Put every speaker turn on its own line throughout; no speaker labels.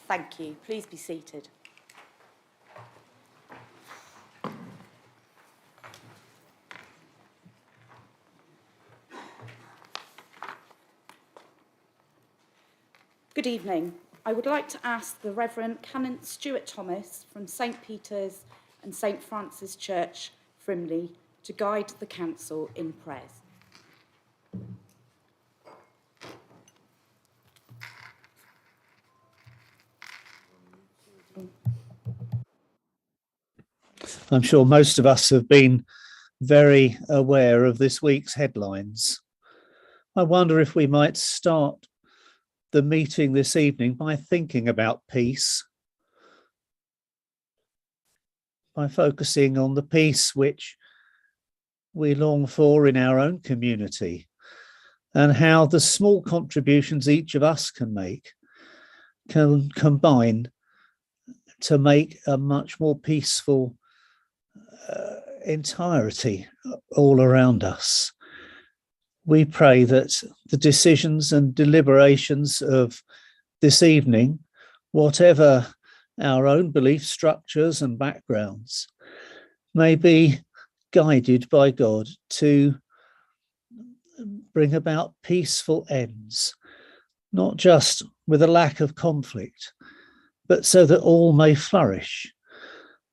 Thank you. Please be seated. Good evening. I would like to ask the Reverend Canon Stuart Thomas from St Peter's and St Francis Church, Frimley, to guide the council in prayers.
I'm sure most of us have been very aware of this week's headlines. I wonder if we might start the meeting this evening by thinking about peace, by focusing on the peace which we long for in our own community, and how the small contributions each of us can make can combine to make a much more peaceful entirety all around us. We pray that the decisions and deliberations of this evening, whatever our own belief structures and backgrounds, may be guided by God to bring about peaceful ends, not just with a lack of conflict, but so that all may flourish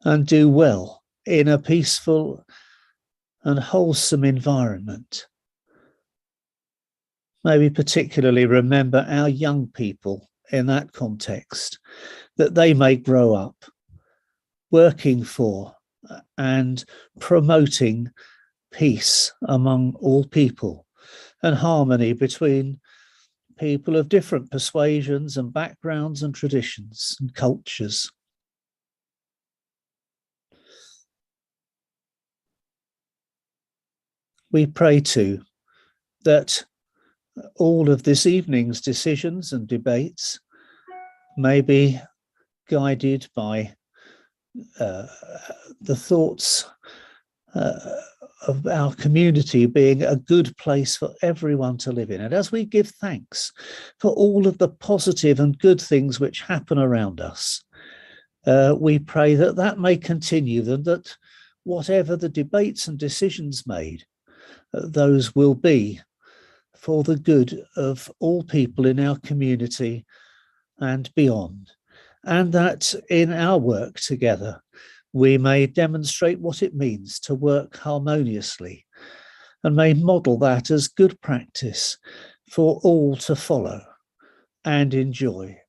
and do well in a peaceful and wholesome environment. May we particularly remember our young people in that context, that they may grow up working for and promoting peace among all people and harmony between people of different persuasions and backgrounds and traditions and cultures. We pray too that all of this evening's decisions and debates may be guided by the thoughts of our community being a good place for everyone to live in. And as we give thanks for all of the positive and good things which happen around us, we pray that that may continue, and that whatever the debates and decisions made, those will be for the good of all people in our community and beyond. And that in our work together, we may demonstrate what it means to work harmoniously, and may model that as good practice for all to follow and enjoy.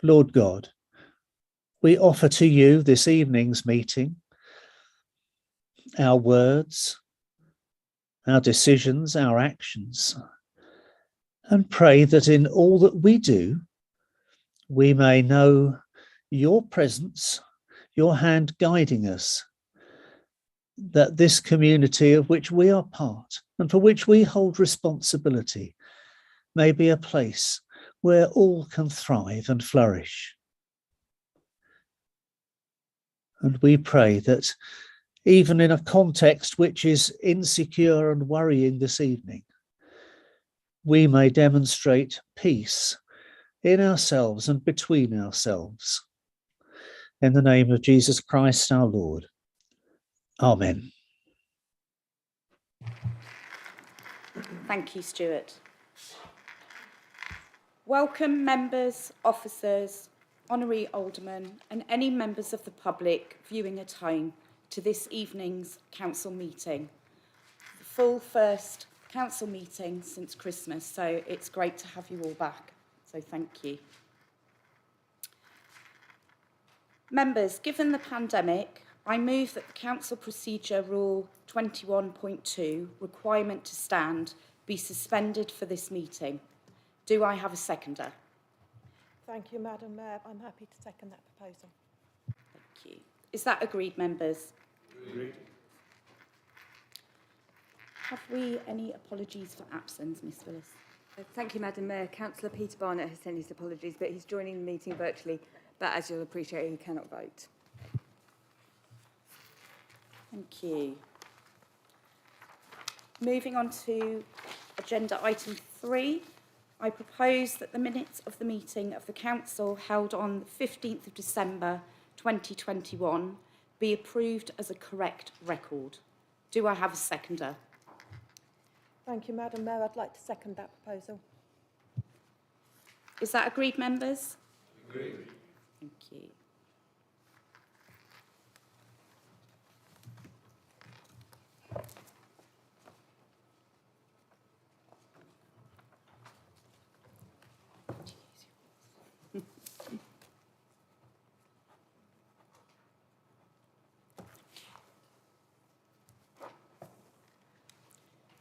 Lord God, we offer to you this evening's meeting, our words, our decisions, our actions, and pray that in all that we do, we may know your presence, your hand guiding us, that this community of which we are part and for which we hold responsibility may be a place where all can thrive and flourish. And we pray that even in a context which is insecure and worrying this evening, we may demonstrate peace in ourselves and between ourselves. In the name of Jesus Christ our Lord. Amen.
Thank you, Stuart. Welcome members, officers, honorary aldermen, and any members of the public viewing at home to this evening's council meeting. The full first council meeting since Christmas, so it's great to have you all back. So thank you. Members, given the pandemic, I move that the Council Procedure Rule 21.2, requirement to stand, be suspended for this meeting. Do I have a seconder?
Thank you, Madam Mayor. I'm happy to second that proposal.
Thank you. Is that agreed, members?
Agreed.
Have we any apologies for absence, Ms Willis?
Thank you, Madam Mayor. Councillor Peter Barnett has sent his apologies, but he's joining the meeting virtually. But as you'll appreciate, he cannot vote.
Thank you. Moving on to agenda item 3, I propose that the minutes of the meeting of the Council held on the 15th of December 2021 be approved as a correct record. Do I have a seconder?
Thank you, Madam Mayor. I'd like to second that proposal.
Is that agreed, members?
Agreed.
Thank you.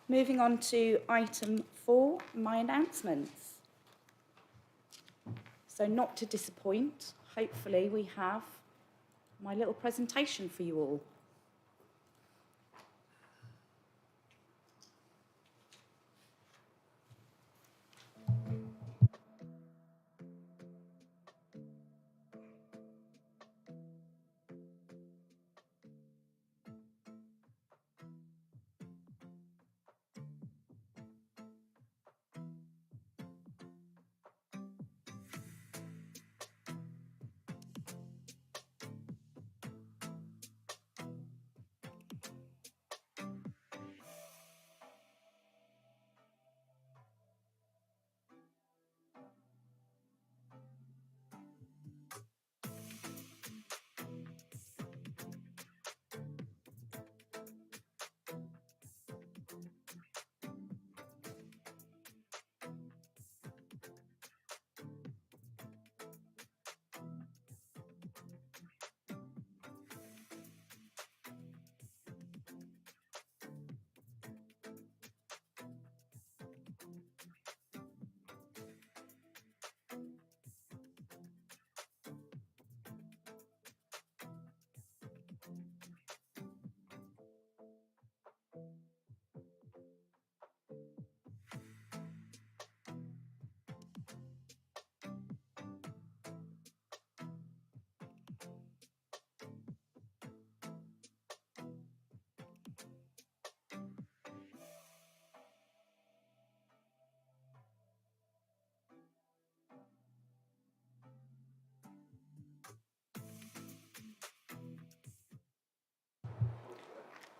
Moving on to item 4, my announcements. So not to disappoint, hopefully we have my little presentation for you all.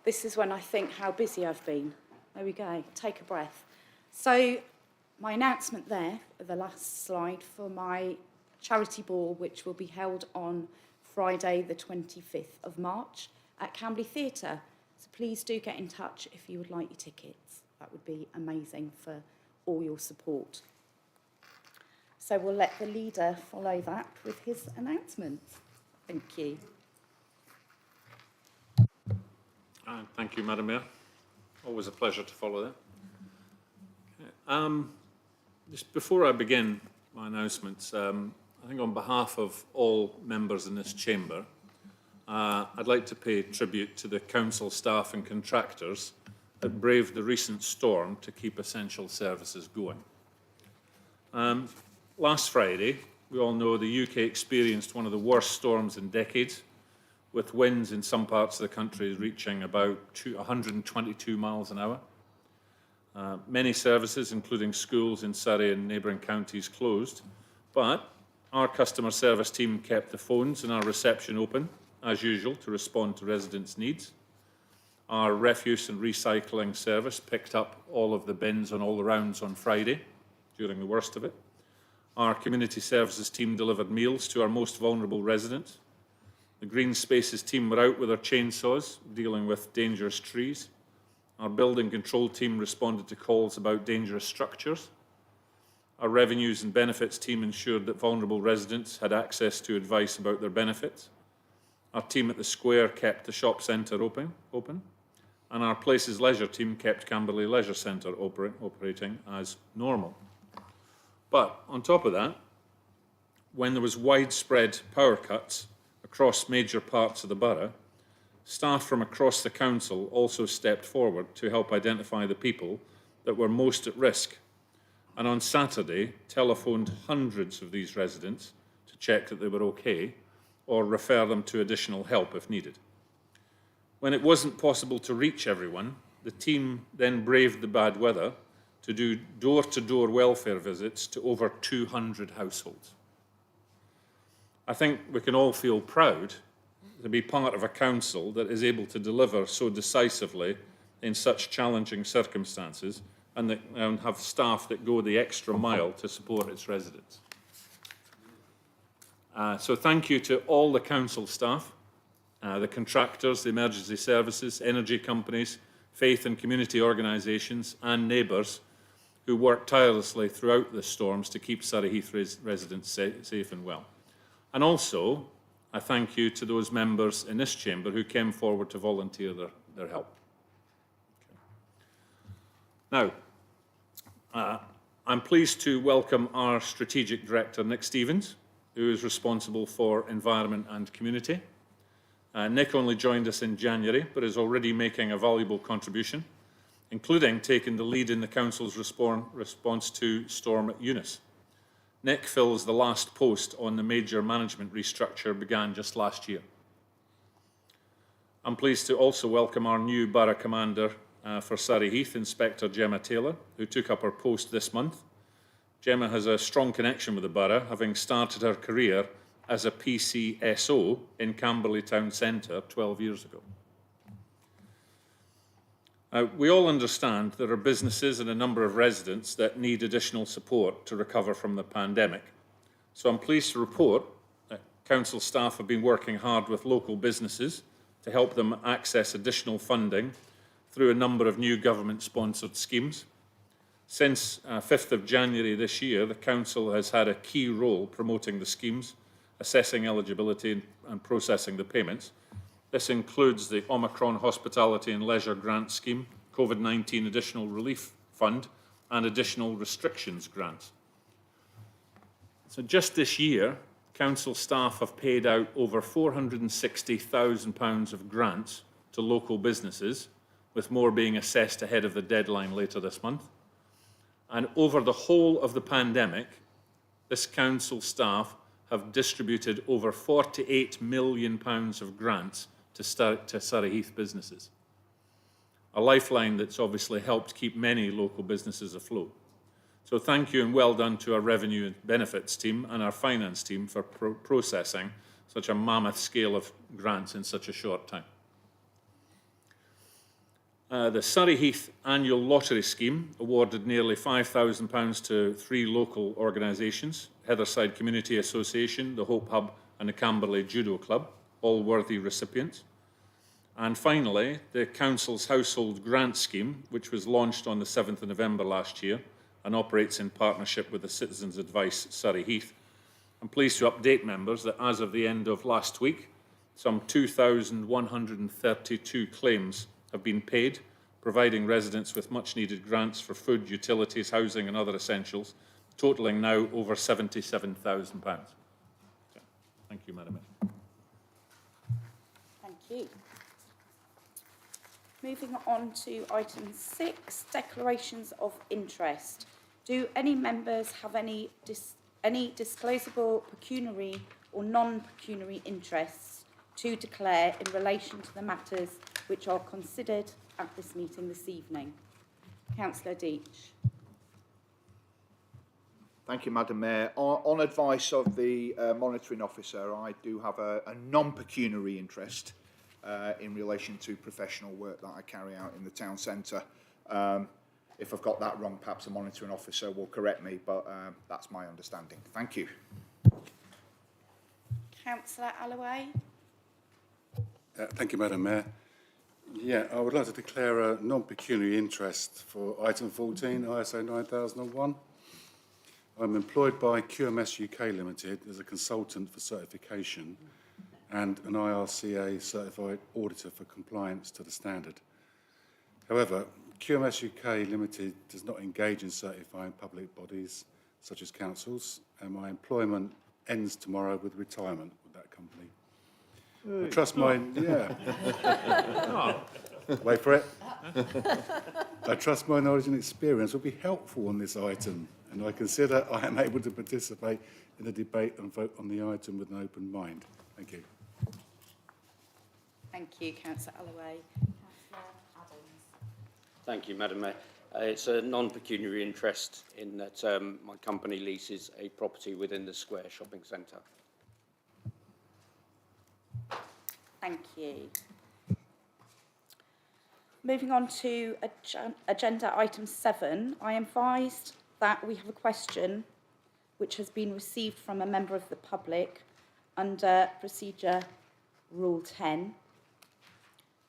This is when I think how busy I've been. There we go, take a breath. So my announcement there, the last slide, for my charity ball, which will be held on Friday the 25th of March at Camberley Theatre. So please do get in touch if you would like your tickets. That would be amazing for all your support. So we'll let the leader follow that with his announcements. Thank you.
Thank you, Madam Mayor. Always a pleasure to follow that. Okay. Just before I begin my announcements, I think on behalf of all members in this chamber, I'd like to pay tribute to the council staff and contractors that braved the recent storm to keep essential services going. Last Friday, we all know the UK experienced one of the worst storms in decades, with winds in some parts of the country reaching about 122 miles an hour. Many services, including schools in Surrey and neighbouring counties, closed, but our customer service team kept the phones and our reception open, as usual, to respond to residents' needs. Our refuse and recycling service picked up all of the bins on all the rounds on Friday, during the worst of it. Our community services team delivered meals to our most vulnerable residents. The Green Spaces team were out with their chainsaws, dealing with dangerous trees. Our building control team responded to calls about dangerous structures. Our revenues and benefits team ensured that vulnerable residents had access to advice about their benefits. Our team at the Square kept the shop centre open. And our Places Leisure team kept Camberley Leisure Centre operating as normal. But on top of that, when there was widespread power cuts across major parts of the borough, staff from across the council also stepped forward to help identify the people that were most at risk, and on Saturday telephoned hundreds of these residents to check that they were okay or refer them to additional help if needed. When it wasn't possible to reach everyone, the team then braved the bad weather to do door-to-door welfare visits to over 200 households. I think we can all feel proud to be part of a council that is able to deliver so decisively in such challenging circumstances and have staff that go the extra mile to support its residents. So thank you to all the council staff, the contractors, the emergency services, energy companies, faith and community organisations and neighbours who worked tirelessly throughout the storms to keep Surrey Heath residents safe and well. And also, I thank you to those members in this chamber who came forward to volunteer their help. Okay. Now, I'm pleased to welcome our Strategic Director, Nick Stevens, who is responsible for environment and community. Nick only joined us in January, but is already making a valuable contribution, including taking the lead in the Council's response to Storm Eunice. Nick fills the last post on the major management restructure began just last year. I'm pleased to also welcome our new Borough Commander for Surrey Heath, Inspector Gemma Taylor, who took up her post this month. Gemma has a strong connection with the borough, having started her career as a PCSO in Camberley Town Centre 12 years ago. We all understand there are businesses and a number of residents that need additional support to recover from the pandemic. So I'm pleased to report that council staff have been working hard with local businesses to help them access additional funding through a number of new government-sponsored schemes. Since 5th of January this year, the council has had a key role promoting the schemes, assessing eligibility and processing the payments. This includes the Omicron Hospitality and Leisure Grant Scheme, COVID-19 Additional Relief Fund, and additional restrictions grants. So just this year, council staff have paid out over £460,000 of grants to local businesses, with more being assessed ahead of the deadline later this month. And over the whole of the pandemic, this council staff have distributed over £48 million of grants to Surrey Heath businesses. A lifeline that's obviously helped keep many local businesses afloat. So thank you and well done to our revenue and benefits team and our finance team for processing such a mammoth scale of grants in such a short time. The Surrey Heath Annual Lottery Scheme awarded nearly £5,000 to 3 local organisations, Heatherside Community Association, the Hope Hub and the Camberley Judo Club, all worthy recipients. And finally, the Council's Household Grant Scheme, which was launched on the 7th of November last year and operates in partnership with the Citizens Advice Surrey Heath. I'm pleased to update members that as of the end of last week, some 2,132 claims have been paid, providing residents with much-needed grants for food, utilities, housing and other essentials, totalling now over £77,000. Thank you, Madam Mayor.
Thank you. Moving on to item 6, declarations of interest. Do any members have any disclosable pecuniary or non-pecuniary interests to declare in relation to the matters which are considered at this meeting this evening? Councillor Deach.
Thank you, Madam Mayor. On advice of the monitoring officer, I do have a non-pecuniary interest in relation to professional work that I carry out in the town centre. If I've got that wrong, perhaps the monitoring officer will correct me, but that's my understanding. Thank you.
Councillor Allaway.
Thank you, Madam Mayor. Yeah, I would like to declare a non-pecuniary interest for item 14, ISO 9001. I'm employed by QMS UK Limited as a consultant for certification and an IRCA certified auditor for compliance to the standard. However, QMS UK Limited does not engage in certifying public bodies such as councils, and my employment ends tomorrow with retirement with that company. I trust my, wait for it. I trust my knowledge and experience will be helpful on this item, and I consider I am able to participate in the debate and vote on the item with an open mind. Thank you.
Thank you, Councillor Allaway. Councillor Adams.
Thank you, Madam Mayor. It's a non-pecuniary interest in that my company leases a property within the Square shopping centre.
Thank you. Moving on to agenda item 7, I am advised that we have a question which has been received from a member of the public under procedure rule 10.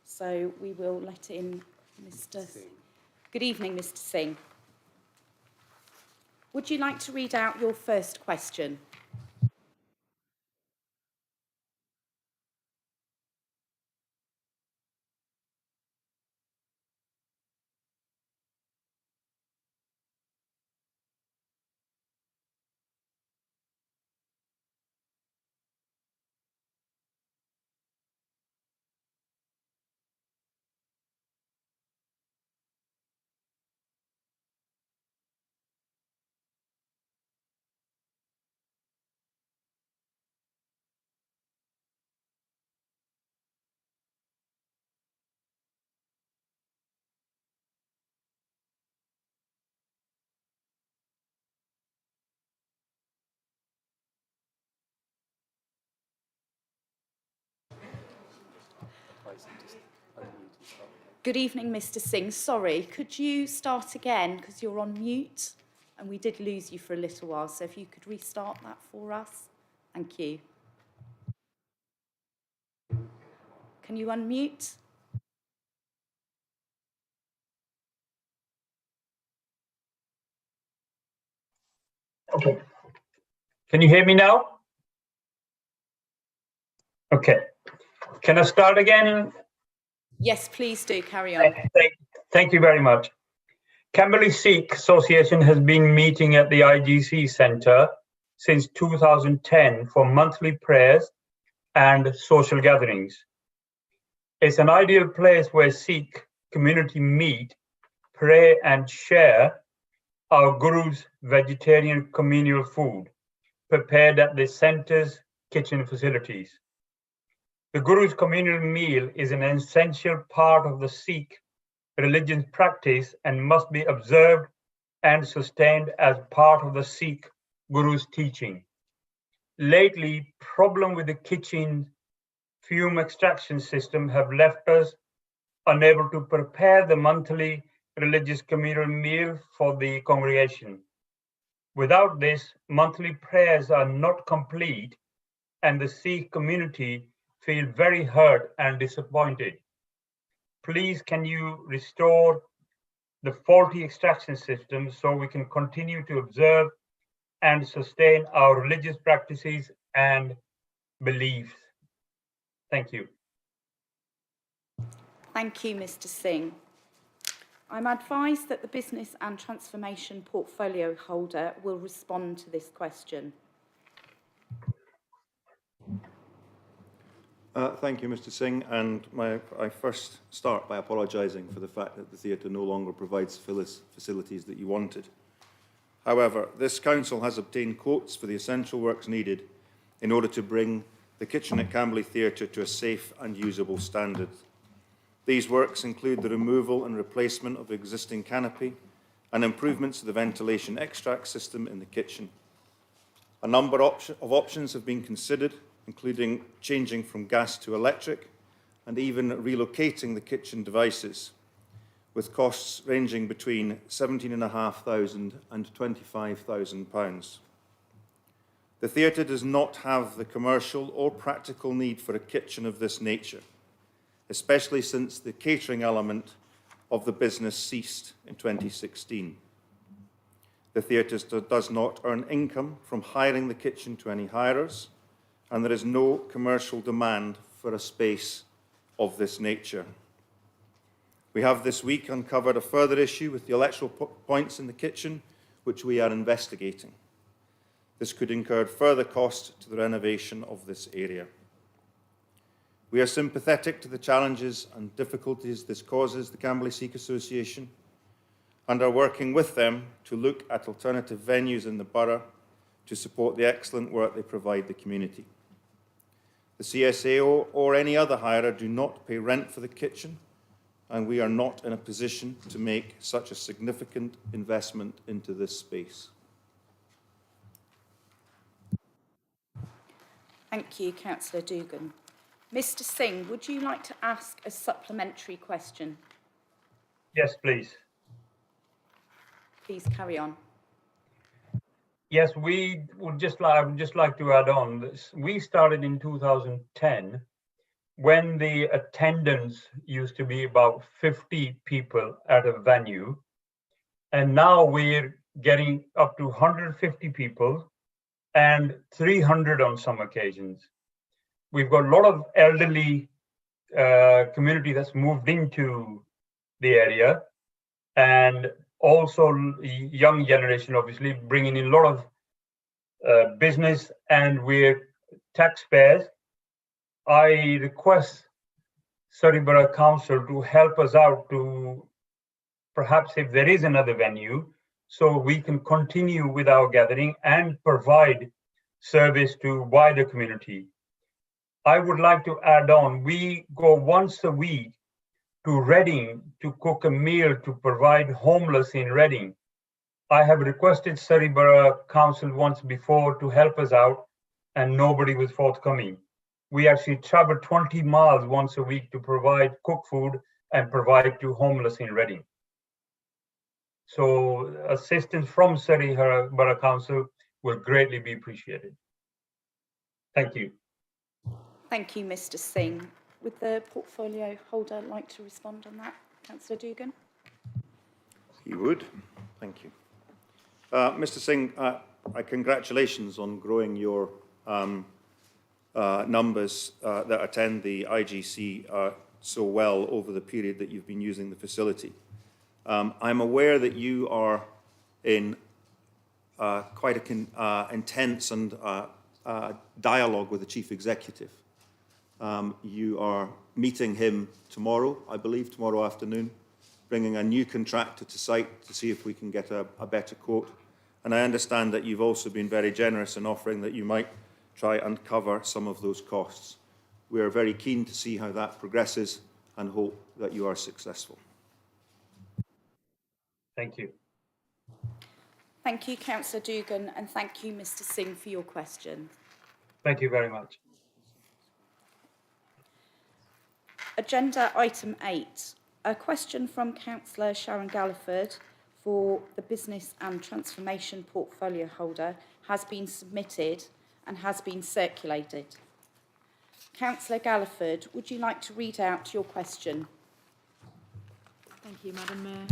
So we will let in Mr. Good evening, Mr. Singh. Would you like to read out your first question? Good evening, Mr. Singh. Sorry, could you start again because you're on mute and we did lose you for a little while. So if you could restart that for us. Thank you. Can you unmute?
Okay. Can you hear me now? Okay. Can I start again?
Yes, please do. Carry on.
Thank you very much. Camberley Sikh Association has been meeting at the IGC Centre since 2010 for monthly prayers and social gatherings. It's an ideal place where Sikh community meet, pray and share our Guru's vegetarian communal food prepared at the centre's kitchen facilities. The Guru's communal meal is an essential part of the Sikh religious practice and must be observed and sustained as part of the Sikh Guru's teaching. Lately, problems with the kitchen fume extraction system have left us unable to prepare the monthly religious communal meal for the congregation. Without this, monthly prayers are not complete and the Sikh community feel very hurt and disappointed. Please, can you restore the faulty extraction system so we can continue to observe and sustain our religious practices and beliefs? Thank you.
Thank you, Mr. Singh. I'm advised that the Business and Transformation Portfolio holder will respond to this question.
Thank you, Mr. Singh, and I first start by apologising for the fact that the theatre no longer provides facilities that you wanted. However, this council has obtained quotes for the essential works needed in order to bring the kitchen at Camberley Theatre to a safe and usable standard. These works include the removal and replacement of the existing canopy and improvements to the ventilation extract system in the kitchen. A number of options have been considered, including changing from gas to electric and even relocating the kitchen devices, with costs ranging between £17,500 and £25,000. The theatre does not have the commercial or practical need for a kitchen of this nature, especially since the catering element of the business ceased in 2016. The theatre does not earn income from hiring the kitchen to any hirers, and there is no commercial demand for a space of this nature. We have this week uncovered a further issue with the electrical points in the kitchen, which we are investigating. This could incur further cost to the renovation of this area. We are sympathetic to the challenges and difficulties this causes the Camberley Sikh Association and are working with them to look at alternative venues in the borough to support the excellent work they provide the community. The CSA or any other hirer do not pay rent for the kitchen, and we are not in a position to make such a significant investment into this space.
Thank you, Councillor Dugan. Mr Singh, would you like to ask a supplementary question?
Yes, please.
Please carry on.
Yes, I would just like to add on this. We started in 2010 when the attendance used to be about 50 people at a venue. And now we're getting up to 150 people and 300 on some occasions. We've got a lot of elderly community that's moved into the area, and also young generation, obviously, bringing in a lot of business, and we're taxpayers. I request Surrey Borough Council to help us out to perhaps if there is another venue, so we can continue with our gathering and provide service to wider community. I would like to add on, we go once a week to Reading to cook a meal to provide homeless in Reading. I have requested Surrey Borough Council once before to help us out, and nobody was forthcoming. We actually travel 20 miles once a week to provide cook food and provide to homeless in Reading. So assistance from Surrey Borough Council will greatly be appreciated. Thank you.
Thank you, Mr Singh. Would the portfolio holder like to respond on that? Councillor Dugan?
He would. Thank you. Mr Singh, congratulations on growing your numbers that attend the IGC so well over the period that you've been using the facility. I'm aware that you are in quite an intense and dialogue with the Chief Executive. You are meeting him tomorrow, I believe, tomorrow afternoon, bringing a new contractor to site to see if we can get a better quote. And I understand that you've also been very generous in offering that you might try and cover some of those costs. We are very keen to see how that progresses and hope that you are successful.
Thank you.
Thank you, Councillor Dugan, and thank you, Mr Singh, for your question.
Thank you very much.
Agenda item 8, a question from Councillor Sharon Galliford for the Business and Transformation portfolio holder has been submitted and has been circulated. Councillor Galliford, would you like to read out your question?
Thank you, Madam Mayor.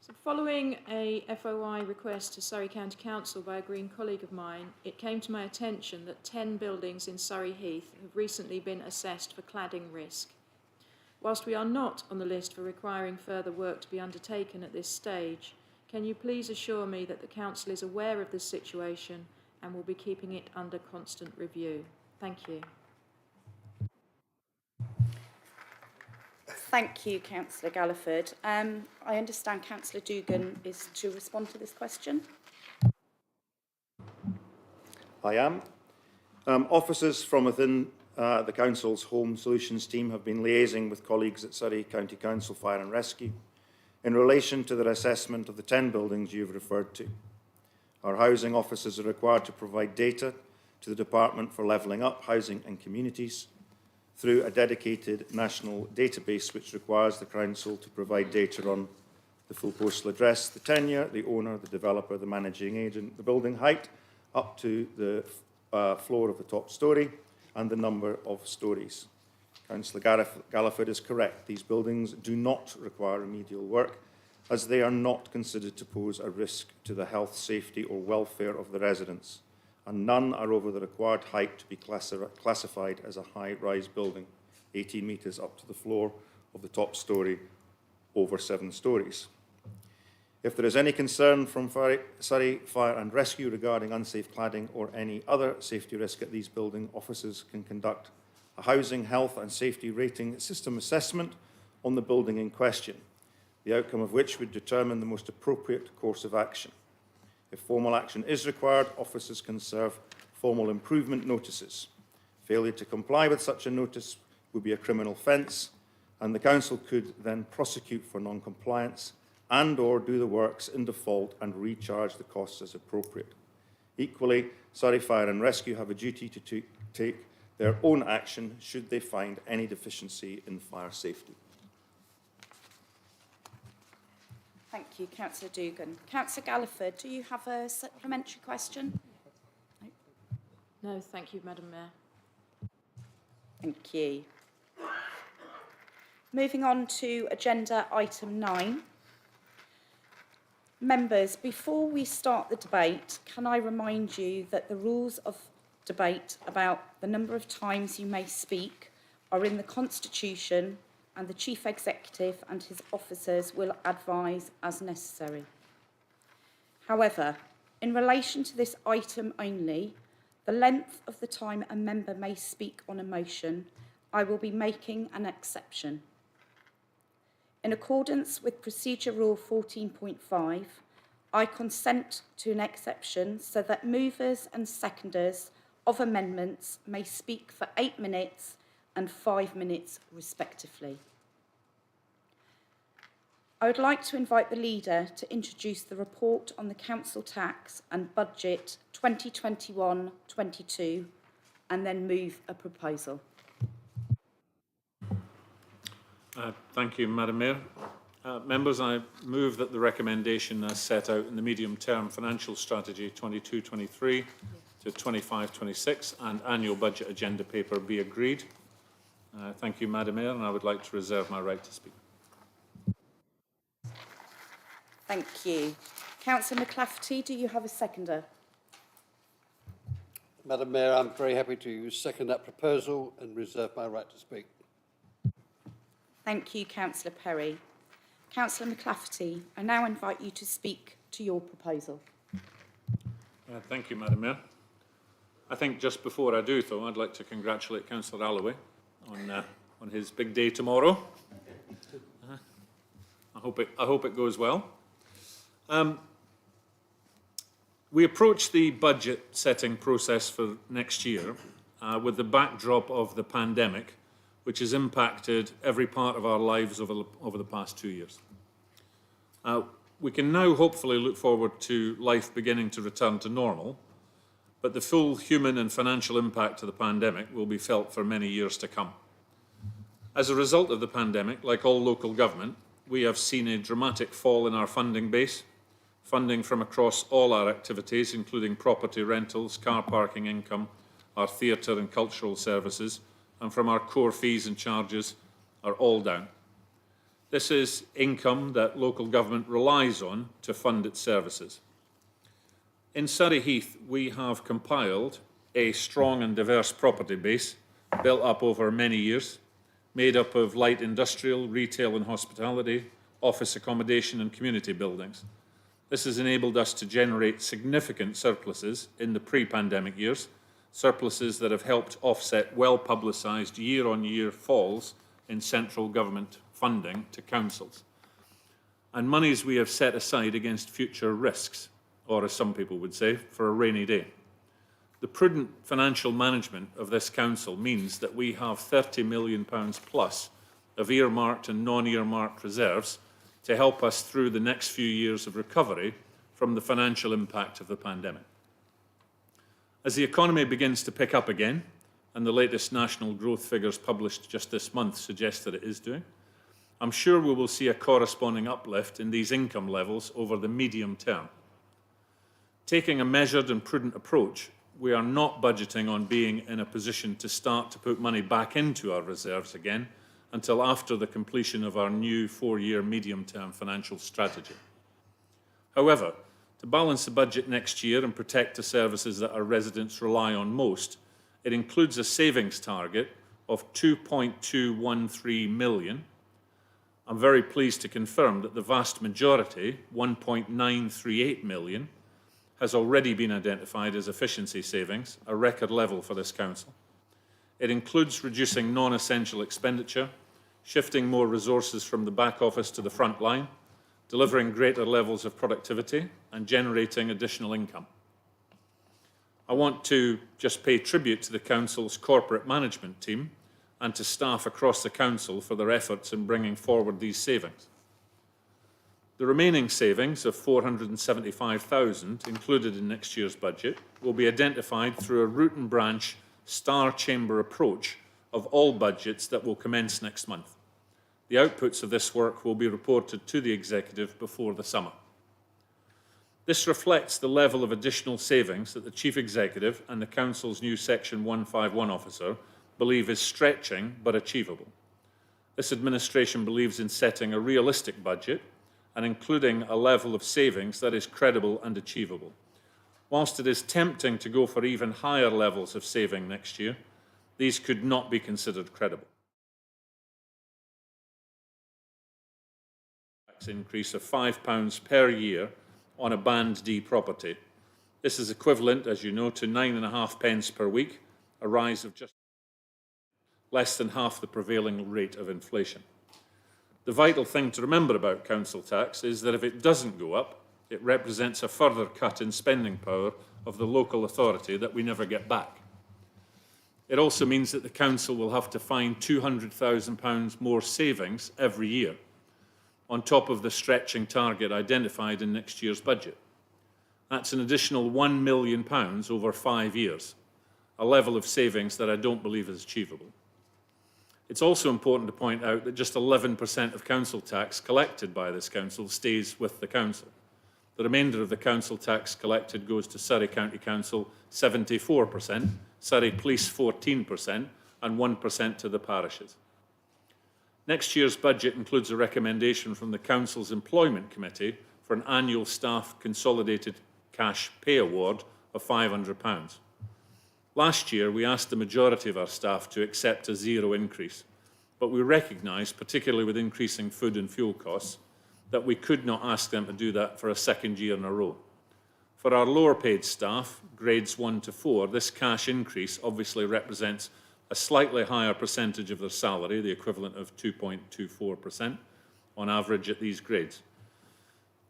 So following a FOI request to Surrey County Council by a Green colleague of mine, it came to my attention that 10 buildings in Surrey Heath have recently been assessed for cladding risk. Whilst we are not on the list for requiring further work to be undertaken at this stage, can you please assure me that the Council is aware of this situation and will be keeping it under constant review? Thank you.
Thank you, Councillor Galliford. I understand Councillor Dugan is to respond to this question.
I am. Officers from within the Council's Home Solutions team have been liaising with colleagues at Surrey County Council Fire and Rescue in relation to their assessment of the 10 buildings you've referred to. Our housing officers are required to provide data to the Department for Levelling Up Housing and Communities through a dedicated national database which requires the Council to provide data on the full postal address, the tenure, the owner, the developer, the managing agent, the building height up to the floor of the top storey and the number of storeys. Councillor Galliford is correct. These buildings do not require remedial work as they are not considered to pose a risk to the health, safety or welfare of the residents, and none are over the required height to be classified as a high-rise building, 18 metres up to the floor of the top storey, over 7 storeys. If there is any concern from Surrey Fire and Rescue regarding unsafe cladding or any other safety risk at these buildings, officers can conduct a housing, health and safety rating system assessment on the building in question, the outcome of which would determine the most appropriate course of action. If formal action is required, officers can serve formal improvement notices. Failure to comply with such a notice would be a criminal offence and the Council could then prosecute for non-compliance and or do the works in default and recharge the costs as appropriate. Equally, Surrey Fire and Rescue have a duty to take their own action should they find any deficiency in fire safety.
Thank you, Councillor Dugan. Councillor Galliford, do you have a supplementary question?
No, thank you, Madam Mayor.
Thank you. Moving on to agenda item 9. Members, before we start the debate, can I remind you that the rules of debate about the number of times you may speak are in the Constitution, and the Chief Executive and his officers will advise as necessary. However, in relation to this item only, the length of the time a member may speak on a motion, I will be making an exception. In accordance with Procedure Rule 14.5, I consent to an exception so that movers and seconders of amendments may speak for 8 minutes and 5 minutes respectively. I would like to invite the leader to introduce the report on the Council Tax and Budget 2021-22 and then move a proposal.
Thank you, Madam Mayor. Members, I move that the recommendation as set out in the medium-term financial strategy 22-23 to 25-26 and annual budget agenda paper be agreed. Thank you, Madam Mayor, and I would like to reserve my right to speak.
Thank you. Councillor McLafferty, do you have a seconder?
Madam Mayor, I'm very happy to second that proposal and reserve my right to speak.
Thank you, Councillor Perry. Councillor McLafferty, I now invite you to speak to your proposal.
Thank you, Madam Mayor. I think just before I do, though, I'd like to congratulate Councillor Alloway on his big day tomorrow. I hope it goes well. We approach the budget setting process for next year with the backdrop of the pandemic, which has impacted every part of our lives over the past 2 years. We can now hopefully look forward to life beginning to return to normal, but the full human and financial impact of the pandemic will be felt for many years to come. As a result of the pandemic, like all local government, we have seen a dramatic fall in our funding base, funding from across all our activities, including property rentals, car parking income, our theatre and cultural services, and from our core fees and charges are all down. This is income that local government relies on to fund its services. In Surrey Heath, we have compiled a strong and diverse property base built up over many years, made up of light industrial, retail and hospitality, office accommodation and community buildings. This has enabled us to generate significant surpluses in the pre-pandemic years, surpluses that have helped offset well-publicised year-on-year falls in central government funding to councils, and monies we have set aside against future risks, or as some people would say, for a rainy day. The prudent financial management of this council means that we have £30 million plus of earmarked and non-earmarked reserves to help us through the next few years of recovery from the financial impact of the pandemic. As the economy begins to pick up again, and the latest national growth figures published just this month suggest that it is doing, I'm sure we will see a corresponding uplift in these income levels over the medium term. Taking a measured and prudent approach, we are not budgeting on being in a position to start to put money back into our reserves again until after the completion of our new 4-year medium-term financial strategy. However, to balance the budget next year and protect the services that our residents rely on most, it includes a savings target of £2.213 million. I'm very pleased to confirm that the vast majority, £1.938 million, has already been identified as efficiency savings, a record level for this council. It includes reducing non-essential expenditure, shifting more resources from the back office to the front line, delivering greater levels of productivity and generating additional income. I want to just pay tribute to the council's corporate management team and to staff across the Council for their efforts in bringing forward these savings. The remaining savings of £475,000 included in next year's budget will be identified through a root and branch star chamber approach of all budgets that will commence next month. The outputs of this work will be reported to the Executive before the summer. This reflects the level of additional savings that the Chief Executive and the Council's new Section 151 officer believe is stretching but achievable. This administration believes in setting a realistic budget and including a level of savings that is credible and achievable. Whilst it is tempting to go for even higher levels of saving next year, these could not be considered credible. Tax increase of £5 per year on a Band D property. This is equivalent, as you know, to 9.5 pence per week, a rise of just less than half the prevailing rate of inflation. The vital thing to remember about council tax is that if it doesn't go up, it represents a further cut in spending power of the local authority that we never get back. It also means that the council will have to find £200,000 more savings every year, on top of the stretching target identified in next year's budget. That's an additional £1 million over 5 years, a level of savings that I don't believe is achievable. It's also important to point out that just 11% of council tax collected by this council stays with the council. The remainder of the council tax collected goes to Surrey County Council, 74%, Surrey Police 14%, and 1% to the parishes. Next year's budget includes a recommendation from the Council's Employment Committee for an annual staff consolidated cash pay award of £500. Last year, we asked the majority of our staff to accept a zero increase, but we recognised, particularly with increasing food and fuel costs, that we could not ask them to do that for a second year in a row. For our lower paid staff, grades 1 to 4, this cash increase obviously represents a slightly higher percentage of their salary, the equivalent of 2.24% on average at these grades.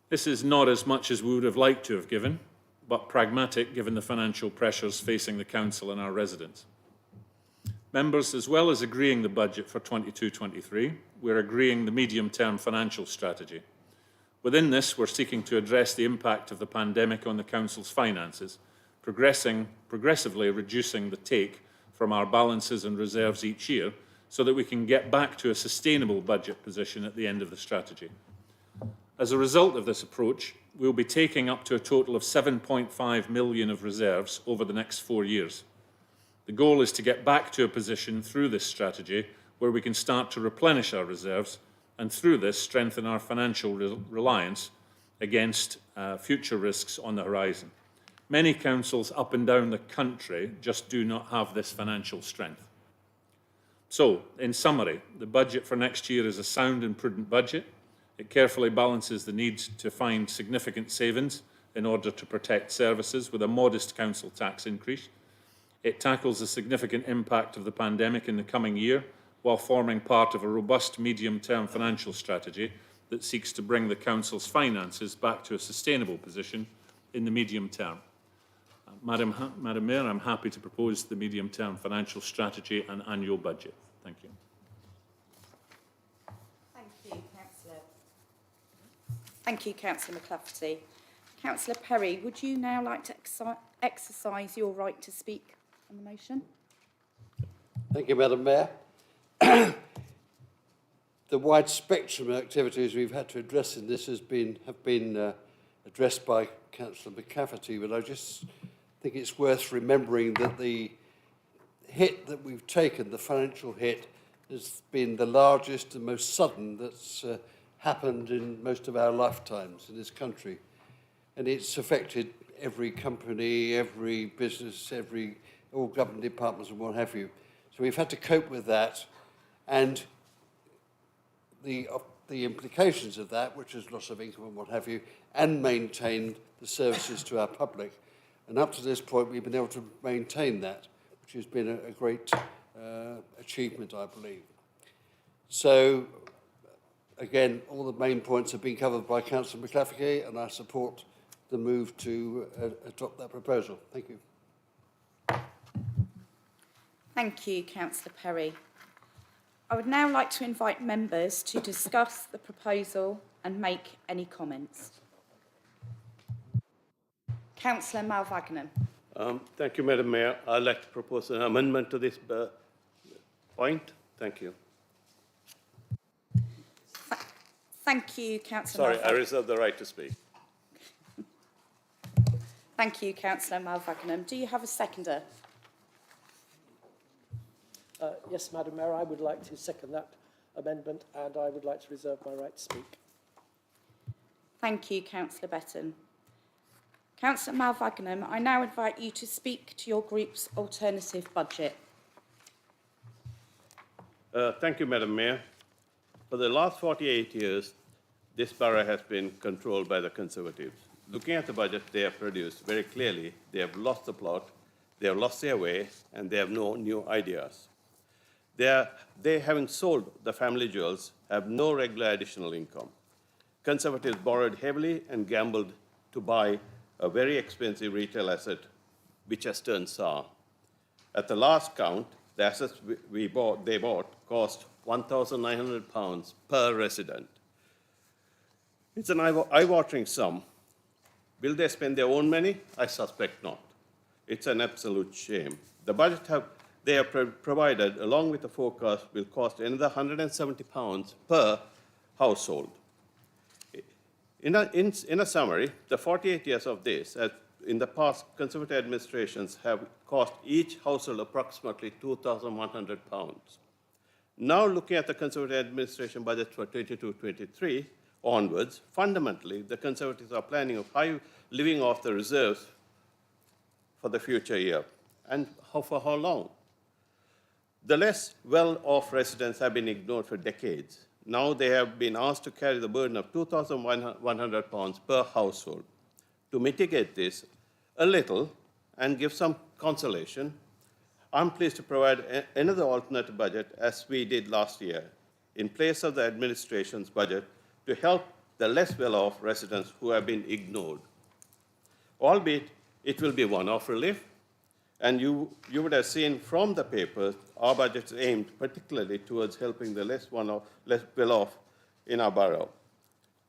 This is not as much as we would have liked to have given, but pragmatic given the financial pressures facing the council and our residents. Members, as well as agreeing the budget for 22-23, we're agreeing the medium-term financial strategy. Within this, we're seeking to address the impact of the pandemic on the council's finances, progressively reducing the take from our balances and reserves each year so that we can get back to a sustainable budget position at the end of the strategy. As a result of this approach, we'll be taking up to a total of £7.5 million of reserves over the next 4 years. The goal is to get back to a position through this strategy where we can start to replenish our reserves and through this strengthen our financial reliance against future risks on the horizon. Many councils up and down the country just do not have this financial strength. So, in summary, the budget for next year is a sound and prudent budget. It carefully balances the need to find significant savings in order to protect services with a modest council tax increase. It tackles the significant impact of the pandemic in the coming year while forming part of a robust medium-term financial strategy that seeks to bring the council's finances back to a sustainable position in the medium term. Madam Mayor, I'm happy to propose the medium-term financial strategy and annual budget. Thank you.
Thank you, Councillor. Thank you, Councillor McClafferty. Councillor Perry, would you now like to exercise your right to speak on the motion?
Thank you, Madam Mayor. The wide spectrum of activities we've had to address in this have been addressed by Councillor McCafferty, but I just think it's worth remembering that the hit that we've taken, the financial hit, has been the largest and most sudden that's happened in most of our lifetimes in this country. And it's affected every company, every business, all government departments and what have you. So we've had to cope with that, and the implications of that, which is loss of income and what have you, and maintain the services to our public. And up to this point, we've been able to maintain that, which has been a great achievement, I believe. So, again, all the main points have been covered by Councillor McClafferty, and I support the move to adopt that proposal. Thank you.
Thank you, Councillor Perry. I would now like to invite members to discuss the proposal and make any comments. Councillor Malvagnam.
Thank you, Madam Mayor. I'd like to propose an amendment to this point. Thank you.
Thank you, Councillor
Sorry, I reserve the right to speak.
Thank you, Councillor Malvagnam. Do you have a seconder?
Yes, Madam Mayor, I would like to second that amendment and I would like to reserve my right to speak.
Thank you, Councillor Betton. Councillor Malvagnam, I now invite you to speak to your group's alternative budget.
Thank you, Madam Mayor. For the last 48 years, this borough has been controlled by the Conservatives. Looking at the budget they have produced, very clearly, they have lost the plot, they have lost their way, and they have no new ideas. They, having sold the family jewels, have no regular additional income. Conservatives borrowed heavily and gambled to buy a very expensive retail asset, which has turned sour. At the last count, the assets they bought cost £1,900 per resident. It's an eye-watering sum. Will they spend their own money? I suspect not. It's an absolute shame. The budget they have provided, along with the forecast, will cost another £170 per household. In a summary, the 48 years of this, as in the past, Conservative administrations have cost each household approximately £2,100. Now, looking at the Conservative administration budget for 22-23 onwards, fundamentally, the Conservatives are planning of living off the reserves for the future year. And for how long? The less well-off residents have been ignored for decades. Now they have been asked to carry the burden of £2,100 per household. To mitigate this a little and give some consolation, I'm pleased to provide another alternate budget, as we did last year, in place of the administration's budget, to help the less well-off residents who have been ignored. Albeit, it will be one-off relief, and you would have seen from the papers, our budget is aimed particularly towards helping the less well-off in our borough.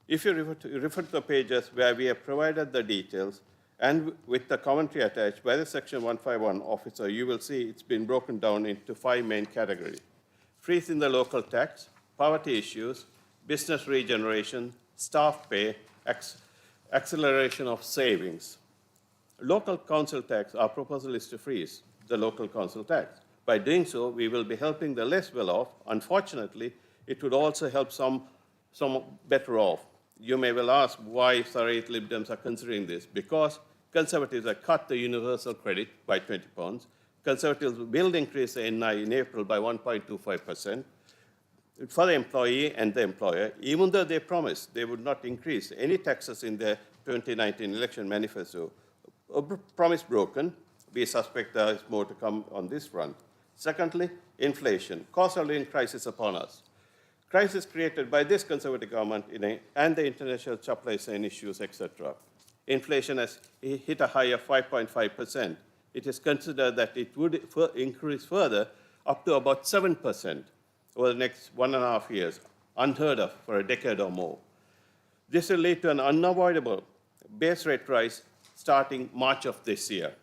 If you refer to the pages where we have provided the details, and with the commentary attached by the Section 151 officer, you will see it's been broken down into 5 main categories: freeze in the local tax, poverty issues, business regeneration, staff pay, acceleration of savings. Local council tax, our proposal is to freeze the local council tax. By doing so, we will be helping the less well-off. Unfortunately, it would also help some better off. You may well ask why Surrey Lib Dems are considering this. Because Conservatives have cut the universal credit by £20. Conservatives will increase the NI in April by 1.25% for the employee and the employer, even though they promised they would not increase any taxes in their 2019 election manifesto. A promise broken. We suspect there is more to come on this front. Secondly, inflation. Cost of living crisis upon us. Crisis created by this Conservative government and the international supply chain issues, etc. Inflation has hit a high of 5.5%. It is considered that it would increase further up to about 7% over the next 1.5 years, unheard of for a decade or more. This will lead to an unavoidable base rate rise starting March of this year,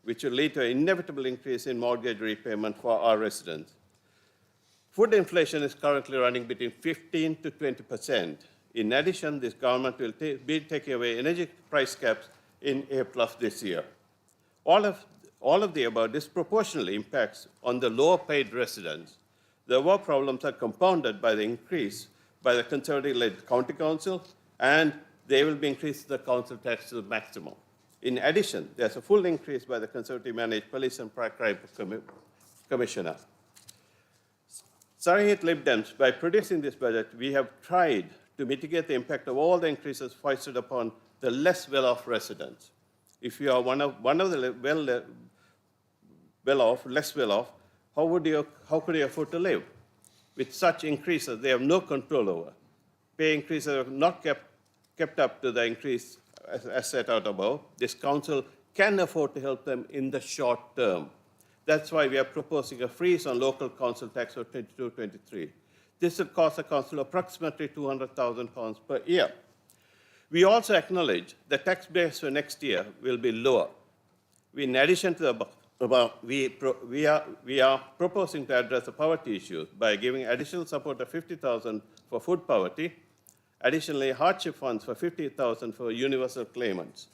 which will lead to an inevitable increase in mortgage repayment for our residents. Food inflation is currently running between 15 to 20%. In addition, this government will be taking away energy price caps in April of this year. All of the above disproportionately impacts on the lower paid residents. The above problems are compounded by the increase by the Conservative-led County Council, and they will be increasing the council tax to the maximum. In addition, there's a full increase by the Conservative-managed Police and Crime Commissioner. Surrey Lib Dems, by producing this budget, we have tried to mitigate the impact of all the increases foisted upon the less well-off residents. If you are one of the well-off, less well-off, how could you afford to live? With such increases, they have no control over. Pay increases have not kept up to the increase as set out above. This council can afford to help them in the short term. That's why we are proposing a freeze on local council tax for 22-23. This will cost the council approximately £200,000 per year. We also acknowledge the tax base for next year will be lower. In addition to the above, we are proposing to address the poverty issues by giving additional support of £50,000 for food poverty, additionally hardship funds for £50,000 for universal claimants.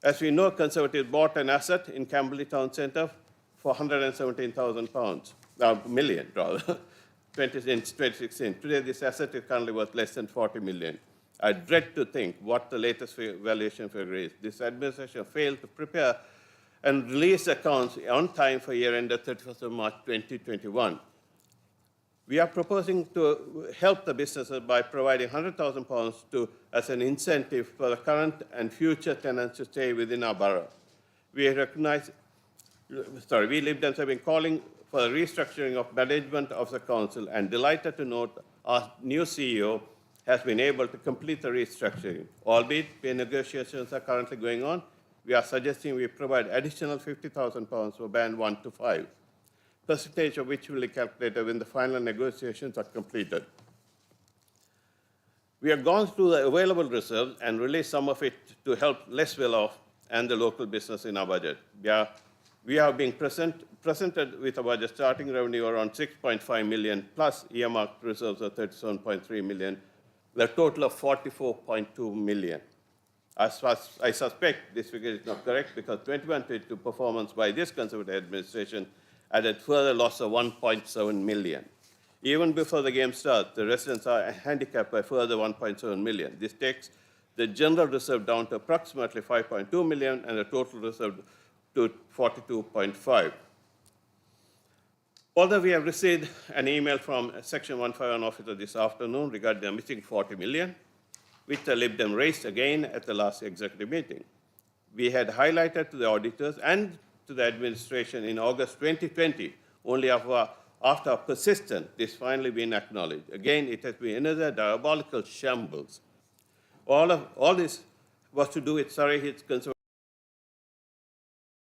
As we know, Conservative bought an asset in Camberley Town Centre for £117 million rather, in 2016. Today, this asset is currently worth less than 40 million. I dread to think what the latest valuation figure is. This administration failed to prepare and release accounts on time for year end 31st of March 2021. We are proposing to help the businesses by providing £100,000 as an incentive for the current and future tenants to stay within our borough. We recognize, we Lib Dems have been calling for the restructuring of management of the council and delighted to note our new CEO has been able to complete the restructuring. Albeit pay negotiations are currently going on, we are suggesting we provide additional £50,000 for band 1 to 5. Percentage of which will be calculated when the final negotiations are completed. We have gone through the available reserves and released some of it to help less well-off and the local business in our budget. We have been presented with a budget starting revenue around 6.5 million plus earmarked reserves of 37.3 million, the total of 44.2 million. As far as I suspect this figure is not correct because 21-22 performance by this Conservative administration added further loss of 1.7 million. Even before the game starts, the residents are handicapped by further 1.7 million. This takes the general reserve down to approximately 5.2 million and the total reserve to 42.5. Although we have received an email from Section 151 officer this afternoon regarding the missing 40 million, which the Lib Dem raised again at the last executive meeting. We had highlighted to the auditors and to the administration in August 2020, only after persistent, this finally been acknowledged. Again, it has been another diabolical shambles. All this was to do with Surrey Hills Conservation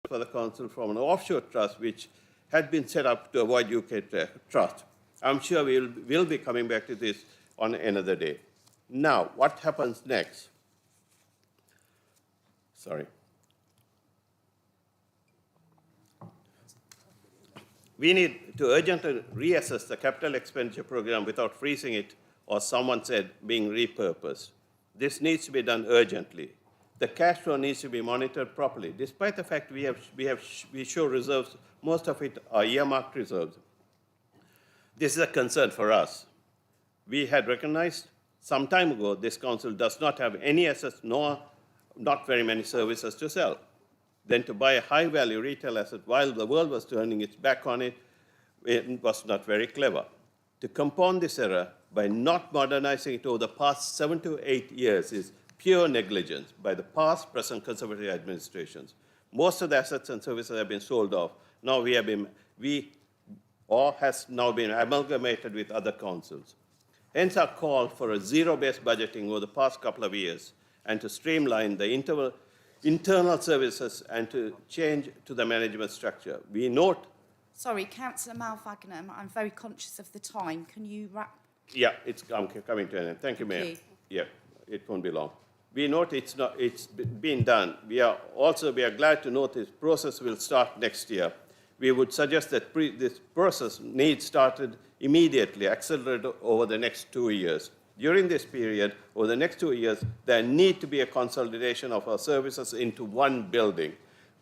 for the council from an offshore trust which had been set up to avoid UK trust. I'm sure we'll be coming back to this on another day. Now, what happens next? Sorry. We need to urgently reassess the capital expenditure program without freezing it, or someone said, being repurposed. This needs to be done urgently. The cash flow needs to be monitored properly. Despite the fact we show reserves, most of it are earmarked reserves. This is a concern for us. We had recognized some time ago this council does not have any assets nor not very many services to sell. Then to buy a high-value retail asset while the world was turning its back on it, it was not very clever. To compound this error by not modernizing it over the past 7 to 8 years is pure negligence by the past, present Conservative administrations. Most of the assets and services have been sold off. Now has now been amalgamated with other councils. Hence our call for a zero-based budgeting over the past couple of years and to streamline the internal services and to change to the management structure. We note...
Sorry, Councillor Malvagnam, I'm very conscious of the time. Can you wrap?
Yeah, I'm coming to an end. Thank you, Mayor. Yeah, it won't be long. We note it's been done. We are glad to note this process will start next year. We would suggest that this process needs started immediately, accelerated over the next 2 years. During this period, over the next 2 years, there need to be a consolidation of our services into one building.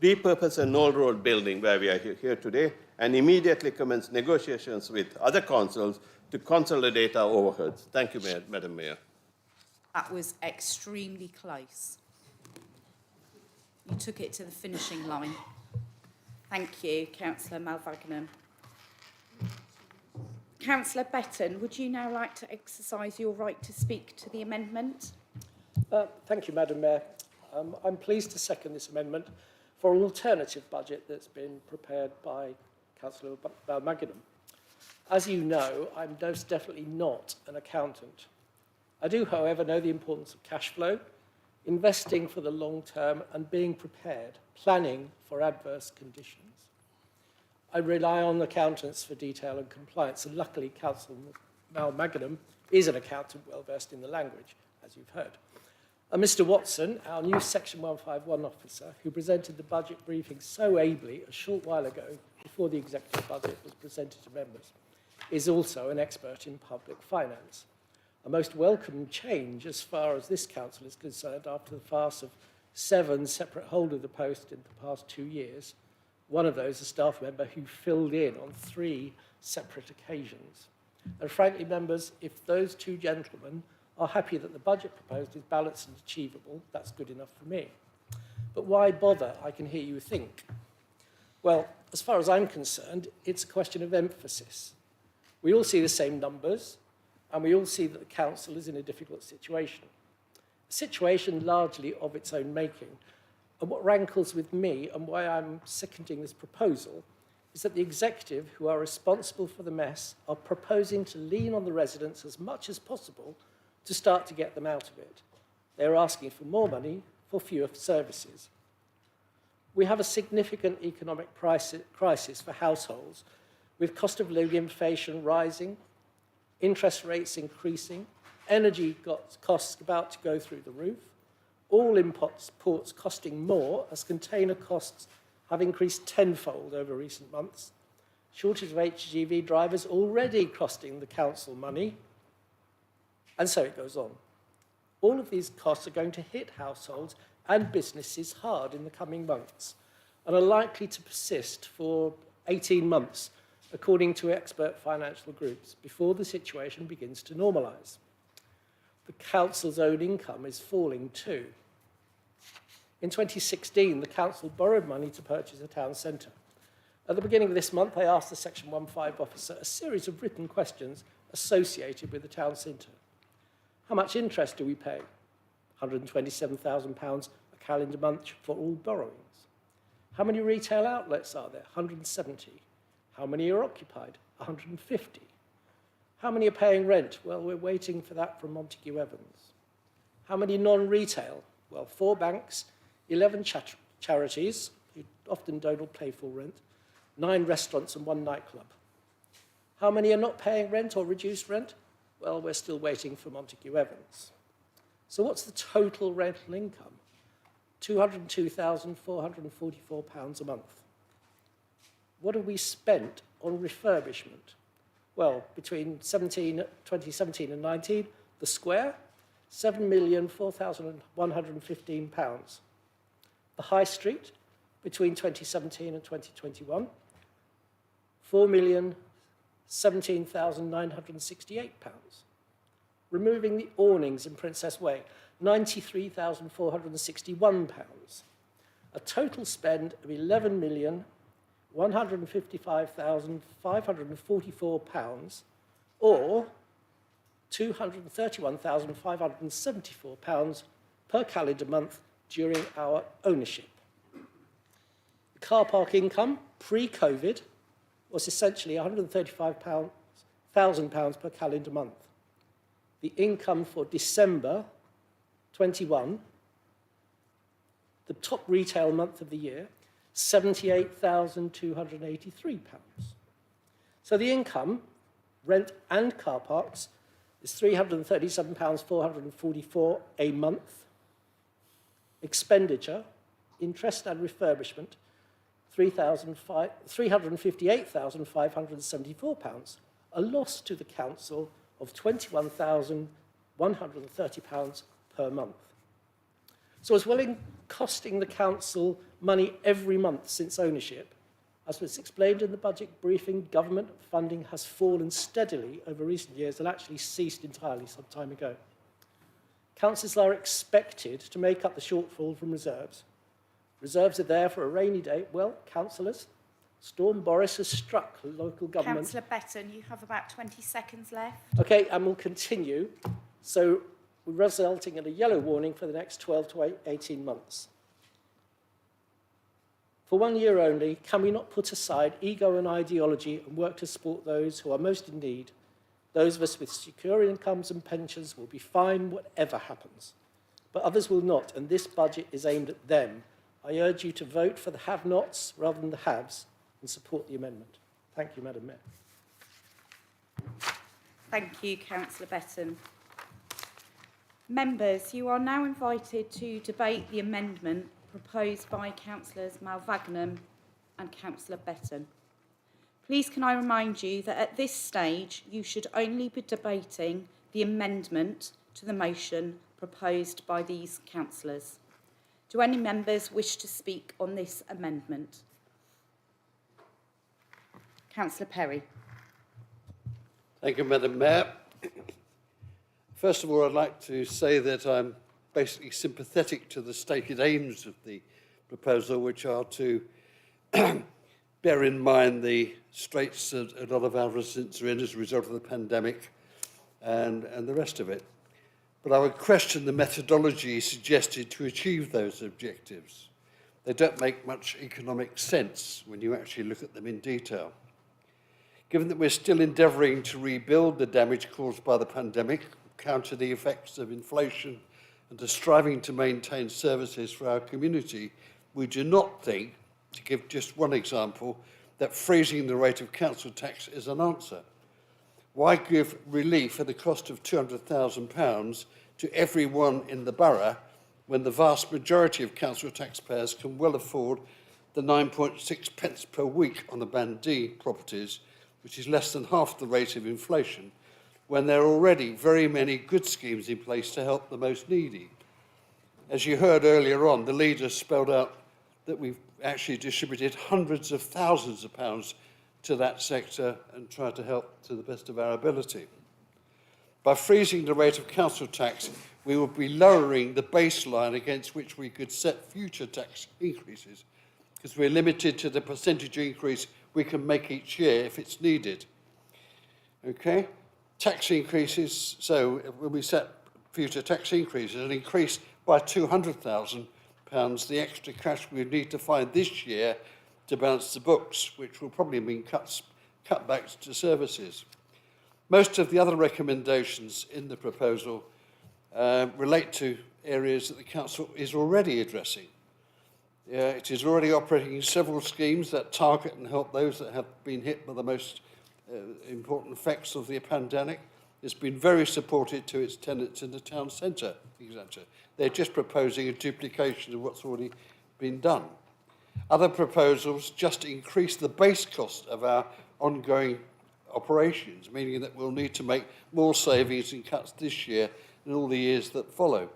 Repurpose a Knoll Road building where we are here today and immediately commence negotiations with other councils to consolidate our overheads. Thank you, Madam Mayor.
That was extremely close. You took it to the finishing line. Thank you, Councillor Malvagnam. Councillor Betton, would you now like to exercise your right to speak to the amendment?
Thank you, Madam Mayor. I'm pleased to second this amendment for an alternative budget that's been prepared by Councillor Malvagnam. As you know, I'm most definitely not an accountant. I do, however, know the importance of cash flow, investing for the long term and being prepared, planning for adverse conditions. I rely on accountants for detail and compliance, and luckily Councillor Mal Magnum is an accountant well versed in the language, as you've heard. And Mr Watson, our new Section 151 officer, who presented the budget briefing so ably a short while ago before the executive budget was presented to members, is also an expert in public finance. A most welcome change as far as this council is concerned after the farce of 7 separate hold of the post in the past 2 years, one of those a staff member who filled in on 3 separate occasions. And frankly, members, if those 2 gentlemen are happy that the budget proposed is balanced and achievable, that's good enough for me. But why bother, I can hear you think? Well, as far as I'm concerned, it's a question of emphasis. We all see the same numbers, and we all see that the council is in a difficult situation. A situation largely of its own making. And what rankles with me, and why I'm seconding this proposal, is that the executive, who are responsible for the mess, are proposing to lean on the residents as much as possible to start to get them out of it. They're asking for more money for fewer services. We have a significant economic crisis for households, with cost of living inflation rising, interest rates increasing, energy costs about to go through the roof, all imports costing more as container costs have increased tenfold over recent months, shortage of HGV drivers already costing the council money, and so it goes on. All of these costs are going to hit households and businesses hard in the coming months and are likely to persist for 18 months, according to expert financial groups, before the situation begins to normalise. The council's own income is falling too. In 2016, the council borrowed money to purchase a town centre. At the beginning of this month, I asked the Section 15 officer a series of written questions associated with the town centre. How much interest do we pay? £127,000 a calendar month for all borrowings. How many retail outlets are there? 170. How many are occupied? 150. How many are paying rent? Well, we're waiting for that from Montague Evans. How many non-retail? Well, 4 banks, 11 charities, who often don't all pay full rent, 9 restaurants and 1 nightclub. How many are not paying rent or reduced rent? Well, we're still waiting for Montague Evans. So what's the total rental income? £202,444 a month. What have we spent on refurbishment? Well, between 2017 and 19, the square, £7,004,115. The High Street, between 2017 and 2021, £4,017,968. Removing the awnings in Princess Way, £93,461. A total spend of £11,155,544, or £231,574 per calendar month during our ownership. The car park income, pre-COVID, was essentially £135,000 per calendar month. The income for December 21, the top retail month of the year, £78,283. So the income, rent and car parks, is £337,444 a month. Expenditure, interest and refurbishment, £358,574, a loss to the council of £21,130 per month. So as well in costing the council money every month since ownership, as was explained in the budget briefing, government funding has fallen steadily over recent years and actually ceased entirely some time ago. Councils are expected to make up the shortfall from reserves. Reserves are there for a rainy day. Well, councillors, Storm Boris has struck local government.
Councillor Betton, you have about 20 seconds left.
Okay, and we'll continue. So we're resulting in a yellow warning for the next 12 to 18 months. For 1 year only, can we not put aside ego and ideology and work to support those who are most in need? Those of us with secure incomes and pensions will be fine whatever happens, but others will not, and this budget is aimed at them. I urge you to vote for the have-nots rather than the haves, and support the amendment. Thank you, Madam Mayor.
Thank you, Councillor Betton. Members, you are now invited to debate the amendment proposed by Councillors Malvagnam and Councillor Betton. Please can I remind you that at this stage you should only be debating the amendment to the motion proposed by these councillors. Do any members wish to speak on this amendment? Councillor Perry.
Thank you, Madam Mayor. First of all, I'd like to say that I'm basically sympathetic to the stated aims of the proposal, which are to bear in mind the straits that a lot of our residents are in as a result of the pandemic and the rest of it. But I would question the methodology suggested to achieve those objectives. They don't make much economic sense when you actually look at them in detail. Given that we're still endeavouring to rebuild the damage caused by the pandemic, counter the effects of inflation, and are striving to maintain services for our community, we do not think, to give just one example, that freezing the rate of council tax is an answer. Why give relief at the cost of £200,000 to everyone in the borough when the vast majority of council taxpayers can well afford the 9.6 pence per week on the Band D properties, which is less than half the rate of inflation, when there are already very many good schemes in place to help the most needy? As you heard earlier on, the leaders spelled out that we've actually distributed hundreds of thousands of pounds to that sector and tried to help to the best of our ability. By freezing the rate of council tax, we will be lowering the baseline against which we could set future tax increases, because we're limited to the percentage increase we can make each year if it's needed. Okay? Tax increases, so when we set future tax increases, an increase by £200,000, the extra cash we need to find this year to balance the books, which will probably mean cutbacks to services. Most of the other recommendations in the proposal relate to areas that the council is already addressing. It is already operating several schemes that target and help those that have been hit by the most important effects of the pandemic. It's been very supportive to its tenants in the town centre, etc. They're just proposing a duplication of what's already been done. Other proposals just increase the base cost of our ongoing operations, meaning that we'll need to make more savings and cuts this year and all the years that follow.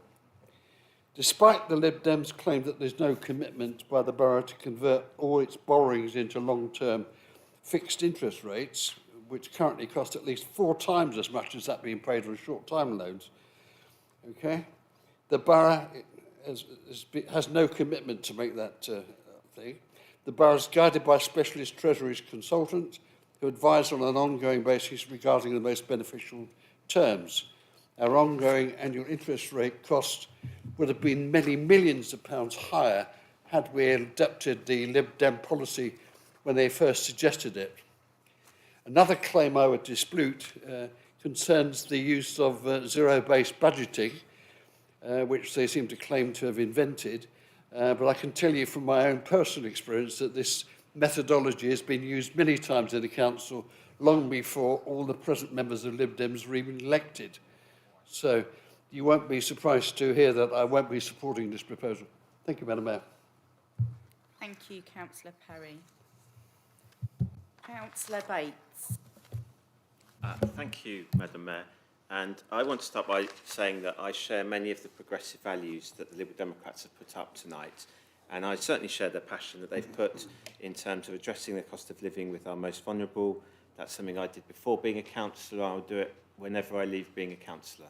Despite the Lib Dems' claim that there's no commitment by the borough to convert all its borrowings into long-term fixed interest rates, which currently cost at least 4 times as much as that being paid on short-time loans, okay, the borough has no commitment to make that thing. The borough is guided by specialist treasuries consultants who advise on an ongoing basis regarding the most beneficial terms. Our ongoing annual interest rate cost would have been many millions of pounds higher had we adopted the Lib Dem policy when they first suggested it. Another claim I would dispute concerns the use of zero-based budgeting, which they seem to claim to have invented. But I can tell you from my own personal experience that this methodology has been used many times in the council long before all the present members of Lib Dems were even elected. So you won't be surprised to hear that I won't be supporting this proposal. Thank you, Madam Mayor.
Thank you, Councillor Perry. Councillor Bates.
Thank you, Madam Mayor. And I want to start by saying that I share many of the progressive values that the Liberal Democrats have put up tonight. And I certainly share the passion that they've put in terms of addressing the cost of living with our most vulnerable. That's something I did before being a councillor. I'll do it whenever I leave being a councillor.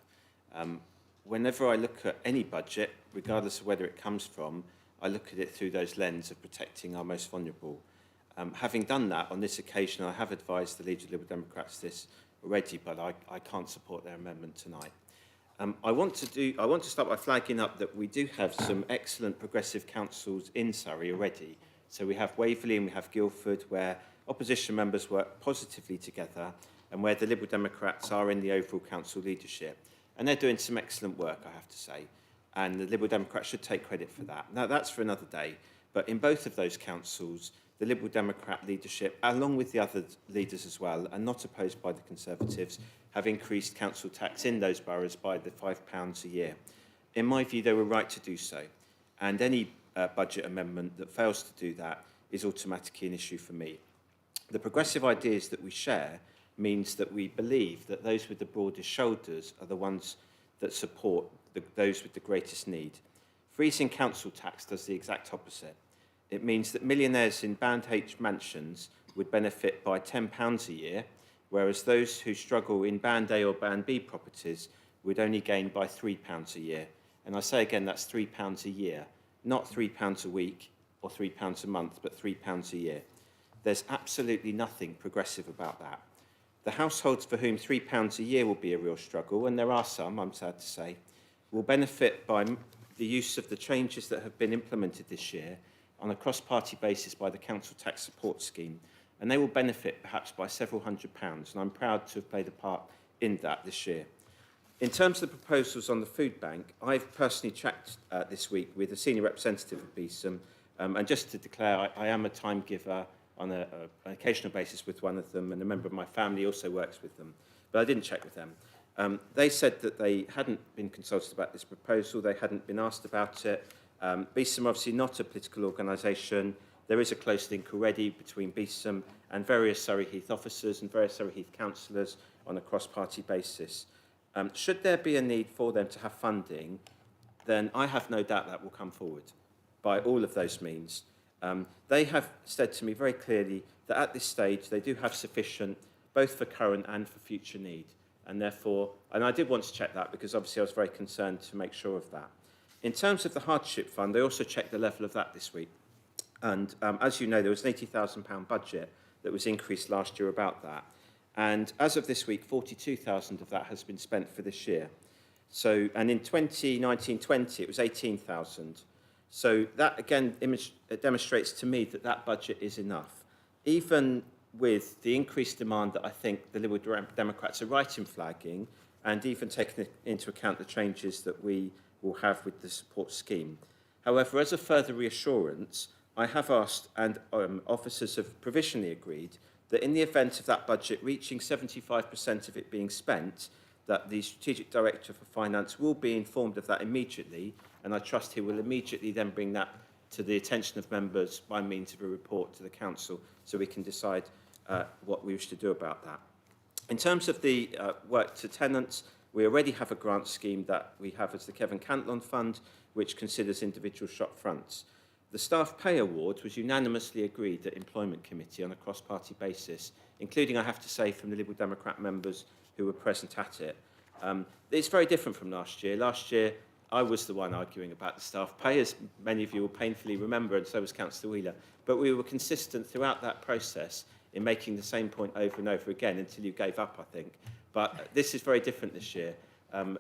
Whenever I look at any budget, regardless of whether it comes from, I look at it through those lens of protecting our most vulnerable. Having done that, on this occasion, I have advised the Leader of Liberal Democrats this already, but I can't support their amendment tonight. I want to start by flagging up that we do have some excellent progressive councils in Surrey already. So we have Waverley and we have Guildford, where opposition members work positively together and where the Liberal Democrats are in the overall council leadership. And they're doing some excellent work, I have to say. And the Liberal Democrats should take credit for that. Now, that's for another day. But in both of those councils, the Liberal Democrat leadership, along with the other leaders as well, and not opposed by the Conservatives, have increased council tax in those boroughs by the £5 a year. In my view, they were right to do so, and any budget amendment that fails to do that is automatically an issue for me. The progressive ideas that we share means that we believe that those with the broadest shoulders are the ones that support those with the greatest need. Freezing council tax does the exact opposite. It means that millionaires in Band H mansions would benefit by £10 a year, whereas those who struggle in Band A or Band B properties would only gain by £3 a year. And I say again, that's £3 a year, not £3 a week or £3 a month, but £3 a year. There's absolutely nothing progressive about that. The households for whom £3 a year will be a real struggle, and there are some, I'm sad to say, will benefit by the use of the changes that have been implemented this year on a cross-party basis by the Council Tax Support Scheme, and they will benefit perhaps by several £100s, and I'm proud to have played a part in that this year. In terms of the proposals on the food bank, I've personally checked this week with a senior representative of BSOM, and just to declare, I am a time giver on an occasional basis with one of them, and a member of my family also works with them, but I didn't check with them. They said that they hadn't been consulted about this proposal, they hadn't been asked about it. BSOM obviously not a political organisation. There is a close link already between BSOM and various Surrey Heath officers and various Surrey Heath councillors on a cross-party basis. Should there be a need for them to have funding, then I have no doubt that will come forward by all of those means. They have said to me very clearly that at this stage they do have sufficient both for current and for future need. And therefore, and I did want to check that because obviously I was very concerned to make sure of that. In terms of the hardship fund, they also checked the level of that this week. And as you know, there was an £80,000 budget that was increased last year about that. And as of this week, 42,000 of that has been spent for this year. So, and in 2019-20, it was 18,000. So that again demonstrates to me that that budget is enough. Even with the increased demand that I think the Liberal Democrats are right in flagging, and even taking into account the changes that we will have with the support scheme. However, as a further reassurance, I have asked, and officers have provisionally agreed, that in the event of that budget reaching 75% of it being spent, that the Strategic Director for Finance will be informed of that immediately, and I trust he will immediately then bring that to the attention of members by means of a report to the Council, so we can decide what we wish to do about that. In terms of the work to tenants, we already have a grant scheme that we have as the Kevin Cantlon Fund, which considers individual shop fronts. The staff pay award was unanimously agreed at Employment Committee on a cross-party basis, including, I have to say, from the Liberal Democrat members who were present at it. It's very different from last year. Last year, I was the one arguing about the staff pay, as many of you will painfully remember, and so was Councillor Wheeler. But we were consistent throughout that process in making the same point over and over again until you gave up, I think. But this is very different this year.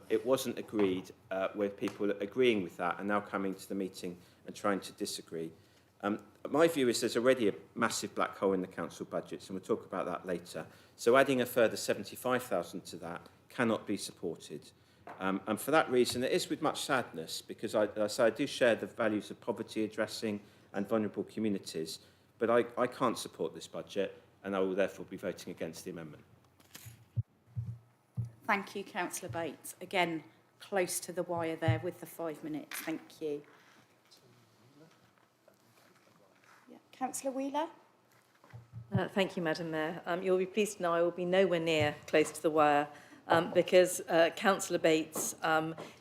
It wasn't agreed with people agreeing with that and now coming to the meeting and trying to disagree. My view is there's already a massive black hole in the council budgets, and we'll talk about that later. So adding a further 75,000 to that cannot be supported. And for that reason, it is with much sadness, because I do share the values of poverty addressing and vulnerable communities, but I can't support this budget, and I will therefore be voting against the amendment.
Thank you, Councillor Bates. Again, close to the wire there with the 5 minutes. Thank you. Yeah. Councillor Wheeler?
Thank you, Madam Mayor. You'll be pleased to know I will be nowhere near close to the wire because Councillor Bates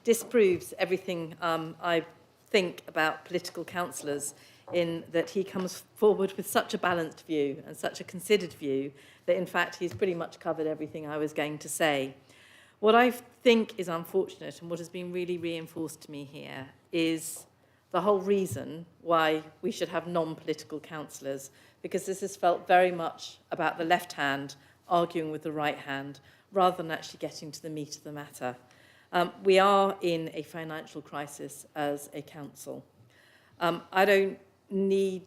disproves everything I think about political councillors, in that he comes forward with such a balanced view and such a considered view that, in fact, he's pretty much covered everything I was going to say. What I think is unfortunate, and what has been really reinforced to me here, is the whole reason why we should have non-political councillors, because this has felt very much about the left hand arguing with the right hand, rather than actually getting to the meat of the matter. We are in a financial crisis as a council. I don't need...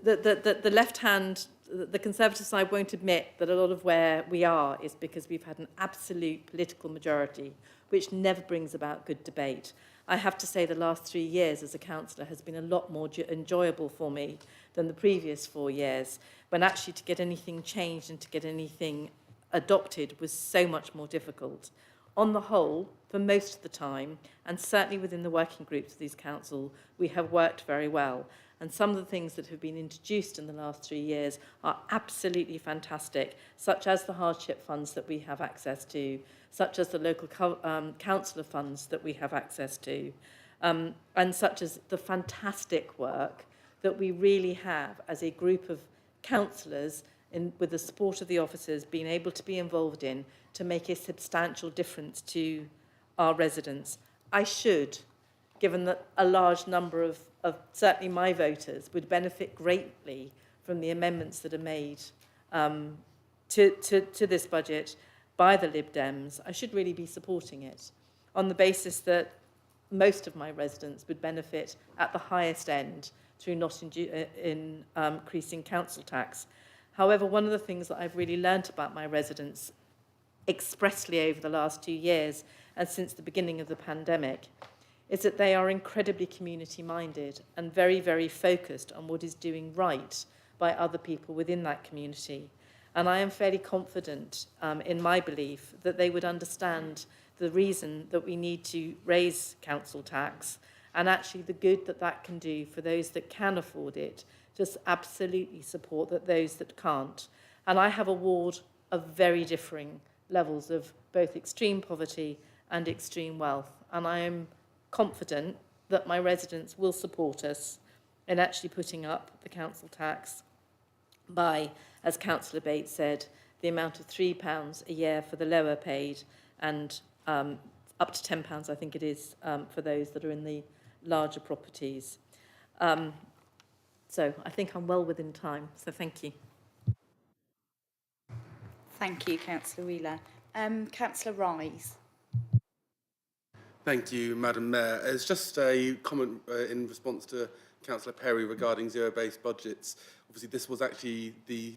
The left hand, the Conservative side won't admit that a lot of where we are is because we've had an absolute political majority which never brings about good debate. I have to say the last 3 years as a councillor has been a lot more enjoyable for me than the previous 4 years, when actually to get anything changed and to get anything adopted was so much more difficult. On the whole, for most of the time, and certainly within the working groups of these council, we have worked very well. And some of the things that have been introduced in the last 3 years are absolutely fantastic, such as the hardship funds that we have access to, such as the local councillor funds that we have access to, and such as the fantastic work that we really have as a group of councillors, with the support of the officers, being able to be involved in to make a substantial difference to our residents. I should, given that a large number of certainly my voters would benefit greatly from the amendments that are made to this budget by the Lib Dems, I should really be supporting it on the basis that most of my residents would benefit at the highest end through not increasing council tax. However, one of the things that I've really learnt about my residents expressly over the last 2 years and since the beginning of the pandemic is that they are incredibly community-minded and very, very focused on what is doing right by other people within that community. And I am fairly confident in my belief that they would understand the reason that we need to raise council tax and actually the good that that can do for those that can afford it, just absolutely support that those that can't. And I have a ward of very differing levels of both extreme poverty and extreme wealth. And I am confident that my residents will support us in actually putting up the council tax by, as Councillor Bates said, the amount of £3 a year for the lower paid and up to £10, I think it is, for those that are in the larger properties. So I think I'm well within time, so thank you.
Thank you, Councillor Wheeler. Councillor Rise.
Thank you, Madam Mayor. It's just a comment in response to Councillor Perry regarding zero-based budgets. Obviously, this was actually the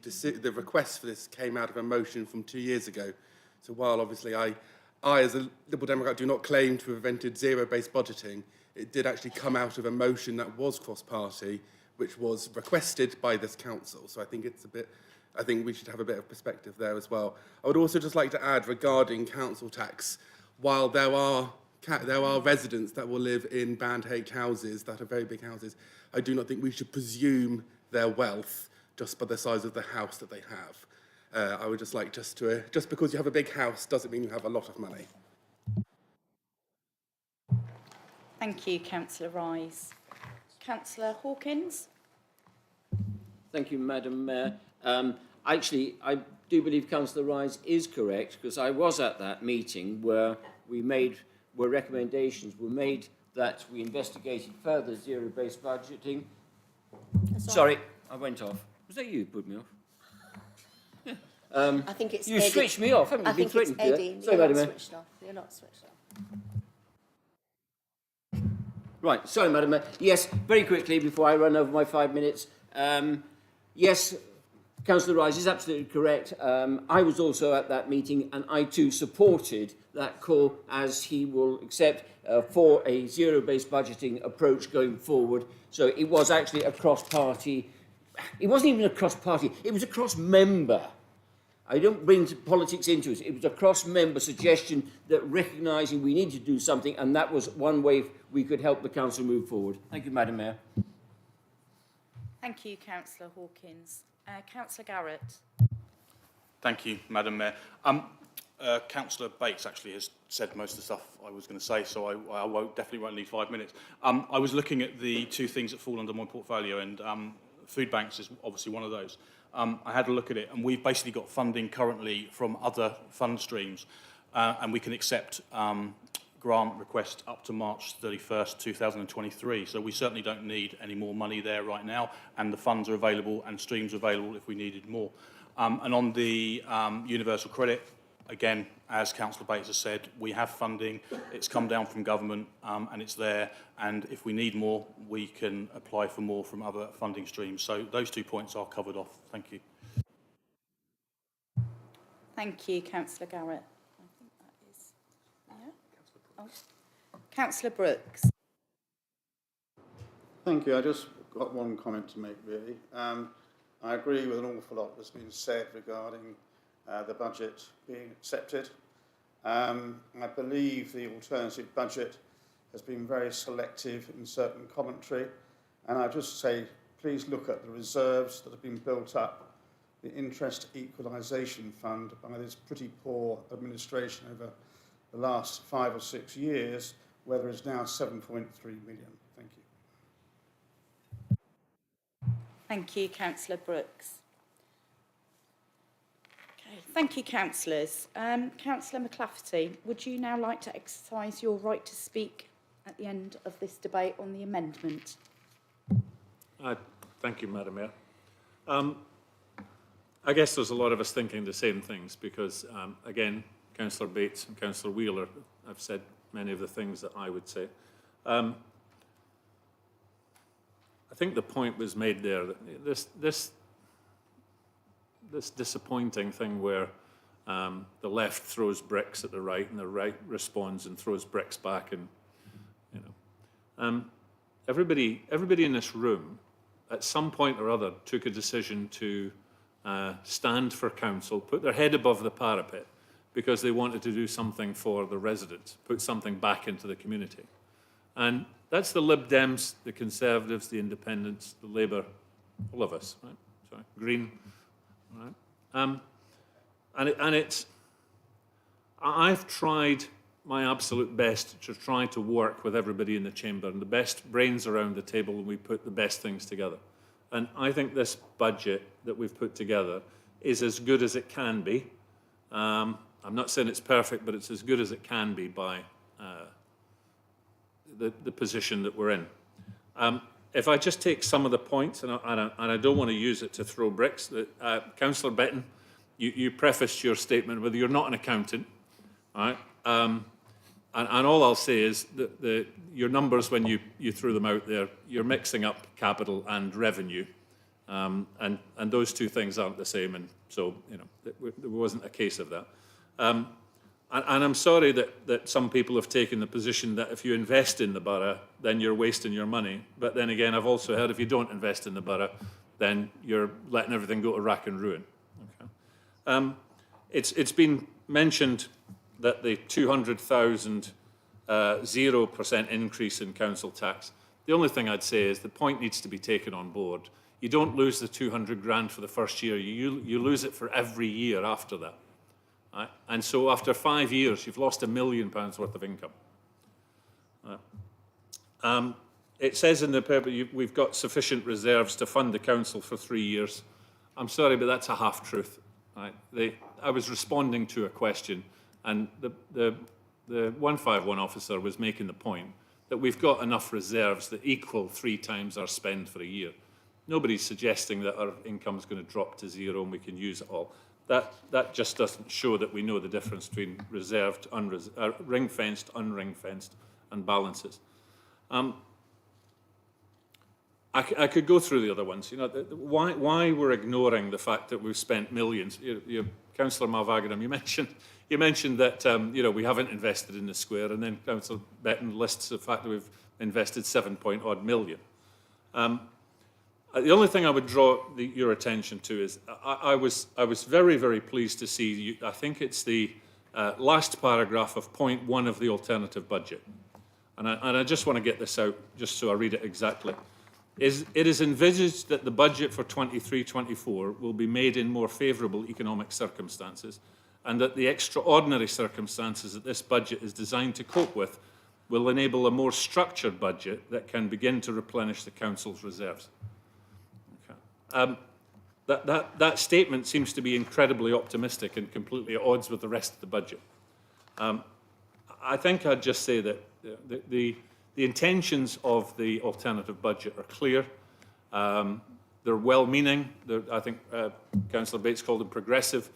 request for this came out of a motion from 2 years ago. So while obviously I as a Liberal Democrat do not claim to have invented zero-based budgeting, it did actually come out of a motion that was cross-party, which was requested by this council. So I think we should have a bit of perspective there as well. I would also just like to add regarding council tax, while there are residents that will live in Band H houses that are very big houses, I do not think we should presume their wealth just by the size of the house that they have. I would just like just because you have a big house doesn't mean you have a lot of money.
Thank you, Councillor Rise. Councillor Hawkins.
Thank you, Madam Mayor. Actually, I do believe Councillor Rise is correct, because I was at that meeting where recommendations were made that we investigated further zero-based budgeting. Sorry, I went off. Was that you who put me off?
I think it's
you
Eddie.
switched me off, haven't you?
I think it's Eddie.
Sorry,
You're
Madam
not
Mayor.
switched off. You're not switched off.
Right, sorry, Madam Mayor. Yes, very quickly before I run over my 5 minutes. Yes, Councillor Rise is absolutely correct. I was also at that meeting and I too supported that call, as he will accept, for a zero-based budgeting approach going forward. So it was actually a cross-party. It wasn't even a cross-party, it was a cross-member. I don't bring politics into it. It was a cross-member suggestion that recognising we need to do something, and that was one way we could help the council move forward. Thank you, Madam Mayor.
Thank you, Councillor Hawkins. Councillor Garrett.
Thank you, Madam Mayor. Councillor Bates actually has said most of the stuff I was going to say, so I definitely won't need 5 minutes. I was looking at the two things that fall under my portfolio, and food banks is obviously one of those. I had a look at it, and we've basically got funding currently from other fund streams, and we can accept grant requests up to March 31st, 2023. So we certainly don't need any more money there right now, and the funds are available and streams are available if we needed more. And on the universal credit, again, as Councillor Bates has said, we have funding. It's come down from government and it's there. And if we need more, we can apply for more from other funding streams. So those 2 points are covered off. Thank you.
Thank you, Councillor Garrett. I think that is, Councillor Brooks.
Thank you. I just got one comment to make, really. I agree with an awful lot that's been said regarding the budget being accepted. I believe the alternative budget has been very selective in certain commentary, and I just say, please look at the reserves that have been built up, the interest equalisation fund by this pretty poor administration over the last 5 or 6 years, where there is now 7.3 million. Thank you.
Thank you, Councillor Brooks. Okay, thank you, councillors. Councillor McLafferty, would you now like to exercise your right to speak at the end of this debate on the amendment?
Thank you, Madam Mayor. I guess there's a lot of us thinking the same things because, again, Councillor Bates and Councillor Wheeler have said many of the things that I would say. I think the point was made there that this disappointing thing where the left throws bricks at the right and the right responds and throws bricks back, and everybody in this room at some point or other took a decision to stand for council, put their head above the parapet because they wanted to do something for the residents, put something back into the community. And that's the Lib Dems, the Conservatives, the Independents, the Labour, all of us, right? Sorry, Green, right? I've tried my absolute best to try to work with everybody in the chamber and the best brains around the table, and we put the best things together. And I think this budget that we've put together is as good as it can be. I'm not saying it's perfect, but it's as good as it can be by the position that we're in. If I just take some of the points, and I don't want to use it to throw bricks, Councillor Betton, you prefaced your statement with you're not an accountant, all right? And all I'll say is that your numbers, when you threw them out there, you're mixing up capital and revenue, and those two things aren't the same, and so there wasn't a case of that. And I'm sorry that some people have taken the position that if you invest in the borough, then you're wasting your money. But then again, I've also heard if you don't invest in the borough, then you're letting everything go to rack and ruin. Okay. It's been mentioned that the 200,000 0% increase in council tax. The only thing I'd say is the point needs to be taken on board. You don't lose the 200 grand for the first year. You lose it for every year after that. Right? And so after 5 years, you've lost £1 million worth of income. Right? It says in the paper we've got sufficient reserves to fund the council for 3 years. I'm sorry, but that's a half-truth. Right? I was responding to a question, and the 151 officer was making the point that we've got enough reserves that equal 3 times our spend for a year. Nobody's suggesting that our income is going to drop to zero and we can use it all. That just doesn't show that we know the difference between reserved, ring-fenced, unring-fenced, and balances. I could go through the other ones. Why we're ignoring the fact that we've spent millions. Councillor Malvagadam, you mentioned that we haven't invested in the square, and then Councillor Betton lists the fact that we've invested 7-odd million. The only thing I would draw your attention to is I was very, very pleased to see, I think it's the last paragraph of point 1 of the alternative budget. And I just want to get this out, just so I read it exactly. It is envisaged that the budget for 23-24 will be made in more favourable economic circumstances, and that the extraordinary circumstances that this budget is designed to cope with will enable a more structured budget that can begin to replenish the council's reserves. That statement seems to be incredibly optimistic and completely at odds with the rest of the budget. I think I'd just say that the intentions of the alternative budget are clear. They're well-meaning. I think Councillor Bates called them progressive.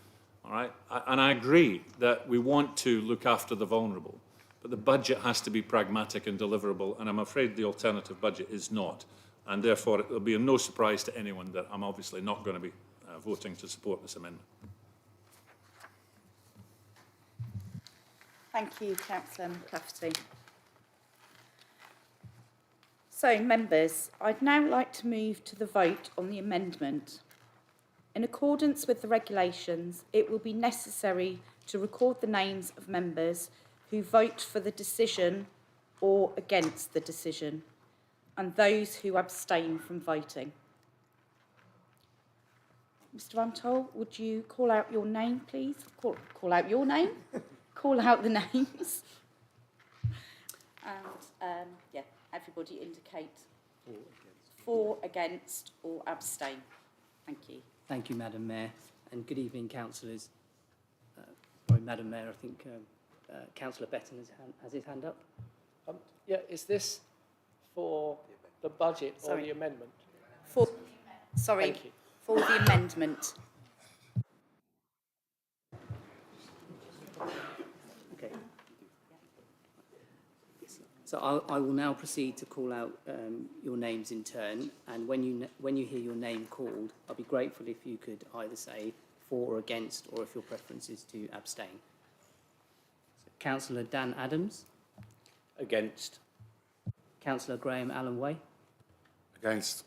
All right, and I agree that we want to look after the vulnerable, but the budget has to be pragmatic and deliverable, and I'm afraid the alternative budget is not. And therefore, it will be no surprise to anyone that I'm obviously not going to be voting to support this amendment.
Thank you, Councillor McClafferty. So, members, I'd now like to move to the vote on the amendment. In accordance with the regulations, it will be necessary to record the names of members who vote for the decision or against the decision, and those who abstain from voting. Mr. Antol, would you call out your name, please? Call out your name. Call out the names. And, yeah, everybody indicate for, against or abstain. Thank you.
Thank you, Madam Mayor, and good evening, councillors. Sorry, Madam Mayor, I think Councillor Betton has his hand up.
Yeah, is this for the budget or
Sorry.
the amendment?
Sorry,
Thank you.
for the amendment.
Okay. So I will now proceed to call out your names in turn, and when you hear your name called, I'll be grateful if you could either say for or against, or if your preference is to abstain. So, Councillor Dan Adams.
Against.
Councillor Graham Allen Way.
Against.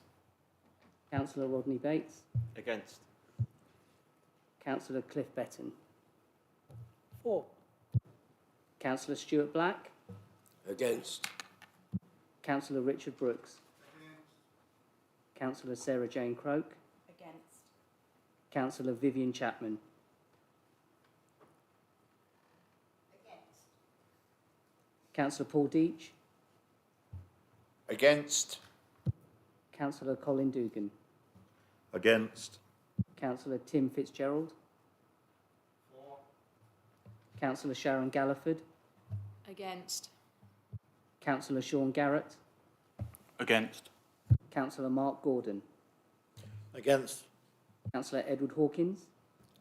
Councillor Rodney Bates.
Against.
Councillor Cliff Betton.
For.
Councillor Stuart Black.
Against.
Councillor Richard Brooks. Councillor Sarah Jane Croke.
Against.
Councillor Vivian Chapman.
Against.
Councillor Paul Deach.
Against.
Councillor Colin Dugan.
Against.
Councillor Tim Fitzgerald. Councillor Sharon Galliford.
Against.
Councillor Sean Garrett.
Against.
Councillor Mark Gordon.
Against.
Councillor Edward Hawkins.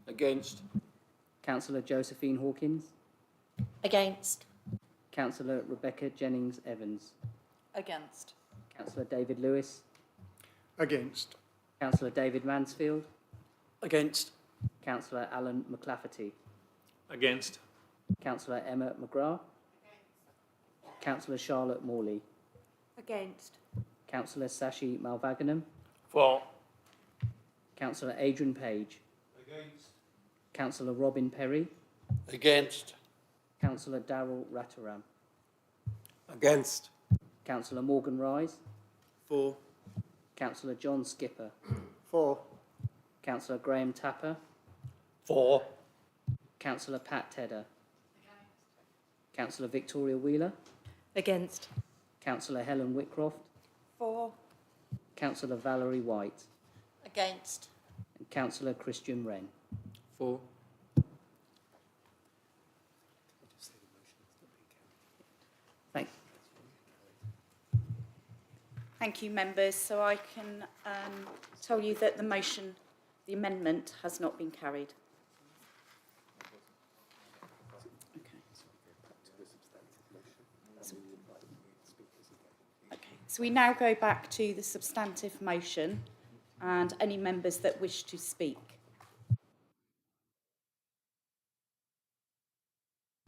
Against.
Councillor Josephine Hawkins.
Against.
Councillor Rebecca Jennings Evans.
Against.
Councillor David Lewis.
Against.
Councillor David Mansfield.
Against.
Councillor Alan McLafferty.
Against.
Councillor Emma McGrath. Councillor Charlotte Morley.
Against.
Councillor Sashi Malvaganam.
For.
Councillor Adrian Page.
Against.
Councillor Robin Perry.
Against.
Councillor Darrell Rataram.
Against.
Councillor Morgan Rise.
For.
Councillor John Skipper.
For.
Councillor Graham Tapper.
For.
Councillor Pat Tedder. Councillor Victoria Wheeler.
Against.
Councillor Helen Whitcroft.
For.
Councillor Valerie White.
Against.
And Councillor Christian Wren.
For.
Thank you, members. So I can tell you that the amendment has not been carried. So we now go back to the substantive motion and any members that wish to speak.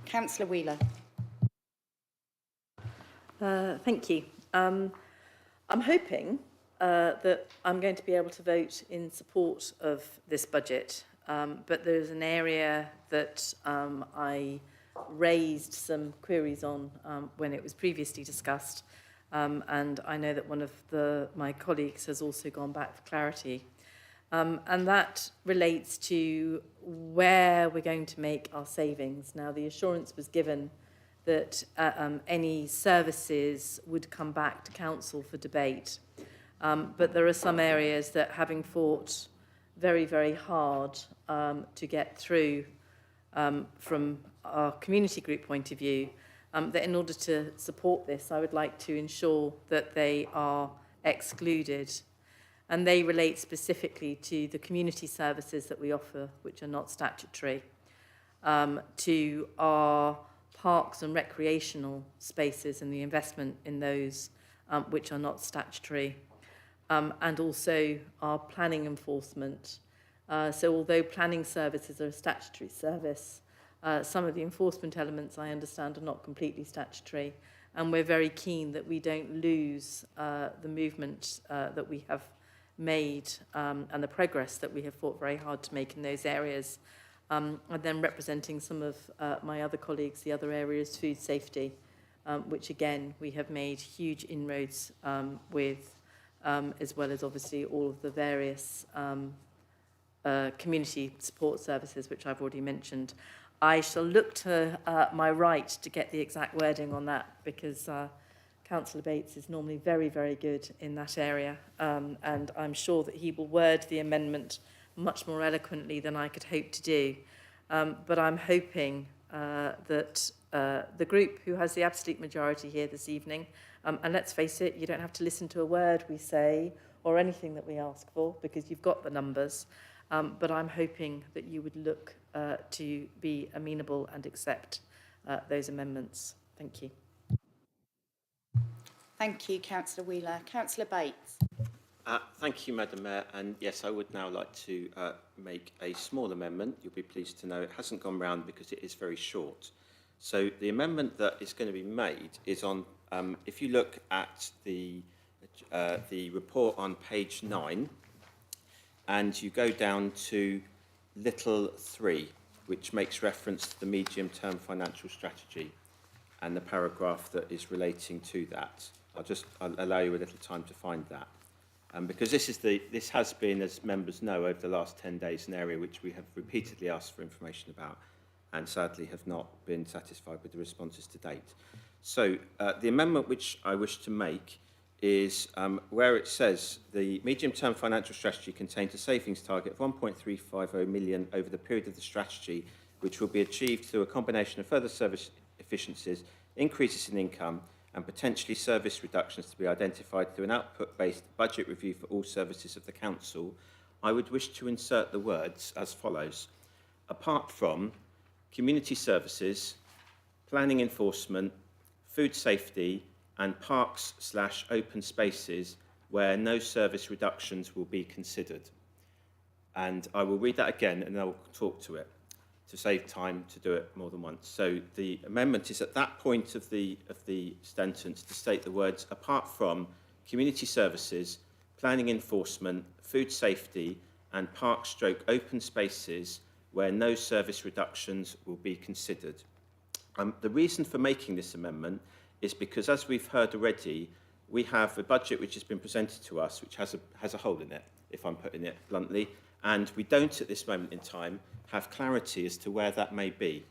Councillor Wheeler.
Thank you. I'm hoping that I'm going to be able to vote in support of this budget, but there's an area that I raised some queries on when it was previously discussed, and I know that one of my colleagues has also gone back for clarity. And that relates to where we're going to make our savings. Now, the assurance was given that any services would come back to council for debate. But there are some areas that, having fought very, very hard to get through from our community group point of view, that in order to support this, I would like to ensure that they are excluded. And they relate specifically to the community services that we offer, which are not statutory, to our parks and recreational spaces and the investment in those which are not statutory, and also our planning enforcement. So although planning services are a statutory service, Some of the enforcement elements, I understand, are not completely statutory, and we're very keen that we don't lose the movement that we have made and the progress that we have fought very hard to make in those areas. And then representing some of my other colleagues, the other areas, food safety, which again, we have made huge inroads with, as well as obviously all of the various community support services, which I've already mentioned. I shall look to my right to get the exact wording on that, because Councillor Bates is normally very, very good in that area, and I'm sure that he will word the amendment much more eloquently than I could hope to do. But I'm hoping that the group who has the absolute majority here this evening, and let's face it, you don't have to listen to a word we say or anything that we ask for, because you've got the numbers, but I'm hoping that you would look to be amenable and accept those amendments. Thank you.
Thank you, Councillor Wheeler. Councillor Bates.
Thank you, Madam Mayor. And yes, I would now like to make a small amendment. You'll be pleased to know it hasn't gone round because it is very short. So the amendment that is going to be made is on, if you look at the report on page 9, and you go down to little 3, which makes reference to the medium-term financial strategy and the paragraph that is relating to that. I'll allow you a little time to find that. Because this has been, as members know, over the last 10 days, an area which we have repeatedly asked for information about and sadly have not been satisfied with the responses to date. So the amendment which I wish to make is where it says the medium-term financial strategy contains a savings target of 1.350 million over the period of the strategy, which will be achieved through a combination of further service efficiencies, increases in income, and potentially service reductions to be identified through an output-based budget review for all services of the Council. I would wish to insert the words as follows: apart from community services, planning enforcement, food safety, and parks/open spaces where no service reductions will be considered. And I will read that again and I will talk to it to save time to do it more than once. So the amendment is at that point of the sentence to state the words apart from community services, planning enforcement, food safety, and park/open spaces where no service reductions will be considered. The reason for making this amendment is because, as we've heard already, we have a budget which has been presented to us which has a hole in it, if I'm putting it bluntly, and we don't at this moment in time have clarity as to where that may be.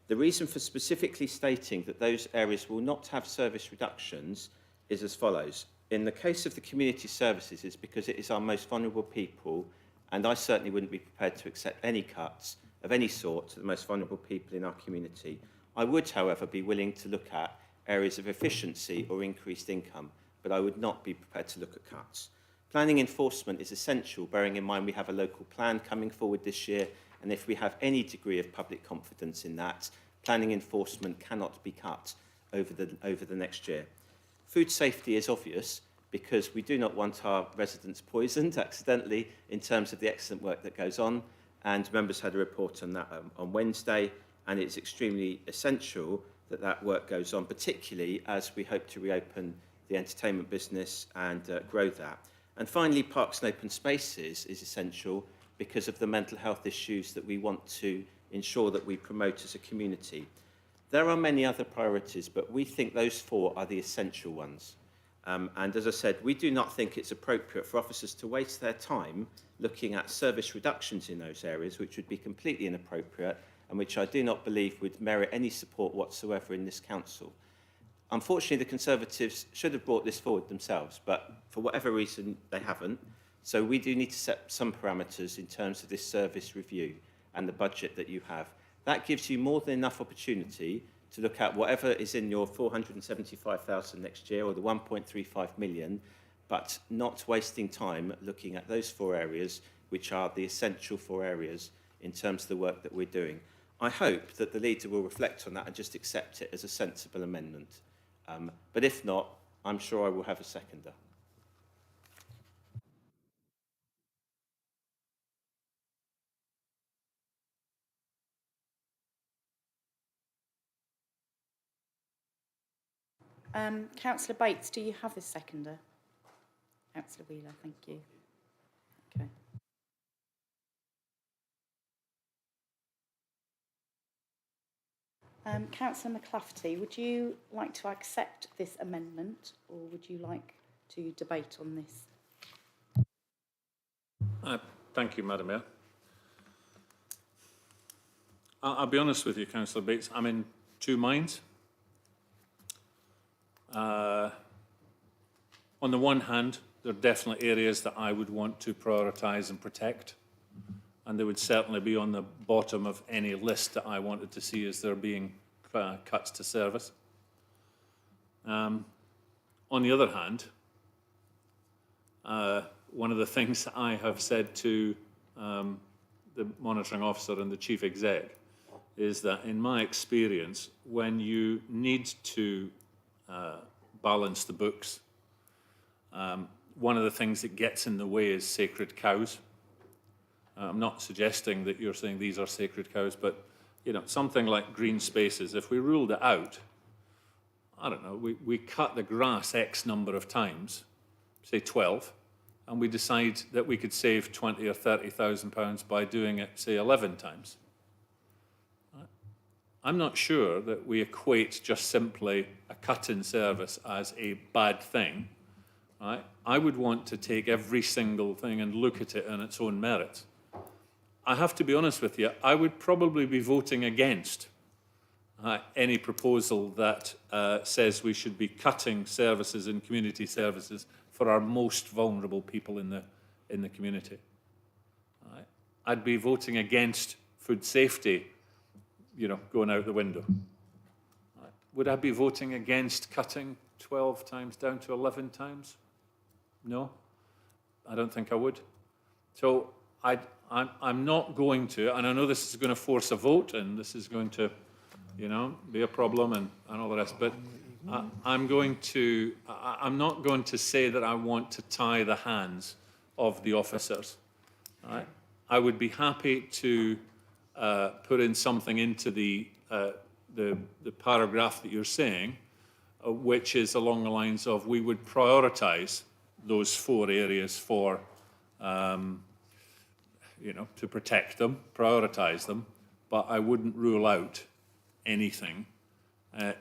The reason for specifically stating that those areas will not have service reductions is as follows. In the case of the community services, it's because it is our most vulnerable people, and I certainly wouldn't be prepared to accept any cuts of any sort to the most vulnerable people in our community. I would, however, be willing to look at areas of efficiency or increased income, but I would not be prepared to look at cuts. Planning enforcement is essential, bearing in mind we have a local plan coming forward this year, and if we have any degree of public confidence in that, planning enforcement cannot be cut over the next year. Food safety is obvious because we do not want our residents poisoned accidentally in terms of the excellent work that goes on, and members had a report on that on Wednesday, and it's extremely essential that that work goes on, particularly as we hope to reopen the entertainment business and grow that. And finally, parks and open spaces is essential because of the mental health issues that we want to ensure that we promote as a community. There are many other priorities, but we think those 4 are the essential ones. And as I said, we do not think it's appropriate for officers to waste their time looking at service reductions in those areas, which would be completely inappropriate and which I do not believe would merit any support whatsoever in this council. Unfortunately, the Conservatives should have brought this forward themselves, but for whatever reason, they haven't. So we do need to set some parameters in terms of this service review and the budget that you have. That gives you more than enough opportunity to look at whatever is in your 475,000 next year or the 1.35 million, but not wasting time looking at those 4 areas, which are the essential 4 areas in terms of the work that we're doing. I hope that the leader will reflect on that and just accept it as a sensible amendment. But if not, I'm sure I will have a seconder.
Councillor Bates, do you have a seconder? Councillor Wheeler, thank you. Okay. Councillor McClafferty, would you like to accept this amendment, or would you like to debate on this?
Thank you, Madam Mayor. I'll be honest with you, Councillor Bates, I'm in two minds. On the one hand, there are definitely areas that I would want to prioritise and protect, and they would certainly be on the bottom of any list that I wanted to see as there being cuts to service. On the other hand, one of the things that I have said to the monitoring officer and the chief exec is that, in my experience, when you need to balance the books, one of the things that gets in the way is sacred cows. I'm not suggesting that you're saying these are sacred cows, but you know, something like green spaces, if we ruled it out, I don't know, we cut the grass X number of times, say 12, and we decide that we could save 20 or 30,000 pounds by doing it, say, 11 times. I'm not sure that we equate just simply a cut in service as a bad thing. Right? I would want to take every single thing and look at it on its own merits. I have to be honest with you, I would probably be voting against any proposal that says we should be cutting services and community services for our most vulnerable people in the community. Right? I'd be voting against food safety, you know, going out the window. Right? Would I be voting against cutting 12 times down to 11 times? No, I don't think I would. So I'm not going to, and I know this is going to force a vote, and this is going to, you know, be a problem and all the rest, but I'm not going to say that I want to tie the hands of the officers. Right? I would be happy to put in something into the paragraph that you're saying, which is along the lines of we would prioritise those 4 areas for, you know, to protect them, prioritise them, but I wouldn't rule out anything.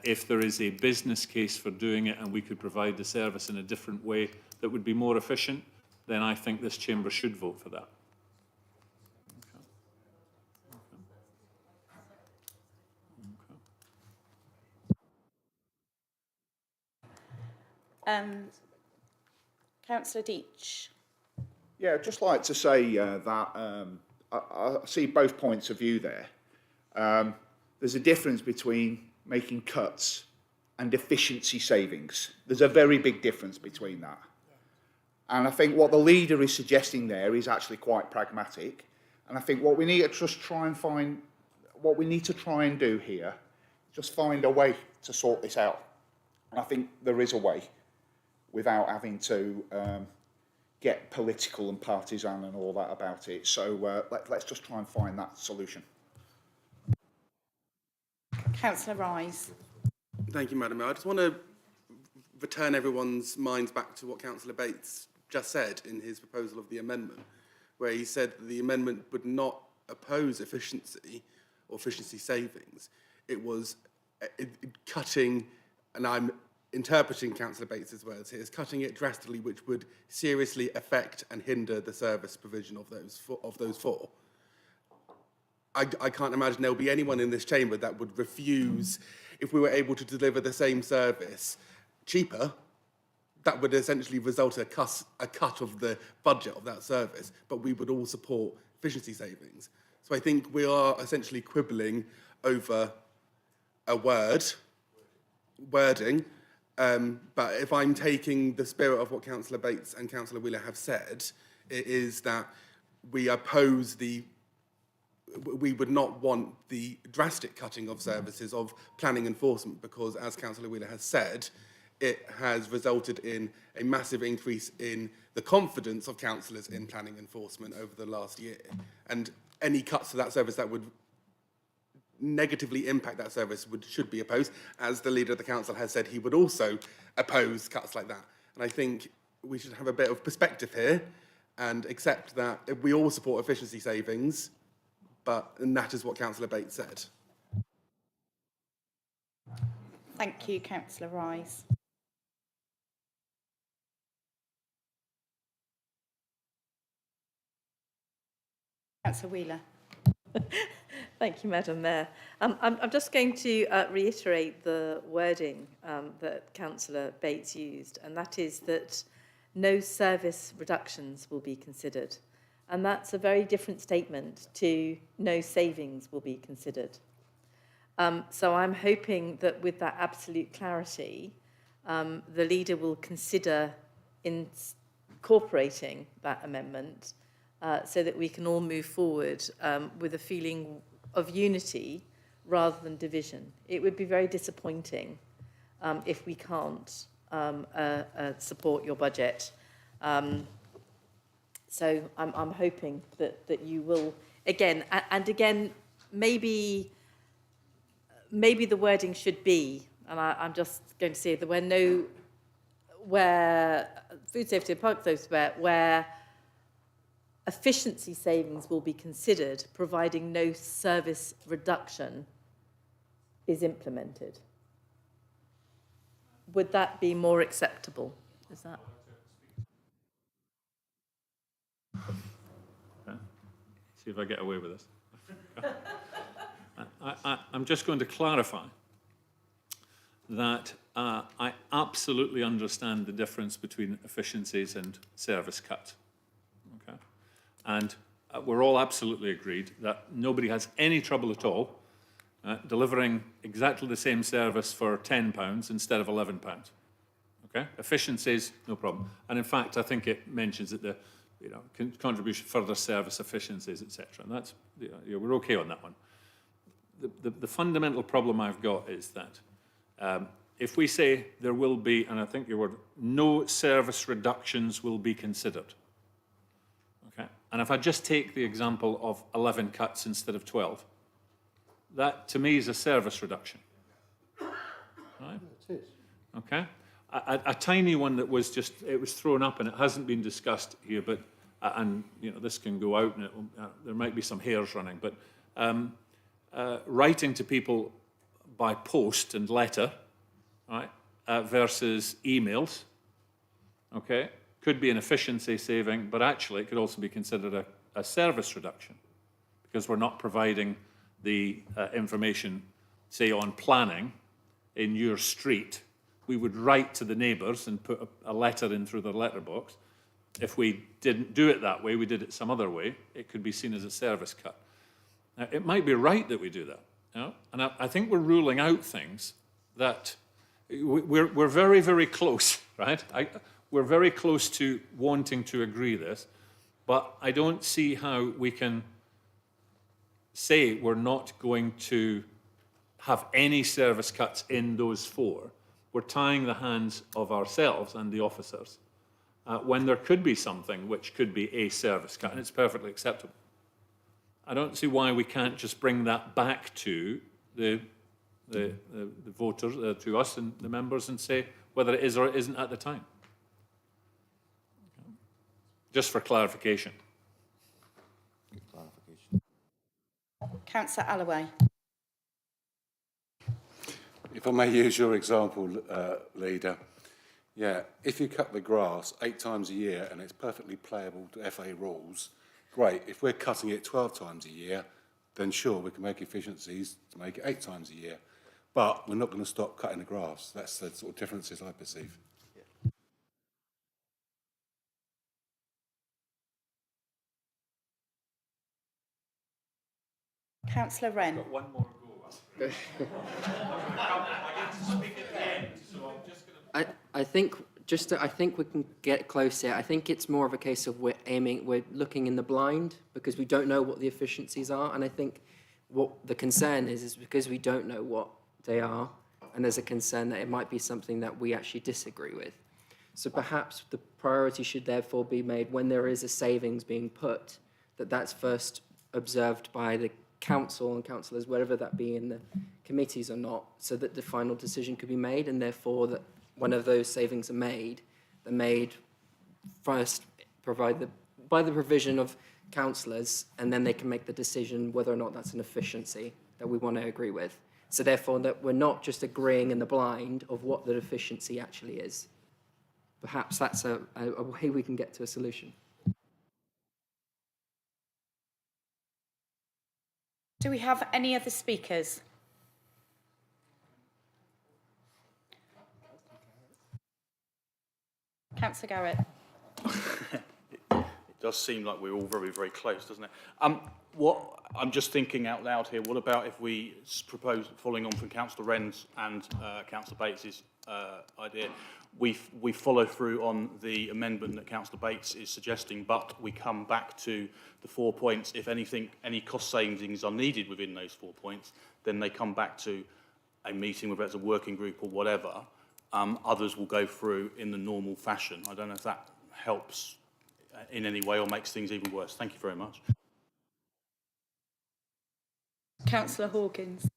If there is a business case for doing it and we could provide the service in a different way that would be more efficient, then I think this chamber should vote for that.
Councillor Deitch.
Yeah, I'd just like to say that I see both points of view there. There's a difference between making cuts and efficiency savings. There's a very big difference between that. And I think what the leader is suggesting there is actually quite pragmatic. And I think what we need to just try and find, what we need to try and do here, just find a way to sort this out. And I think there is a way without having to get political and partisan and all that about it. So let's just try and find that solution.
Councillor Rise.
Thank you, Madam Mayor. I just want to return everyone's minds back to what Councillor Bates just said in his proposal of the amendment, where he said that the amendment would not oppose efficiency or efficiency savings. It was cutting, and I'm interpreting Councillor Bates's words here, is cutting it drastically, which would seriously affect and hinder the service provision of those 4. I can't imagine there'll be anyone in this chamber that would refuse, if we were able to deliver the same service cheaper, that would essentially result in a cut of the budget of that service, but we would all support efficiency savings. So I think we are essentially quibbling over a wording, but if I'm taking the spirit of what Councillor Bates and Councillor Wheeler have said, it is that we oppose we would not want the drastic cutting of services of planning enforcement because, as Councillor Wheeler has said, it has resulted in a massive increase in the confidence of councillors in planning enforcement over the last year. And any cuts to that service that would negatively impact that service should be opposed, as the Leader of the Council has said he would also oppose cuts like that. And I think we should have a bit of perspective here and accept that we all support efficiency savings, and that is what Councillor Bates said.
Thank you, Councillor Rise. Councillor Wheeler.
Thank you, Madam Mayor. I'm just going to reiterate the wording that Councillor Bates used, and that is that no service reductions will be considered. And that's a very different statement to no savings will be considered. So I'm hoping that with that absolute clarity, the leader will consider incorporating that amendment so that we can all move forward with a feeling of unity rather than division. It would be very disappointing if we can't support your budget. So I'm hoping that you will, again, and again, maybe the wording should be, and I'm just going to say that where food safety and public safety, where efficiency savings will be considered, providing no service reduction is implemented. Would that be more acceptable? Is that?
See if I get away with this. I'm just going to clarify that I absolutely understand the difference between efficiencies and service cuts. Okay? And we're all absolutely agreed that nobody has any trouble at all delivering exactly the same service for £10 instead of £11. Okay? Efficiencies, no problem. And in fact, I think it mentions that the contribution, further service efficiencies, etc. And that's, we're okay on that one. The fundamental problem I've got is that if we say there will be, and I think your word, no service reductions will be considered. Okay, and if I just take the example of 11 cuts instead of 12, that to me is a service reduction. Right?
It is.
Okay. A tiny one that was just, it was thrown up and it hasn't been discussed here, but, and this can go out and there might be some hairs running, but writing to people by post and letter, right, versus emails, okay, could be an efficiency saving, but actually it could also be considered a service reduction because we're not providing the information, say, on planning in your street. We would write to the neighbours and put a letter in through their letterbox. If we didn't do it that way, we did it some other way, it could be seen as a service cut. Now, it might be right that we do that, and I think we're ruling out things that we're very, very close, right? We're very close to wanting to agree this, but I don't see how we can say we're not going to have any service cuts in those four. We're tying the hands of ourselves and the officers when there could be something which could be a service cut, and it's perfectly acceptable. I don't see why we can't just bring that back to the voters, to us and the members, and say whether it is or it isn't at the time. Just for clarification.
Councillor Allaway.
If I may use your example, Leader, yeah, if you cut the grass 8 times a year and it's perfectly playable to FA rules, great. If we're cutting it 12 times a year, then sure, we can make efficiencies to make it 8 times a year. But we're not going to stop cutting the grass. That's the sort of differences I perceive.
Councillor Wren.
Got one more go.
I think I think we can get close here. I think it's more of a case of we're looking in the blind because we don't know what the efficiencies are, and I think what the concern is because we don't know what they are, and there's a concern that it might be something that we actually disagree with. So perhaps the priority should therefore be made when there is a savings being put, that's first observed by the council and councillors, wherever that be in the committees or not, so that the final decision could be made, and therefore that whenever those savings are made, they're made first by the provision of councillors, and then they can make the decision whether or not that's an efficiency that we want to agree with. So therefore that we're not just agreeing in the blind of what the efficiency actually is. Perhaps that's a way we can get to a solution.
Do we have any other speakers? Councillor Garrett.
It does seem like we're all very, very close, doesn't it? I'm just thinking out loud here. What about if we propose, following on from Councillor Wren's and Councillor Bates's idea, we follow through on the amendment that Councillor Bates is suggesting, but we come back to the 4 points. If anything, any cost savings are needed within those 4 points, then they come back to a meeting, whether it's a working group or whatever. Others will go through in the normal fashion. I don't know if that helps in any way or makes things even worse. Thank you very much.
Councillor Hawkins.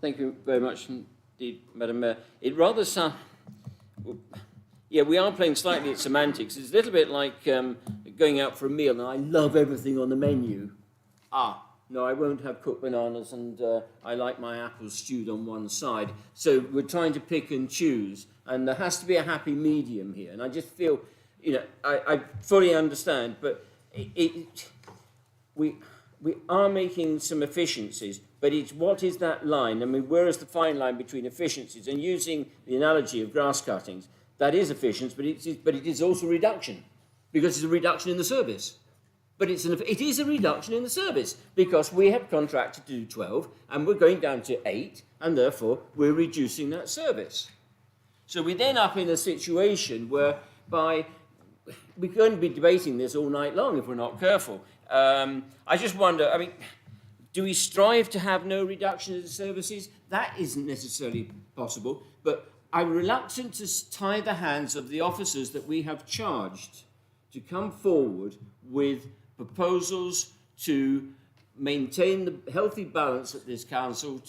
Thank you very much indeed, Madam Mayor. It rather sounds... Yeah, we are playing slightly at semantics. It's a little bit like going out for a meal, and I love everything on the menu. No, I won't have cooked bananas, and I like my apples stewed on one side. So we're trying to pick and choose, and there has to be a happy medium here. And I just feel, you know, I fully understand, but we are making some efficiencies, but it's what is that line? I mean, where is the fine line between efficiencies? And using the analogy of grass cuttings, that is efficient, but it is also reduction, because it's a reduction in the service. But it is a reduction in the service, because we have contracted to do 12, and we're going down to 8, and therefore we're reducing that service. So we're then up in a situation whereby we're going to be debating this all night long if we're not careful. I just wonder, I mean, do we strive to have no reduction in the services? That isn't necessarily possible, but I'm reluctant to tie the hands of the officers that we have charged to come forward with proposals to maintain the healthy balance at this council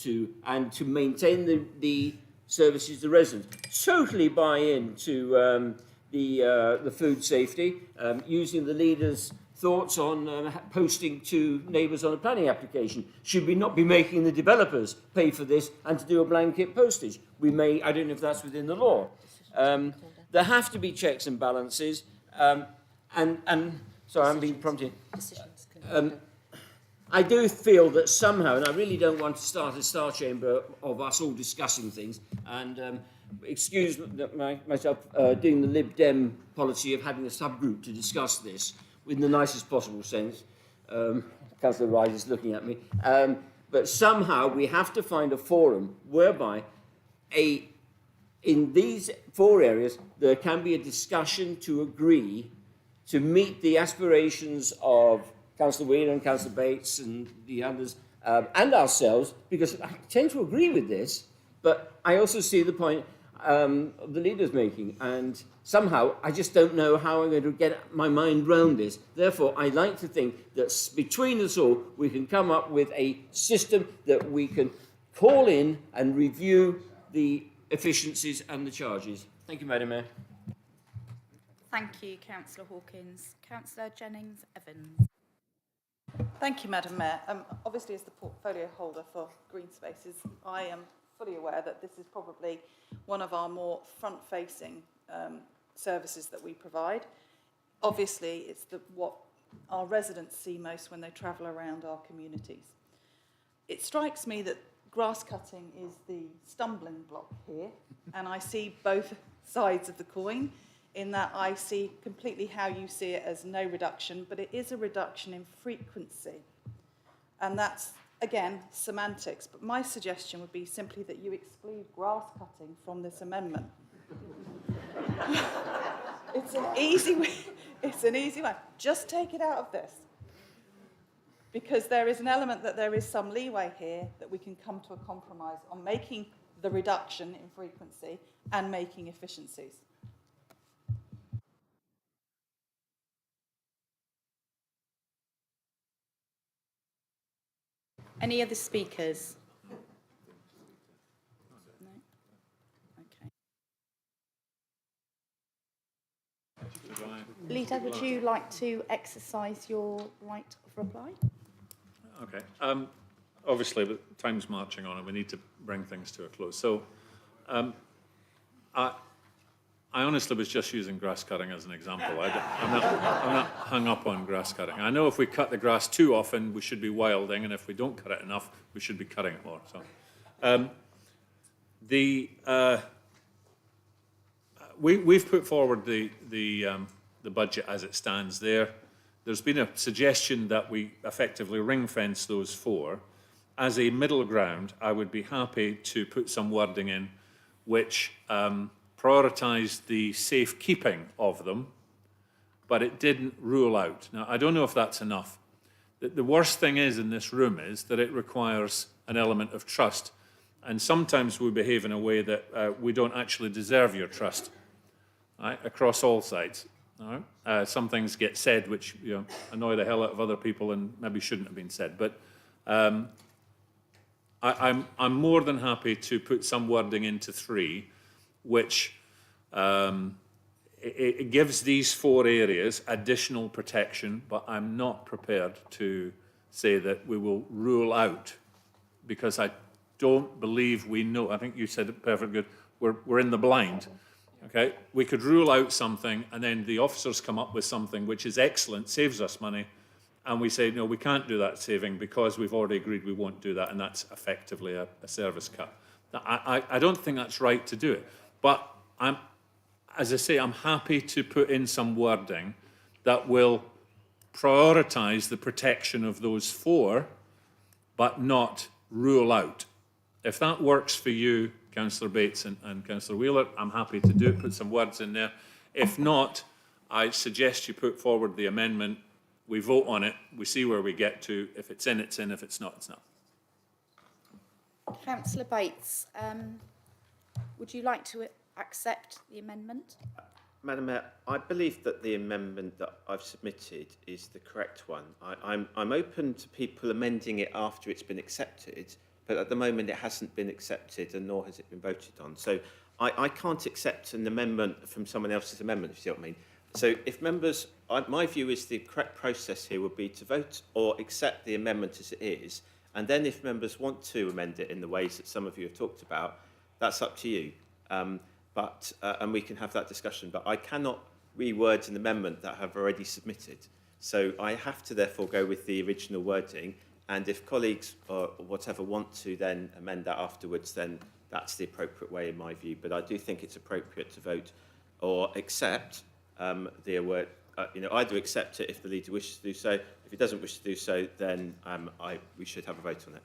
and to maintain the services to residents. Totally buy into the food safety, using the leaders' thoughts on posting to neighbours on a planning application. Should we not be making the developers pay for this and to do a blanket postage? We may, I don't know if that's within the law. There have to be checks and balances, sorry, I'm being prompted. I do feel that somehow, and I really don't want to start a star chamber of us all discussing things, and excuse myself doing the Lib Dem policy of having a subgroup to discuss this in the nicest possible sense. Councillor Rice is looking at me. But somehow we have to find a forum whereby in these 4 areas there can be a discussion to agree to meet the aspirations of Councillor Wheeler and Councillor Bates and the others, and ourselves, because I tend to agree with this, but I also see the point the leader's making, and somehow I just don't know how I'm going to get my mind round this. Therefore, I like to think that between us all, we can come up with a system that we can call in and review the efficiencies and the charges. Thank you, Madam Mayor.
Thank you, Councillor Hawkins. Councillor Jennings-Evans.
Thank you, Madam Mayor. Obviously, as the portfolio holder for Green Spaces, I am fully aware that this is probably one of our more front-facing services that we provide. Obviously, it's what our residents see most when they travel around our communities. It strikes me that grass cutting is the stumbling block here, and I see both sides of the coin, in that I see completely how you see it as no reduction, but it is a reduction in frequency. And that's, again, semantics. But my suggestion would be simply that you exclude grass cutting from this amendment. It's an easy way. It's an easy way. Just take it out of this. Because there is an element that there is some leeway here that we can come to a compromise on making the reduction in frequency and making efficiencies.
Any other speakers? No? Okay. Leader, would you like to exercise your right of reply?
Okay. Obviously, the time's marching on and we need to bring things to a close. So I honestly was just using grass cutting as an example. I'm not hung up on grass cutting. I know if we cut the grass too often, we should be wilding, and if we don't cut it enough, we should be cutting it more. So we've put forward the budget as it stands there. There's been a suggestion that we effectively ring fence those four. As a middle ground, I would be happy to put some wording in which prioritised the safekeeping of them, but it didn't rule out. Now, I don't know if that's enough. The worst thing is in this room is that it requires an element of trust, and sometimes we behave in a way that we don't actually deserve your trust, right, across all sides. All right? Some things get said which annoy the hell out of other people and maybe shouldn't have been said, but I'm more than happy to put some wording into 3, which it gives these 4 areas additional protection, but I'm not prepared to say that we will rule out, because I don't believe we know. I think you said it perfectly good. We're in the blind. Okay, we could rule out something, and then the officers come up with something which is excellent, saves us money, and we say, no, we can't do that saving because we've already agreed we won't do that, and that's effectively a service cut. I don't think that's right to do it, but as I say, I'm happy to put in some wording that will prioritise the protection of those 4, but not rule out. If that works for you, Councillor Bates and Councillor Wheeler, I'm happy to do it, put some words in there. If not, I suggest you put forward the amendment, we vote on it, we see where we get to. If it's in, it's in. If it's not, it's not.
Councillor Bates, would you like to accept the amendment?
Madam Mayor, I believe that the amendment that I've submitted is the correct one. I'm open to people amending it after it's been accepted, but at the moment it hasn't been accepted and nor has it been voted on. So I can't accept an amendment from someone else's amendment, if you see what I mean. So if members, my view is the correct process here would be to vote or accept the amendment as it is, and then if members want to amend it in the ways that some of you have talked about, that's up to you. And we can have that discussion, but I cannot reword an amendment that I have already submitted. So I have to therefore go with the original wording, and if colleagues or whatever want to then amend that afterwards, then that's the appropriate way in my view. But I do think it's appropriate to vote or accept the word, either accept it if the leader wishes to do so. If he doesn't wish to do so, then we should have a vote on it.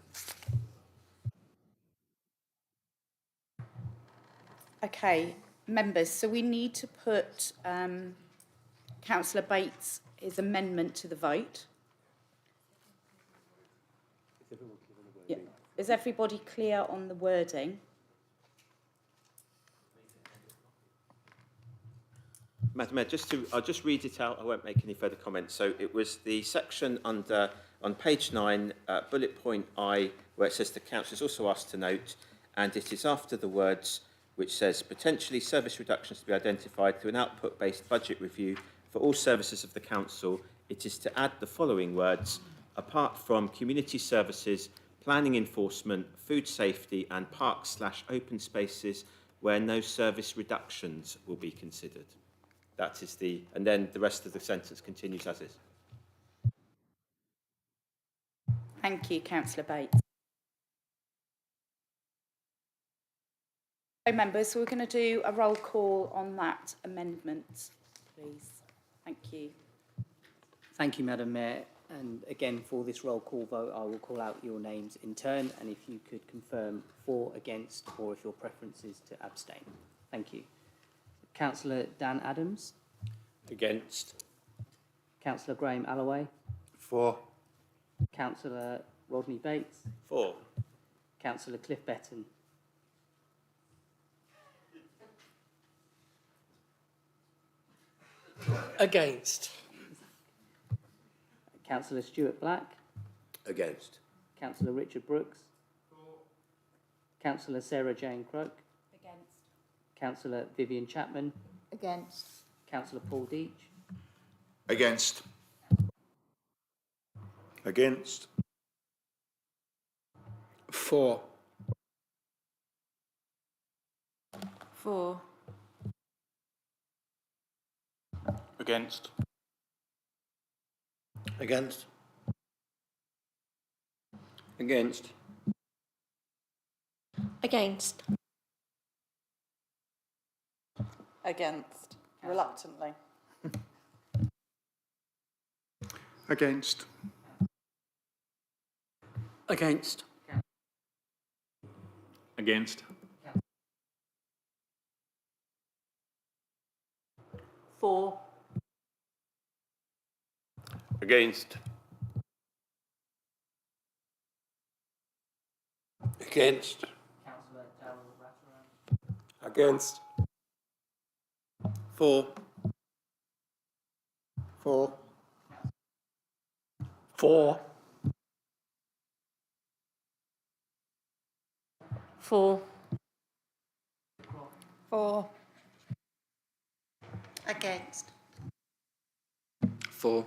Okay, members, so we need to put Councillor Bates' amendment to the vote. Yeah. Is everybody clear on the wording?
Madam Mayor, I'll just read it out. I won't make any further comments. So it was the section on page 9, bullet point I, where it says the council is also asked to note, and it is after the words which says potentially service reductions to be identified through an output-based budget review for all services of the council. It is to add the following words: apart from community services, planning enforcement, food safety and parks/open spaces where no service reductions will be considered. That is and then the rest of the sentence continues as is.
Thank you, Councillor Bates. So, members, we're going to do a roll call on that amendment, please. Thank you.
Thank you, Madam Mayor. And again, for this roll call vote, I will call out your names in turn, and if you could confirm for, against, or if your preference is to abstain. Thank you. Councillor Dan Adams.
Against.
Councillor Graham Allaway.
For.
Councillor Rodney Bates.
For.
Councillor Cliff Betton.
Against.
Councillor Stuart Black.
Against.
Councillor Richard Brooks. Councillor Sarah Jane Croke.
Against.
Councillor Vivian Chapman.
Against.
Councillor Paul Deach.
Against. Against.
For.
For.
Against.
Against. Against.
Against.
Against. Reluctantly.
Against.
Against.
Against.
For.
Against.
Against. Against.
For.
For. For.
For.
For.
Against.
For.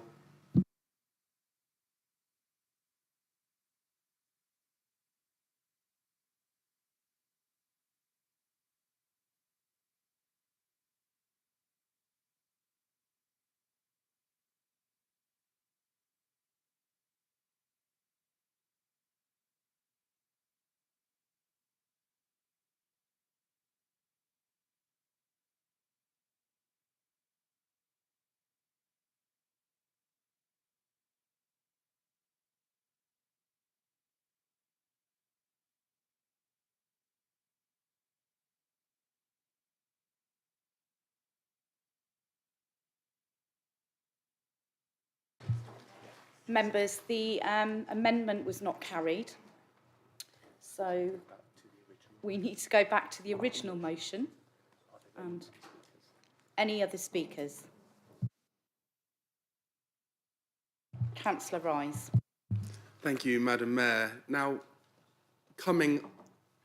Members, the amendment was not carried. So we need to go back to the original motion. And any other speakers? Councillor Rise.
Thank you, Madam Mayor. Now, coming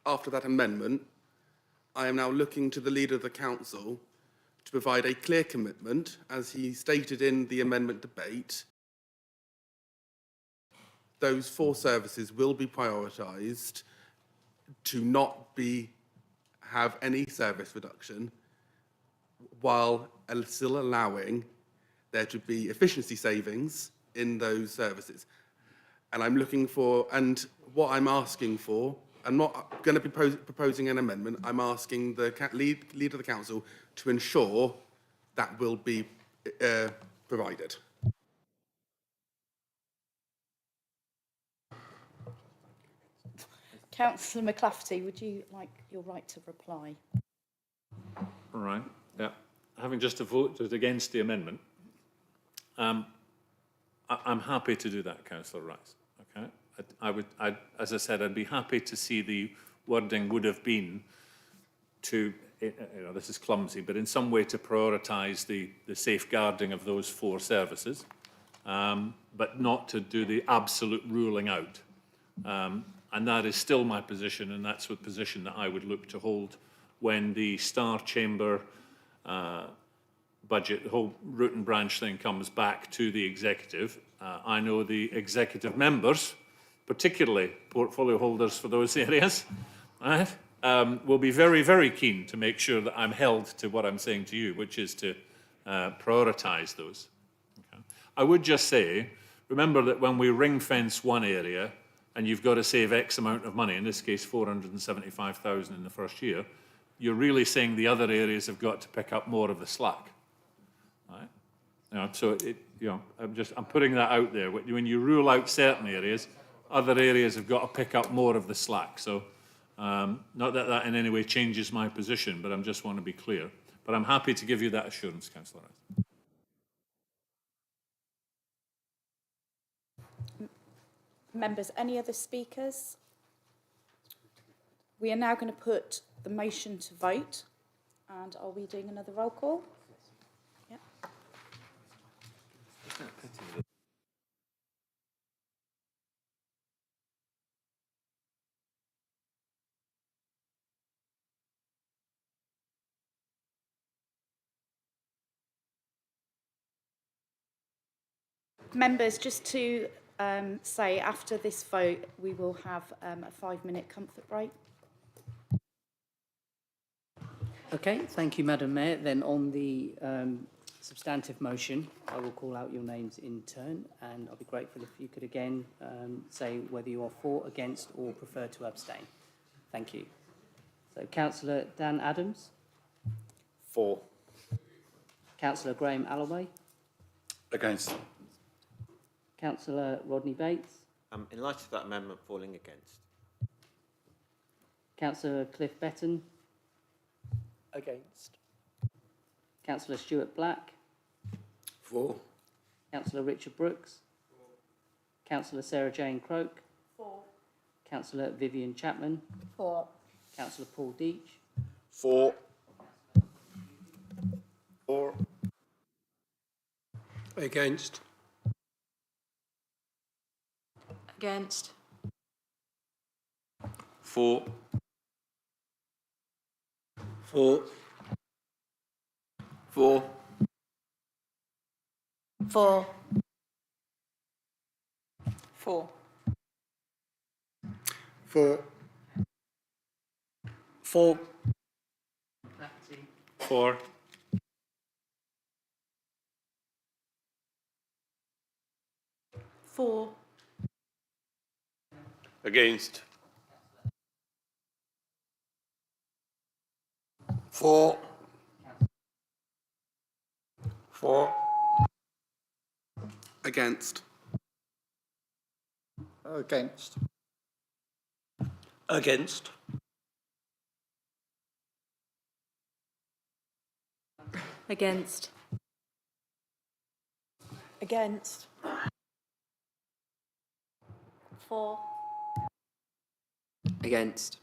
after that amendment, I am now looking to the Leader of the Council to provide a clear commitment, as he stated in the amendment debate. Those 4 services will be prioritised to not have any service reduction, while still allowing there to be efficiency savings in those services. And I'm looking for, and what I'm asking for, I'm not going to be proposing an amendment, I'm asking the Leader of the Council to ensure that will be provided.
Councillor McClafferty, would you like your right to reply?
All right. Yeah. Having just voted against the amendment, I'm happy to do that, Councillor Rice. Okay. As I said, I'd be happy to see the wording would have been to, this is clumsy, but in some way to prioritise the safeguarding of those 4 services, but not to do the absolute ruling out. And that is still my position, and that's the position that I would look to hold when the Star Chamber budget, the whole root and branch thing comes back to the executive. I know the executive members, particularly portfolio holders for those areas, right, will be very, very keen to make sure that I'm held to what I'm saying to you, which is to prioritise those. Okay. I would just say, remember that when we ring fence one area, and you've got to save X amount of money, in this case 475,000 in the first year, you're really saying the other areas have got to pick up more of the slack. Right? So I'm putting that out there. When you rule out certain areas, other areas have got to pick up more of the slack. So not that that in any way changes my position, but I just want to be clear. But I'm happy to give you that assurance, Councillor Rice.
Members, any other speakers? We are now going to put the motion to vote. And are we doing another roll call? Yeah. Members, just to say, after this vote, we will have a 5-minute comfort break.
Okay, thank you, Madam Mayor. Then on the substantive motion, I will call out your names in turn, and I'll be grateful if you could again say whether you are for, against, or prefer to abstain. Thank you. So, Councillor Dan Adams.
For.
Councillor Graham Alloway.
Against.
Councillor Rodney Bates.
In light of that amendment, falling against.
Councillor Cliff Betton.
Against.
Councillor Stuart Black.
For.
Councillor Richard Brooks. Councillor Sarah Jane Croke.
For.
Councillor Vivian Chapman.
For.
Councillor Paul Deach.
For.
Against.
Against.
For.
For.
For.
For. For.
For. For.
For.
For.
Against.
For. For.
Against.
Against.
Against.
Against.
Against. For.
Against.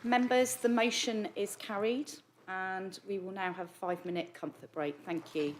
Members, the motion is carried, and we will now have a 5-minute comfort break. Thank you.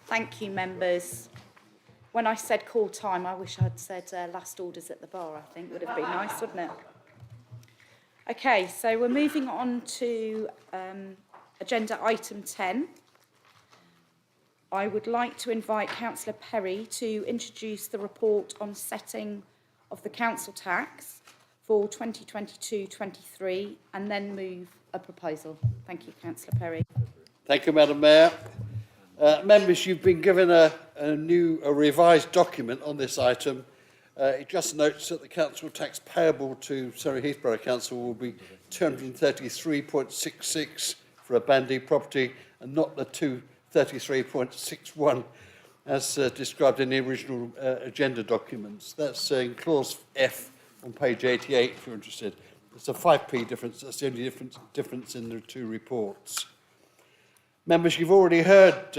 Thank you, members. When I said call time, I wish I'd said last orders at the bar, I think. Would have been nice, wouldn't it? Okay, so we're moving on to agenda item 10. I would like to invite Councillor Perry to introduce the report on setting of the council tax for 2022-23 and then move a proposal. Thank you, Councillor Perry.
Thank you, Madam Mayor. Members, you've been given a revised document on this item. It just notes that the council tax payable to Surrey Heath Borough Council will be 233.66 for a Band D property and not the 233.61 as described in the original agenda documents. That's in clause F on page 88 if you're interested. It's a 5p difference. That's the only difference in the two reports. Members, you've already heard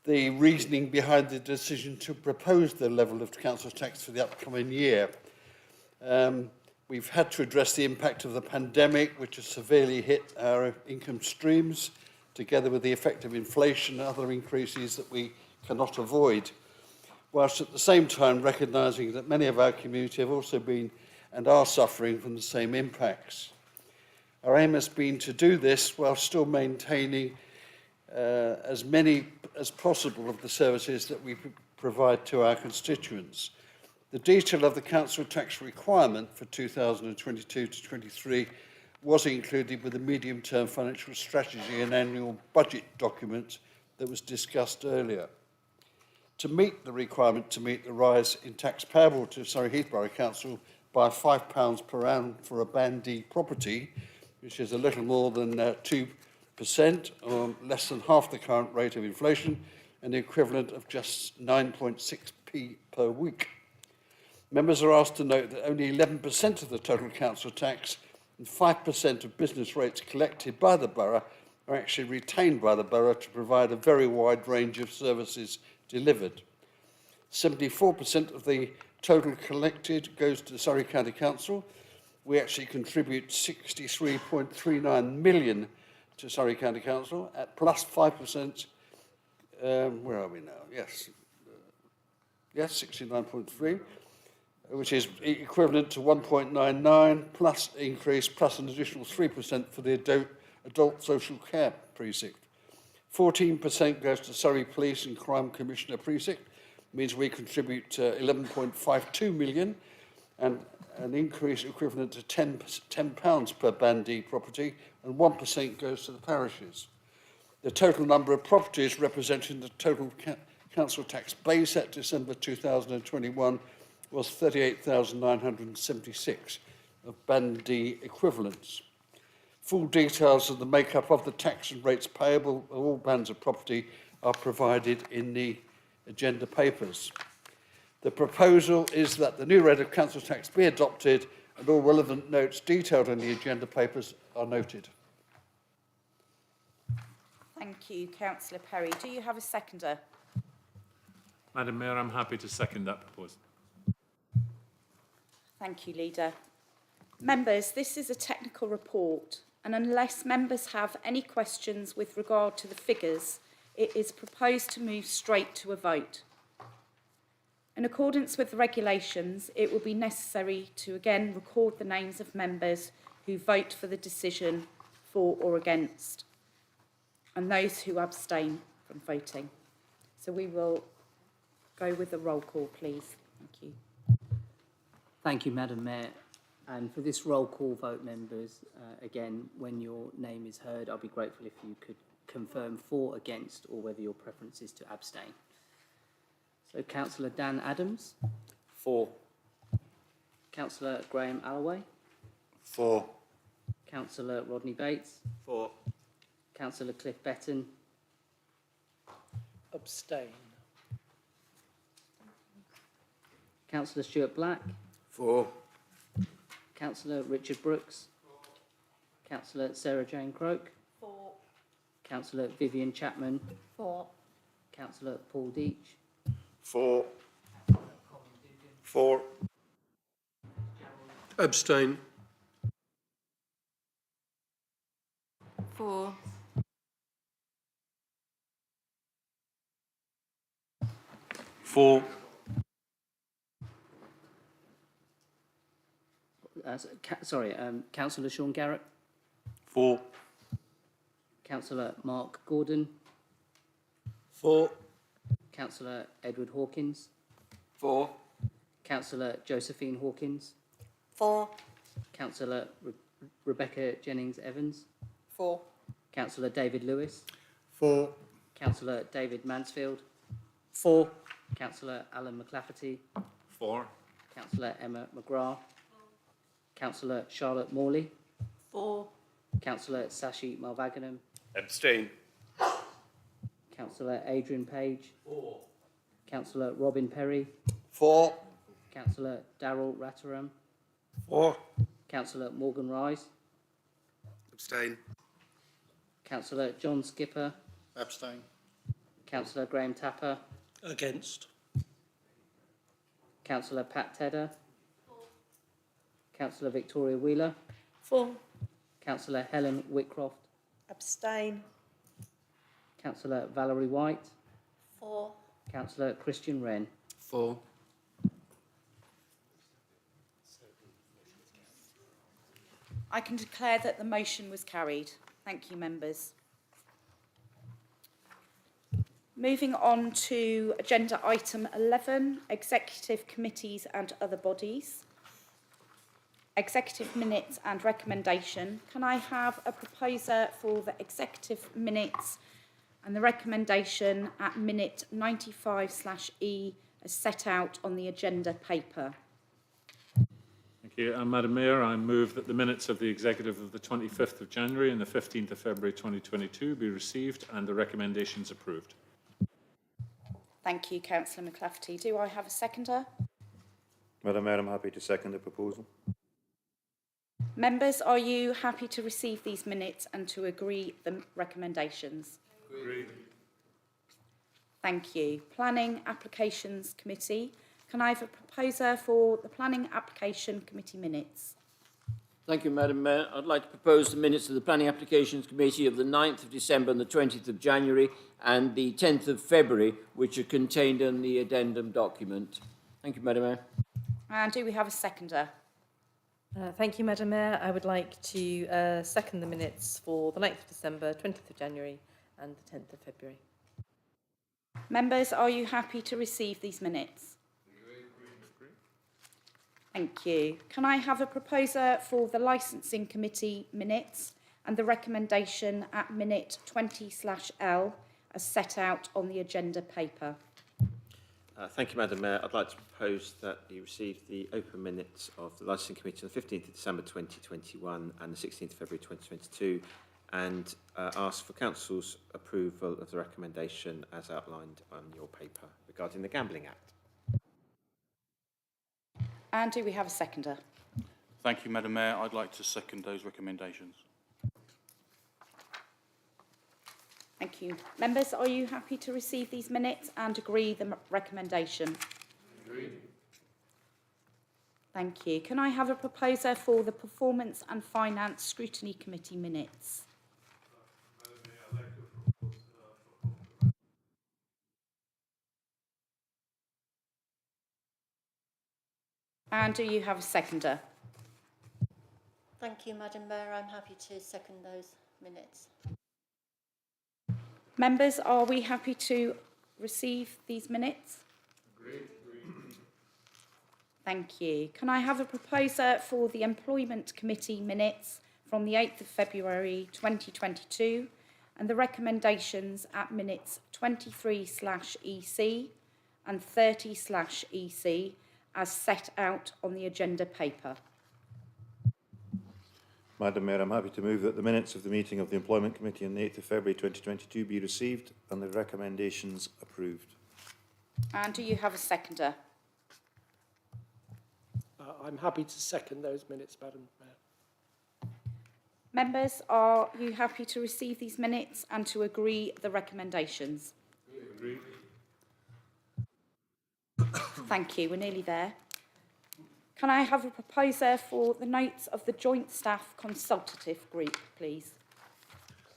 the reasoning behind the decision to propose the level of council tax for the upcoming year. We've had to address the impact of the pandemic, which has severely hit our income streams, together with the effect of inflation and other increases that we cannot avoid, whilst at the same time recognising that many of our community have also been and are suffering from the same impacts. Our aim has been to do this while still maintaining as many as possible of the services that we provide to our constituents. The detail of the council tax requirement for 2022-23 was included with the medium-term financial strategy and annual budget document that was discussed earlier. To meet the requirement to meet the rise in tax payable to Surrey Heath Borough Council by £5 per annum for a Band D property, which is a little more than 2%, or less than half the current rate of inflation, and the equivalent of just 9.6p per week. Members are asked to note that only 11% of the total council tax and 5% of business rates collected by the borough are actually retained by the borough to provide a very wide range of services delivered. 74% of the total collected goes to Surrey County Council. We actually contribute 63.39 million to Surrey County Council at plus 5%. Where are we now? Yes, 69.3, which is equivalent to 1.99 plus increase plus an additional 3% for the adult social care precinct. 14% goes to Surrey Police and Crime Commissioner precinct, means we contribute 11.52 million and an increase equivalent to £10 per Band D property, and 1% goes to the parishes. The total number of properties representing the total council tax base at December 2021 was 38,976 of Band D equivalents. Full details of the makeup of the tax and rates payable of all bands of property are provided in the agenda papers. The proposal is that the new rate of council tax be adopted and all relevant notes detailed in the agenda papers are noted.
Thank you, Councillor Perry. Do you have a seconder?
Madam Mayor, I'm happy to second that proposal.
Thank you, Leader. Members, this is a technical report, and unless members have any questions with regard to the figures, it is proposed to move straight to a vote. In accordance with the regulations, it will be necessary to again record the names of members who vote for the decision for or against, and those who abstain from voting. So we will go with the roll call, please. Thank you.
Thank you, Madam Mayor. And for this roll call vote, members, again, when your name is heard, I'll be grateful if you could confirm for, against, or whether your preference is to abstain. So, Councillor Dan Adams.
For.
Councillor Graham Alloway.
For.
Councillor Rodney Bates.
For.
Councillor Cliff Betton.
Abstain.
Councillor Stuart Black.
For.
Councillor Richard Brooks. Councillor Sarah Jane Croke.
For.
Councillor Vivian Chapman.
For.
Councillor Paul Deach.
For. For.
Abstain.
For.
4.
Councillor Sean Garrett,
4.
Councillor Mark Gordon,
4.
Councillor Edward Hawkins,
4.
Councillor Josephine Hawkins,
4.
Councillor Rebecca Jennings-Evans,
4.
Councillor David Lewis,
4.
Councillor David Mansfield,
4.
Councillor Alan McLafferty,
4.
Councillor Emma McGrath, Councillor Charlotte Morley,
4.
Councillor Sashi Malvaganam,
Abstain.
Councillor Adrian Page, 4. Councillor Robin Perry,
4.
Councillor Darrell Rataram,
4.
Councillor Morgan Rise,
Abstain.
Councillor John Skipper,
Abstain.
Councillor Graham Tapper,
Against.
Councillor Pat Tedder, Councillor Victoria Wheeler,
4.
Councillor Helen Whitcroft,
Abstain.
Councillor Valerie White,
4.
Councillor Christian Wren.
4.
I can declare that the motion was carried. Thank you, members. Moving on to agenda item 11, executive committees and other bodies. Executive minutes and recommendation. Can I have a proposer for the executive minutes and the recommendation at minute 95/E as set out on the agenda paper?
Thank you. Madam Mayor, I move that the minutes of the executive of the 25th of January and the 15th of February 2022 be received and the recommendations approved.
Thank you, Councillor McLafferty. Do I have a seconder?
Madam Mayor, I'm happy to second the proposal.
Members, are you happy to receive these minutes and to agree the recommendations?
Agreed.
Thank you. Planning Applications Committee. Can I have a proposer for the Planning Application Committee minutes?
Thank you, Madam Mayor. I'd like to propose the minutes of the Planning Applications Committee of the 9th of December and the 20th of January and the 10th of February, which are contained in the addendum document. Thank you, Madam Mayor.
And do we have a seconder?
Thank you, Madam Mayor. I would like to second the minutes for the 9th of December, 20th of January and the 10th of February.
Members, are you happy to receive these minutes? Thank you. Can I have a proposer for the Licensing Committee minutes and the recommendation at minute 20/L as set out on the agenda paper?
Thank you, Madam Mayor. I'd like to propose that you receive the open minutes of the Licensing Committee on the 15th of December 2021 and the 16th of February 2022 and ask for Council's approval of the recommendation as outlined on your paper regarding the Gambling Act.
And do we have a seconder?
Thank you, Madam Mayor. I'd like to second those recommendations.
Thank you. Members, are you happy to receive these minutes and agree the recommendation?
Agreed.
Thank you. Can I have a proposer for the Performance and Finance Scrutiny Committee minutes? And do you have a seconder?
Thank you, Madam Mayor. I'm happy to second those minutes.
Members, are we happy to receive these minutes?
Agreed.
Thank you. Can I have a proposer for the Employment Committee minutes from the 8th of February 2022 and the recommendations at minutes 23/EC and 30/EC as set out on the agenda paper?
Madam Mayor, I'm happy to move that the minutes of the meeting of the Employment Committee on the 8th of February 2022 be received and the recommendations approved.
And do you have a seconder?
I'm happy to second those minutes, Madam Mayor.
Members, are you happy to receive these minutes and to agree the recommendations?
Agreed.
Thank you. We're nearly there. Can I have a proposer for the notes of the Joint Staff Consultative Group, please?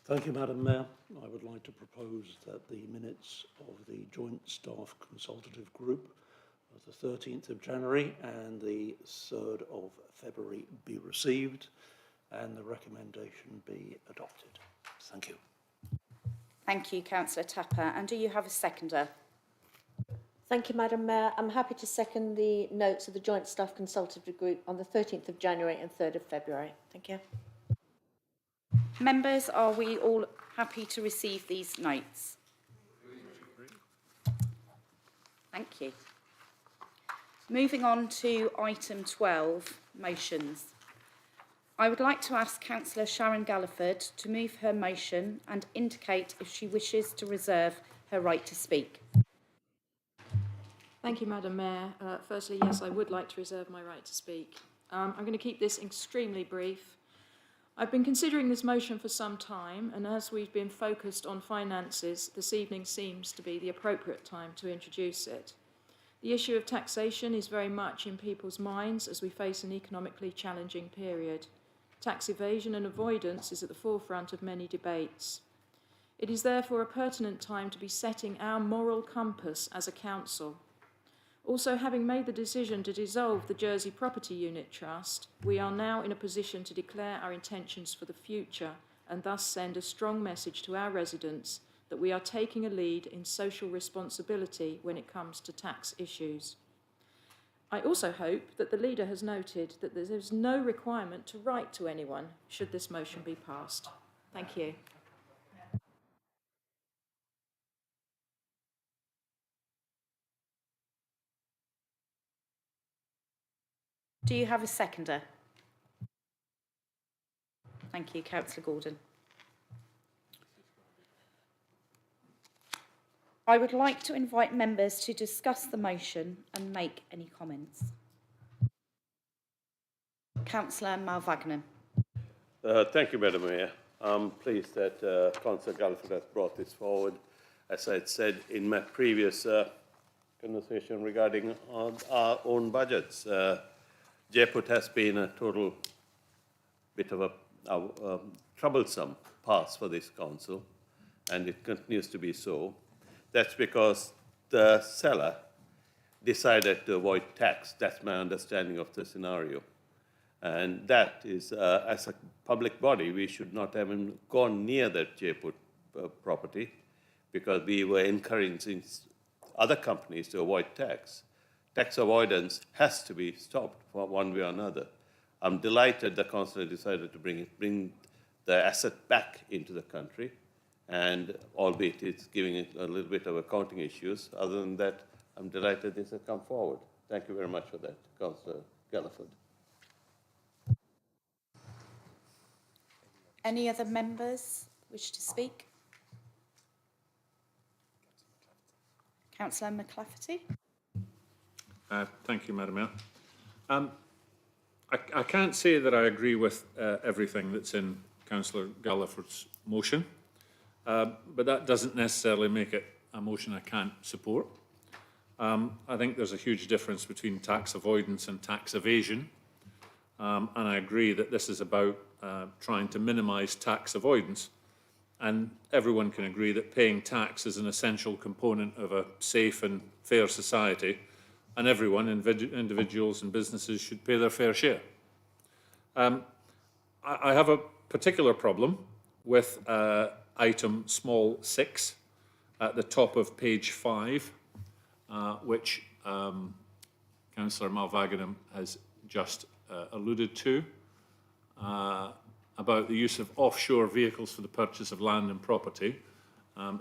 Thank you, Madam Mayor. I would like to propose that the minutes of the Joint Staff Consultative Group of the 13th of January and the 3rd of February be received and the recommendation be adopted. Thank you.
Thank you, Councillor Tapper. And do you have a seconder?
Thank you, Madam Mayor. I'm happy to second the notes of the Joint Staff Consultative Group on the 13th of January and 3rd of February. Thank you.
Members, are we all happy to receive these notes? Thank you. Moving on to item 12, motions. I would like to ask Councillor Sharon Galliford to move her motion and indicate if she wishes to reserve her right to speak.
Thank you, Madam Mayor. Firstly, yes, I would like to reserve my right to speak. I'm going to keep this extremely brief. I've been considering this motion for some time, and as we've been focused on finances, this evening seems to be the appropriate time to introduce it. The issue of taxation is very much in people's minds as we face an economically challenging period. Tax evasion and avoidance is at the forefront of many debates. It is therefore a pertinent time to be setting our moral compass as a council. Also, having made the decision to dissolve the Jersey Property Unit Trust, we are now in a position to declare our intentions for the future and thus send a strong message to our residents that we are taking a lead in social responsibility when it comes to tax issues. I also hope that the leader has noted that there is no requirement to write to anyone should this motion be passed. Thank you.
Do you have a seconder? Thank you, Councillor Gordon. I would like to invite members to discuss the motion and make any comments. Councillor Malvagnan.
Thank you, Madam Mayor. I'm pleased that Councillor Galliford has brought this forward. As I had said in my previous conversation regarding our own budgets, Jaipur has been a total bit of a troublesome past for this council, and it continues to be so. That's because the seller decided to avoid tax. That's my understanding of the scenario. And that is, as a public body, we should not have even gone near that Jaipur property because we were encouraging other companies to avoid tax. Tax avoidance has to be stopped for one way or another. I'm delighted the council decided to bring the asset back into the country, and albeit it's giving it a little bit of accounting issues. Other than that, I'm delighted this has come forward. Thank you very much for that, Councillor Galliford.
Any other members wish to speak? Councillor McClafferty.
Thank you, Madam Mayor. I can't say that I agree with everything that's in Councillor Galliford's motion, but that doesn't necessarily make it a motion I can't support. I think there's a huge difference between tax avoidance and tax evasion, and I agree that this is about trying to minimise tax avoidance, and everyone can agree that paying tax is an essential component of a safe and fair society, and everyone, individuals and businesses, should pay their fair share. I have a particular problem with item small 6 at the top of page 5, which Councillor Malvagnan has just alluded to, about the use of offshore vehicles for the purchase of land and property,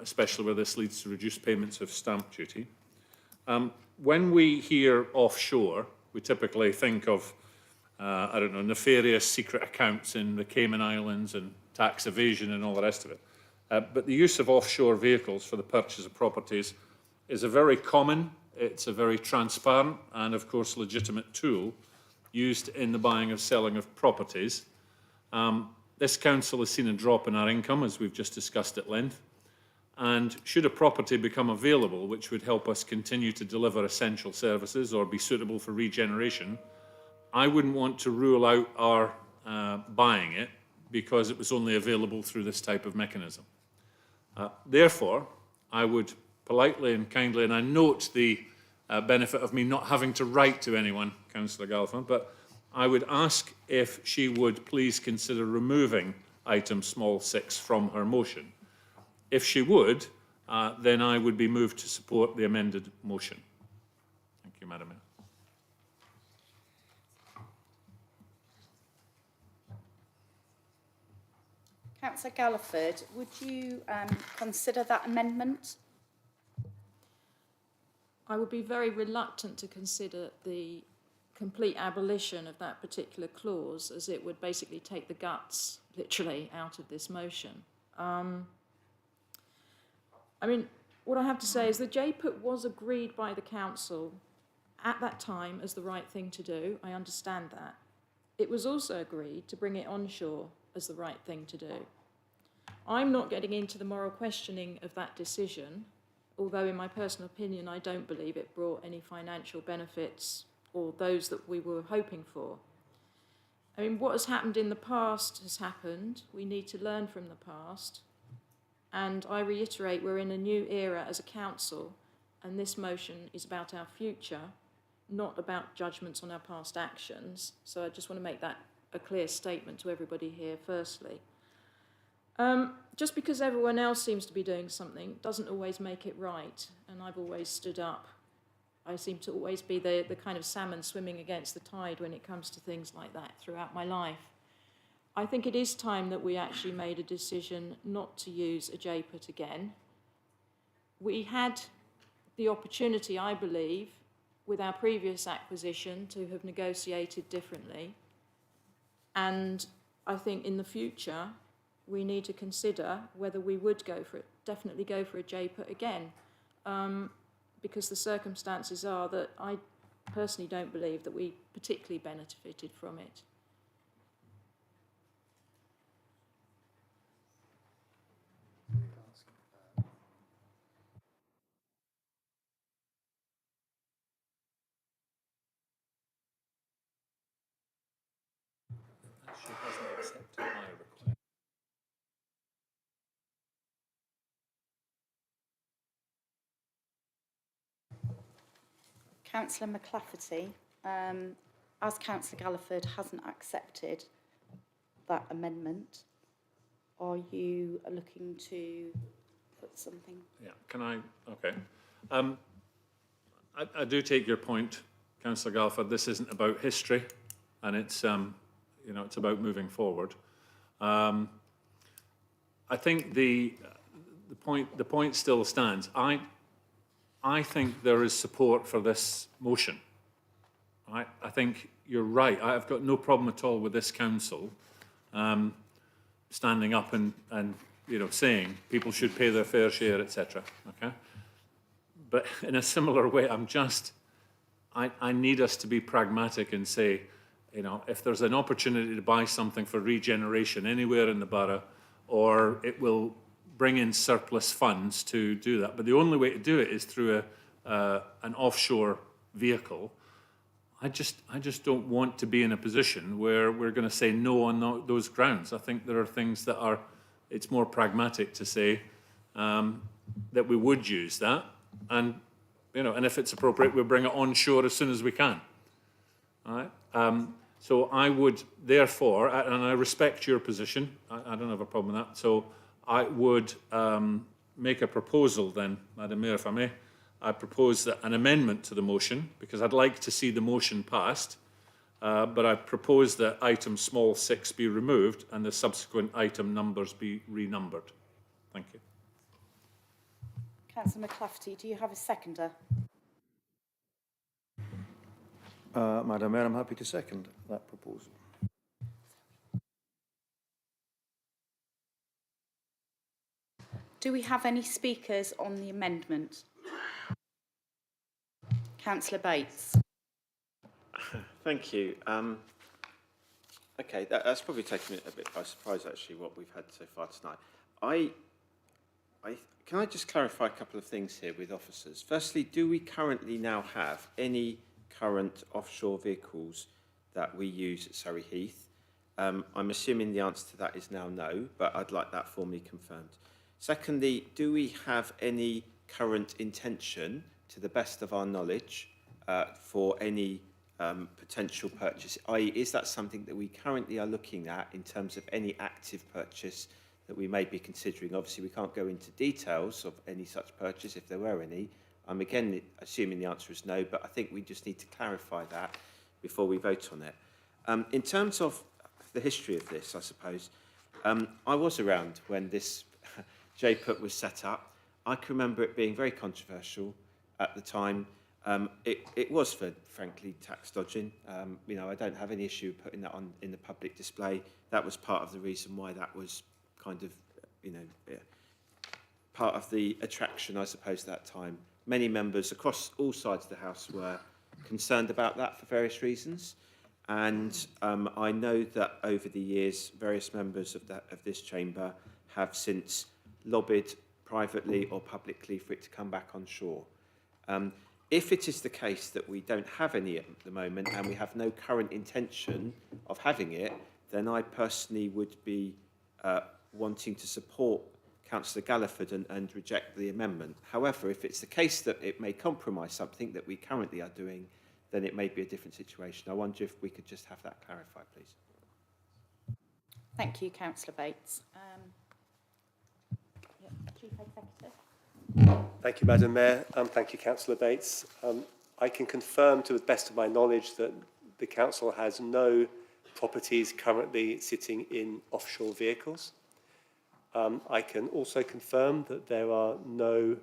especially where this leads to reduced payments of stamp duty. When we hear offshore, we typically think of, I don't know, nefarious secret accounts in the Cayman Islands and tax evasion and all the rest of it. But the use of offshore vehicles for the purchase of properties is a very common, it's a very transparent and, of course, legitimate tool used in the buying or selling of properties. This council has seen a drop in our income, as we've just discussed at length. And should a property become available which would help us continue to deliver essential services or be suitable for regeneration, I wouldn't want to rule out our buying it because it was only available through this type of mechanism. Therefore, I would politely and kindly, and I note the benefit of me not having to write to anyone, Councillor Gallagher, but I would ask if she would please consider removing item small 6 from her motion. If she would, then I would be moved to support the amended motion. Thank you, Madam Mayor.
Councillor Galliford, would you consider that amendment?
I would be very reluctant to consider the complete abolition of that particular clause, as it would basically take the guts, literally, out of this motion. I mean, what I have to say is the JPUT was agreed by the council at that time as the right thing to do. I understand that. It was also agreed to bring it onshore as the right thing to do. I'm not getting into the moral questioning of that decision, although in my personal opinion, I don't believe it brought any financial benefits or those that we were hoping for. I mean, what has happened in the past has happened. We need to learn from the past. And I reiterate, we're in a new era as a council, and this motion is about our future, not about judgments on our past actions. So I just want to make that a clear statement to everybody here, firstly. Just because everyone else seems to be doing something doesn't always make it right, and I've always stood up. I seem to always be the kind of salmon swimming against the tide when it comes to things like that throughout my life. I think it is time that we actually made a decision not to use a JPUT again. We had the opportunity, I believe, with our previous acquisition to have negotiated differently. And I think in the future, we need to consider whether we would go for it, definitely go for a JPUT again. Because the circumstances are that I personally don't believe that we particularly benefited from it.
She hasn't accepted my request.
Councillor McLafferty, as Councillor Galliford hasn't accepted that amendment, are you looking to put something?
Yeah, can I? Okay. I do take your point, Councillor Gallagher. This isn't about history, and it's you know, it's about moving forward. I think the point still stands. I think there is support for this motion. I think you're right. I've got no problem at all with this council standing up and you know, saying people should pay their fair share, etc. Okay, but in a similar way, I need us to be pragmatic and say, you know, if there's an opportunity to buy something for regeneration anywhere in the borough, or it will bring in surplus funds to do that, but the only way to do it is through an offshore vehicle. I just don't want to be in a position where we're going to say no on those grounds. I think there are things that are, it's more pragmatic to say that we would use that, and you know, and if it's appropriate, we'll bring it onshore as soon as we can. All right. So I would therefore, and I respect your position. I don't have a problem with that. So I would make a proposal then, Madam Mayor, if I may. I propose that an amendment to the motion, because I'd like to see the motion passed, but I propose that item small 6 be removed and the subsequent item numbers be renumbered. Thank you.
Councillor McLafferty, do you have a seconder?
Madam Mayor, I'm happy to second that proposal.
Do we have any speakers on the amendment? Councillor Bates.
Thank you. Okay, that's probably taken me a bit by surprise, actually, what we've had so far tonight. Can I just clarify a couple of things here with officers? Firstly, do we currently now have any current offshore vehicles that we use at Surrey Heath? I'm assuming the answer to that is now no, but I'd like that formally confirmed. Secondly, do we have any current intention, to the best of our knowledge, for any potential purchase? I.e., is that something that we currently are looking at in terms of any active purchase that we may be considering? Obviously, we can't go into details of any such purchase, if there were any. I'm again assuming the answer is no, but I think we just need to clarify that before we vote on it. In terms of the history of this, I suppose, I was around when this JPUT was set up. I can remember it being very controversial at the time. It was, frankly, tax dodging. You know, I don't have any issue putting that on in the public display. That was part of the reason why that was kind of, you know, part of the attraction, I suppose, at that time. Many members across all sides of the House were concerned about that for various reasons. And I know that over the years, various members of this chamber have since lobbied privately or publicly for it to come back on shore. If it is the case that we don't have any at the moment and we have no current intention of having it, then I personally would be wanting to support Councillor Galliford and reject the amendment. However, if it's the case that it may compromise something that we currently are doing, then it may be a different situation. I wonder if we could just have that clarified, please.
Thank you, Councillor Bates. Chief Executive.
Thank you, Madam Mayor. Thank you, Councillor Bates. I can confirm to the best of my knowledge that the Council has no properties currently sitting in offshore vehicles. I can also confirm that there are no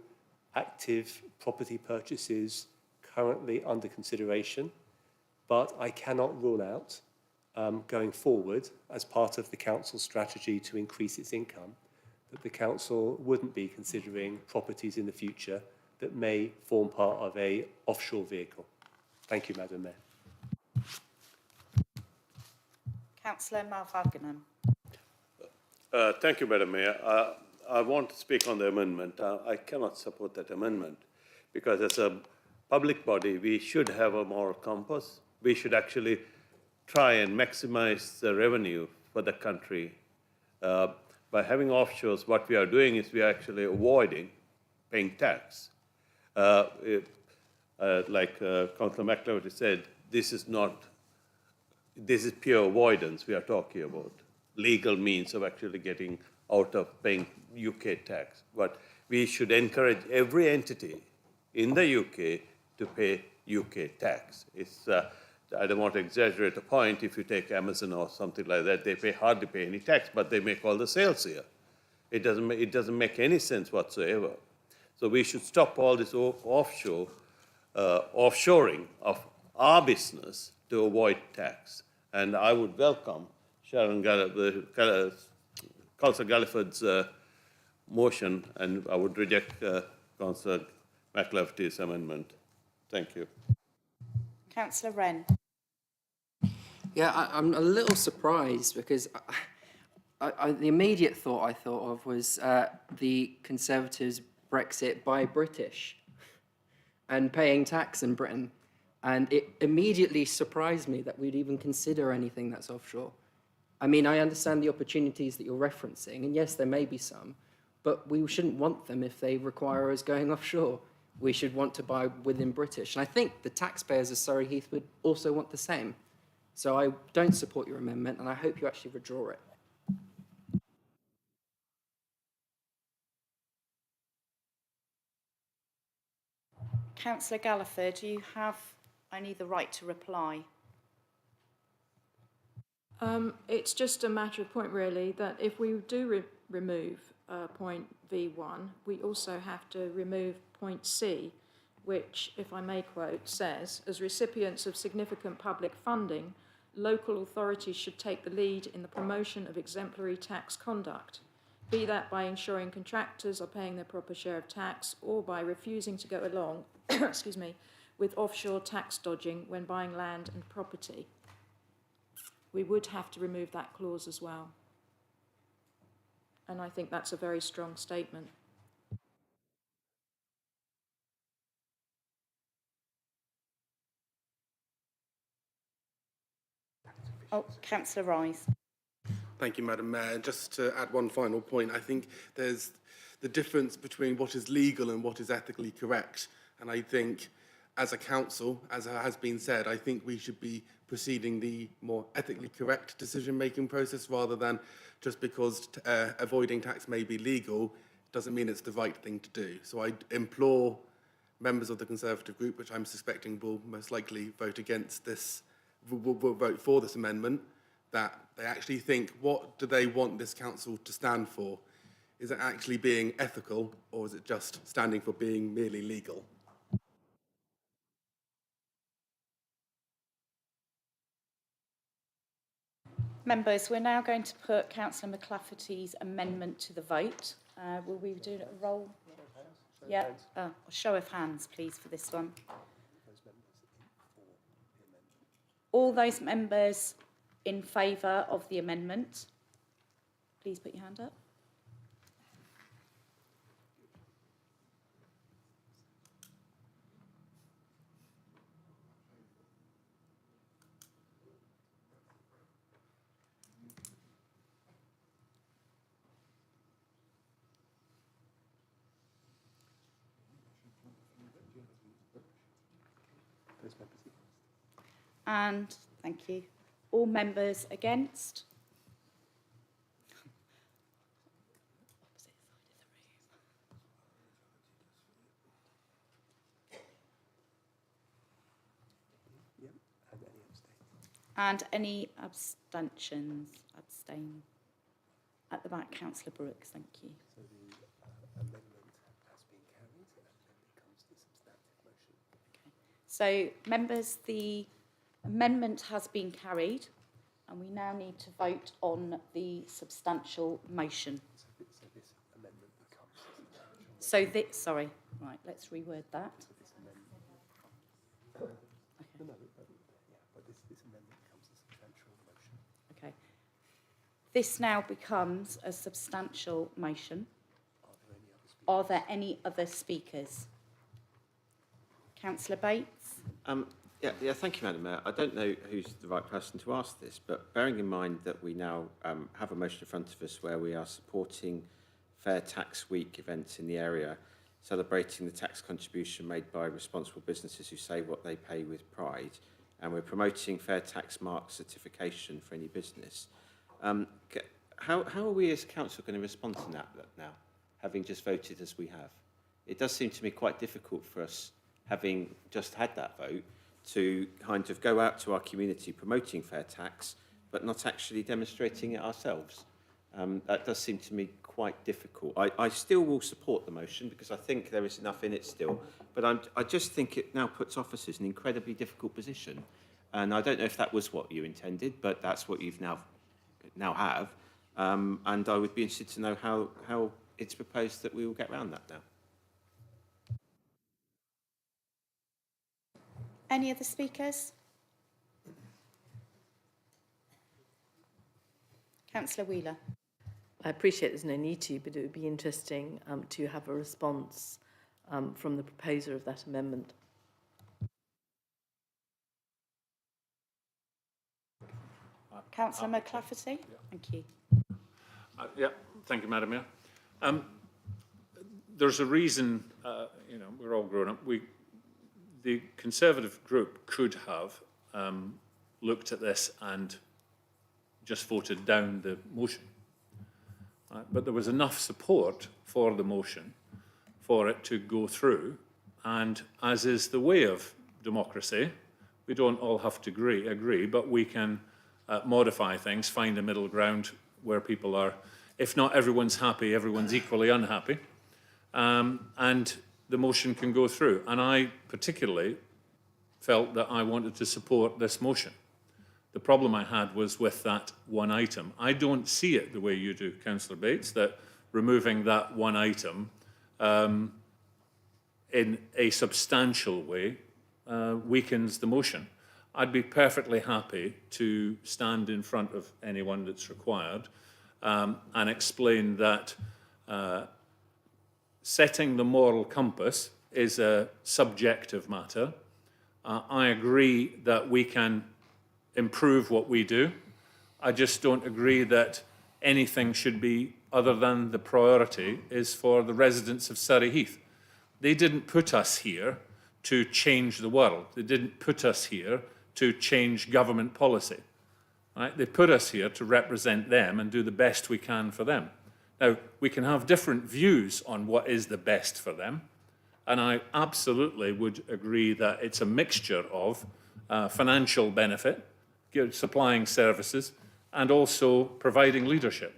active property purchases currently under consideration, but I cannot rule out going forward as part of the Council's strategy to increase its income that the Council wouldn't be considering properties in the future that may form part of an offshore vehicle. Thank you, Madam Mayor.
Councillor Malvagnam.
Thank you, Madam Mayor. I want to speak on the amendment. I cannot support that amendment because as a public body, we should have a moral compass. We should actually try and maximize the revenue for the country. By having offshores, what we are doing is we are actually avoiding paying tax. Like Councillor McLeod said, this is pure avoidance we are talking about. Legal means of actually getting out of paying UK tax. But we should encourage every entity in the UK to pay UK tax. It's, I don't want to exaggerate the point. If you take Amazon or something like that, they hardly pay any tax, but they make all the sales here. It doesn't make any sense whatsoever. So we should stop all this offshoring of our business to avoid tax. And I would welcome Councillor Galliford's motion, and I would reject Councillor McLafty's amendment. Thank you.
Councillor Wren.
Yeah, I'm a little surprised because the immediate thought I thought of was the Conservatives' Brexit by British and paying tax in Britain. And it immediately surprised me that we'd even consider anything that's offshore. I mean, I understand the opportunities that you're referencing, and yes, there may be some, but we shouldn't want them if they require us going offshore. We should want to buy within British. And I think the taxpayers of Surrey Heath would also want the same. So I don't support your amendment, and I hope you actually withdraw it.
Councillor Galliford, do you have only the right to reply?
It's just a matter of point, really, that if we do remove point V1, we also have to remove point C, which, if I may quote, says, as recipients of significant public funding, local authorities should take the lead in the promotion of exemplary tax conduct, be that by ensuring contractors are paying their proper share of tax or by refusing to go along excuse me, with offshore tax dodging when buying land and property. We would have to remove that clause as well. And I think that's a very strong statement.
Oh, Councillor Rise.
Thank you, Madam Mayor. Just to add one final point, I think there's the difference between what is legal and what is ethically correct. And I think as a council, as has been said, I think we should be proceeding the more ethically correct decision-making process rather than just because avoiding tax may be legal doesn't mean it's the right thing to do. So I implore members of the Conservative group, which I'm suspecting will most likely vote against this, will vote for this amendment, that they actually think, what do they want this council to stand for? Is it actually being ethical, or is it just standing for being merely legal?
Members, we're now going to put Councillor McLafferty's amendment to the vote. Will we do a roll? Yeah. A show of hands, please, for this one. All those members in favour of the amendment, please put your hand up. And thank you. All members against? And any abstentions? Abstain. At the back, Councillor Brooks, thank you.
So the amendment has been carried and then becomes the substantive motion.
Okay. So, members, the amendment has been carried and we now need to vote on the substantial motion.
So this amendment becomes the substantial motion.
Sorry, right, let's reword that.
So this amendment,
Okay.
but this amendment becomes a substantial motion.
Okay. This now becomes a substantial motion. Are there any other speakers? Councillor Bates?
Yeah, thank you, Madam Mayor. I don't know who's the right person to ask this, but bearing in mind that we now have a motion in front of us where we are supporting Fair Tax Week events in the area, celebrating the tax contribution made by responsible businesses who say what they pay with pride, and we're promoting fair tax mark certification for any business. How are we as council going to respond to that now, having just voted as we have? It does seem to me quite difficult for us, having just had that vote, to kind of go out to our community promoting fair tax, but not actually demonstrating it ourselves. That does seem to me quite difficult. I still will support the motion because I think there is enough in it still, but I just think it now puts officers in an incredibly difficult position. And I don't know if that was what you intended, but that's what you've now have. And I would be interested to know how it's proposed that we will get around that now.
Any other speakers? Councillor Wheeler.
I appreciate there's no need to, but it would be interesting to have a response from the proposer of that amendment.
Councillor McLafferty? Thank you.
Thank you, Madam Mayor. There's a reason, we're all grown up. The Conservative group could have looked at this and just voted down the motion. But there was enough support for the motion for it to go through. And as is the way of democracy, we don't all have to agree, but we can modify things, find a middle ground where people are, if not everyone's happy, everyone's equally unhappy. And the motion can go through. And I particularly felt that I wanted to support this motion. The problem I had was with that one item. I don't see it the way you do, Councillor Bates, that removing that one item in a substantial way weakens the motion. I'd be perfectly happy to stand in front of anyone that's required and explain that setting the moral compass is a subjective matter. I agree that we can improve what we do. I just don't agree that anything should be other than the priority is for the residents of Surrey Heath. They didn't put us here to change the world. They didn't put us here to change government policy. Right? They put us here to represent them and do the best we can for them. Now, we can have different views on what is the best for them, and I absolutely would agree that it's a mixture of financial benefit, supplying services, and also providing leadership.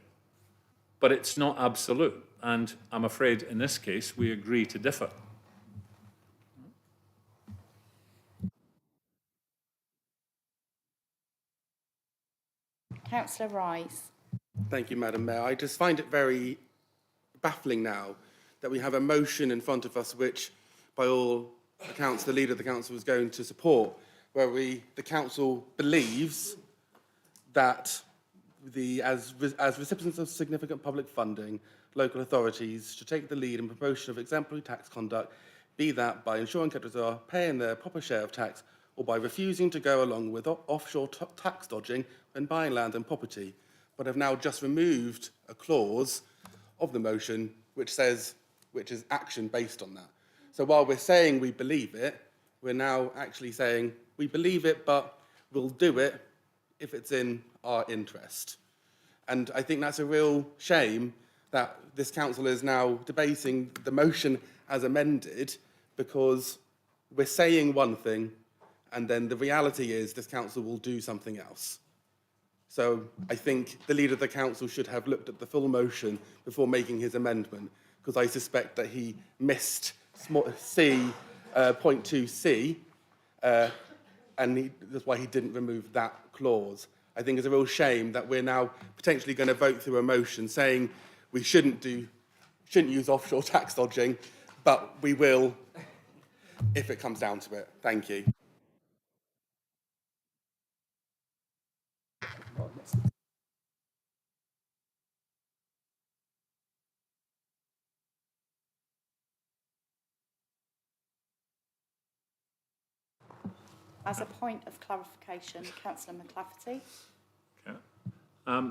But it's not absolute, and I'm afraid in this case we agree to differ.
Councillor Rise.
Thank you, Madam Mayor. I just find it very baffling now that we have a motion in front of us which, by all accounts, the Leader of the Council is going to support, where the Council believes that as recipients of significant public funding, local authorities should take the lead in promotion of exemplary tax conduct, be that by ensuring countries are paying their proper share of tax or by refusing to go along with offshore tax dodging when buying land and property, but have now just removed a clause of the motion which is action based on that. So while we're saying we believe it, we're now actually saying we believe it, but we'll do it if it's in our interest. And I think that's a real shame that this council is now debating the motion as amended, because we're saying one thing and then the reality is this council will do something else. So I think the Leader of the Council should have looked at the full motion before making his amendment, because I suspect that he missed point 2C, and that's why he didn't remove that clause. I think it's a real shame that we're now potentially going to vote through a motion saying we shouldn't use offshore tax dodging, but we will if it comes down to it. Thank you.
As a point of clarification, Councillor McLafferty.
Okay.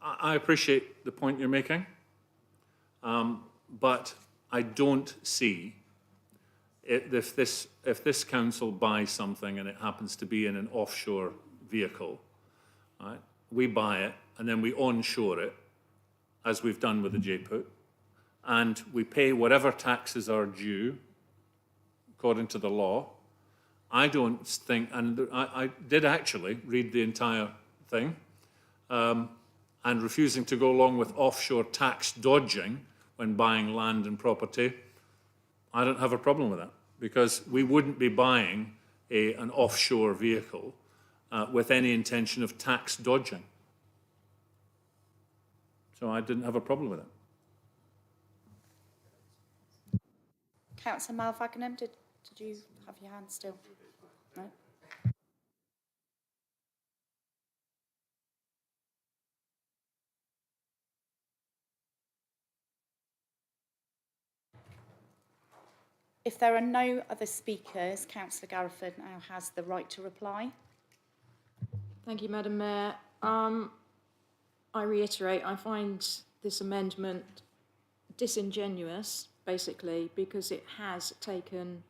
I appreciate the point you're making, but I don't see if this council buys something and it happens to be in an offshore vehicle, right? We buy it and then we onshore it, as we've done with the JPUT, and we pay whatever taxes are due according to the law. I don't think, and I did actually read the entire thing, and refusing to go along with offshore tax dodging when buying land and property, I don't have a problem with that, because we wouldn't be buying an offshore vehicle with any intention of tax dodging. So I didn't have a problem with it.
Councillor Malvagnam, did you have your hand still? No? If there are no other speakers, Councillor Gariford now has the right to reply.
Thank you, Madam Mayor. I reiterate, I find this amendment disingenuous, basically, because it has taken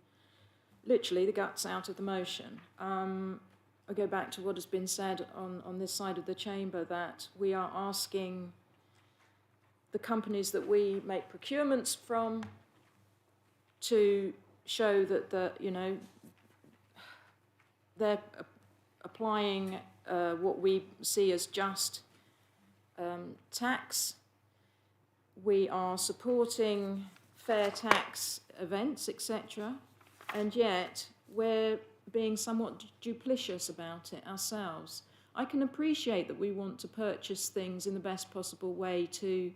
literally the guts out of the motion. I go back to what has been said on this side of the chamber, that we are asking the companies that we make procurements from to show that they're applying what we see as just tax. We are supporting fair tax events, etc. And yet we're being somewhat duplicitous about it ourselves. I can appreciate that we want to purchase things in the best possible way to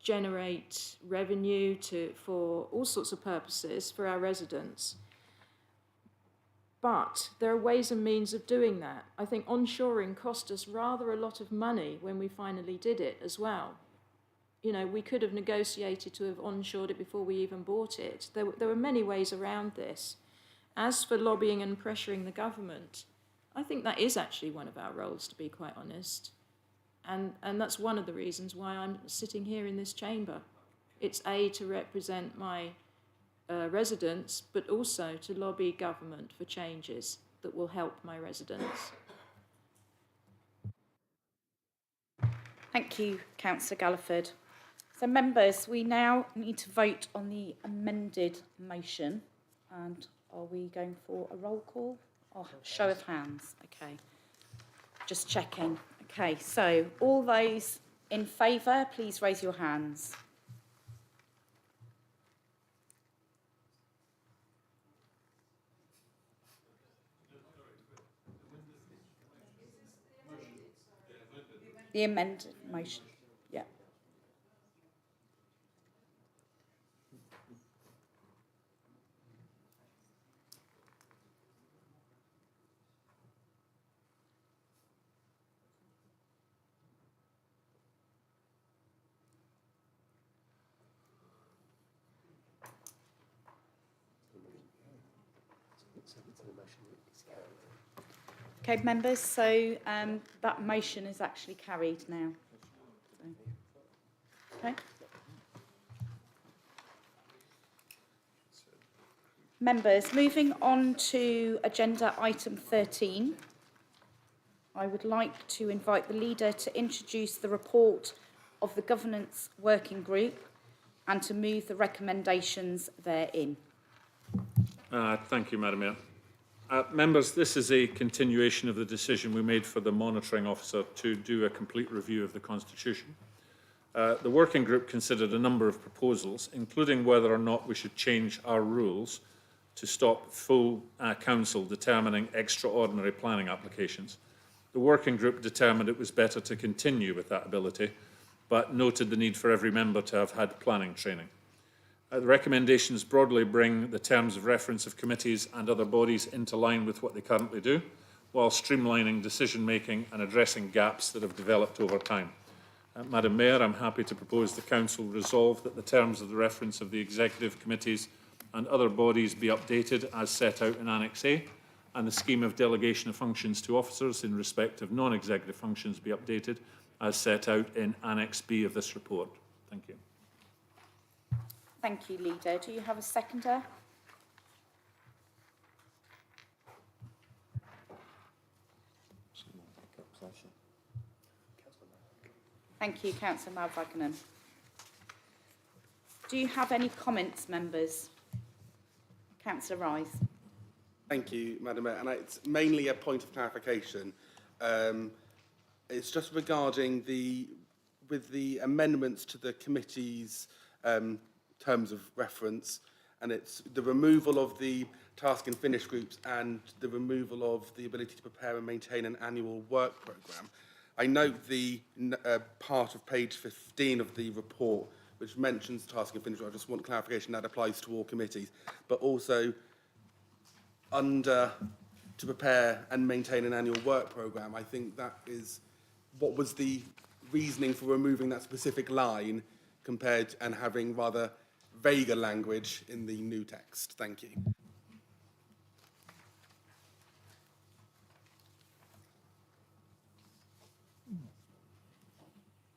generate revenue for all sorts of purposes for our residents. But there are ways and means of doing that. I think onshoring cost us rather a lot of money when we finally did it as well. You know, we could have negotiated to have onshored it before we even bought it. There were many ways around this. As for lobbying and pressuring the government, I think that is actually one of our roles, to be quite honest. And that's one of the reasons why I'm sitting here in this chamber. It's A, to represent my residents, but also to lobby government for changes that will help my residents.
Thank you, Councillor Galliford. So, members, we now need to vote on the amended motion. And are we going for a roll call or show of hands? Okay. Just checking. Okay, so all those in favour, please raise your hands. The amended motion, yeah. Okay, members, so that motion is actually carried now. So, okay. Members, moving on to agenda item 13, I would like to invite the leader to introduce the report of the Governance Working Group and to move the recommendations therein.
Thank you, Madam Mayor. Members, this is a continuation of the decision we made for the monitoring officer to do a complete review of the Constitution. The working group considered a number of proposals, including whether or not we should change our rules to stop full council determining extraordinary planning applications. The working group determined it was better to continue with that ability, but noted the need for every member to have had planning training. The recommendations broadly bring the terms of reference of committees and other bodies into line with what they currently do, while streamlining decision-making and addressing gaps that have developed over time. Madam Mayor, I'm happy to propose the Council resolve that the terms of the reference of the executive committees and other bodies be updated as set out in Annex A, and the scheme of delegation of functions to officers in respect of non-executive functions be updated as set out in Annex B of this report. Thank you.
Thank you, Leader. Do you have a seconder? Thank you, Councillor Malvagnam. Do you have any comments, members? Councillor Rice.
Thank you, Madam Mayor. And it's mainly a point of clarification. It's just regarding with the amendments to the committee's terms of reference, and it's the removal of the task and finish groups and the removal of the ability to prepare and maintain an annual work programme. I note the part of page 15 of the report which mentions task and finish. I just want clarification that applies to all committees, but also under to prepare and maintain an annual work programme. I think that is what was the reasoning for removing that specific line compared and having rather vaguer language in the new text. Thank you.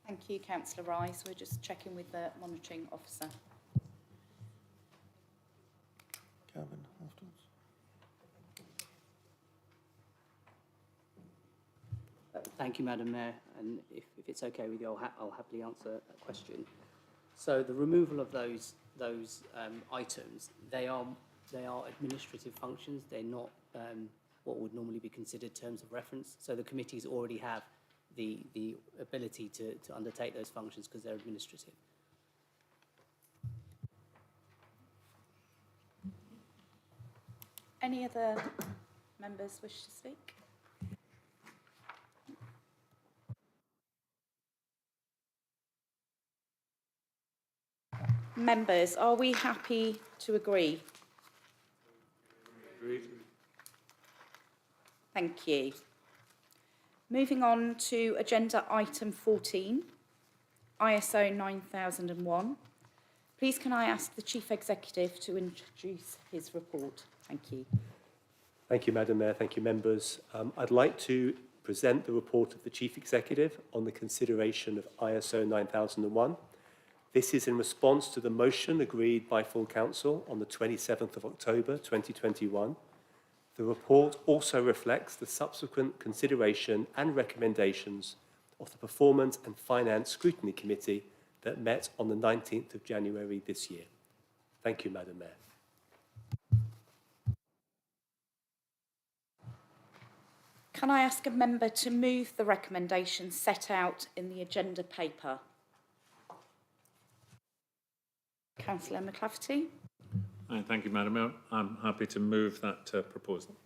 Thank you, Councillor Rice. We're just checking with the monitoring officer.
Calvin, afterwards.
Thank you, Madam Mayor, and if it's okay with you, I'll happily answer a question. So the removal of those items, they are administrative functions. They're not what would normally be considered terms of reference. So the committees already have the ability to undertake those functions because they're administrative.
Any other members wish to speak? Members, are we happy to agree?
Agreed.
Thank you. Moving on to agenda item 14, ISO 9001. Please can I ask the Chief Executive to introduce his report? Thank you.
Thank you, Madam Mayor. Thank you, members. I'd like to present the report of the Chief Executive on the consideration of ISO 9001. This is in response to the motion agreed by full council on the 27th of October 2021. The report also reflects the subsequent consideration and recommendations of the Performance and Finance Scrutiny Committee that met on the 19th of January this year. Thank you, Madam Mayor.
Can I ask a member to move the recommendations set out in the agenda paper? Councillor McClafferty.
Thank you, Madam Mayor. I'm happy to move that proposal.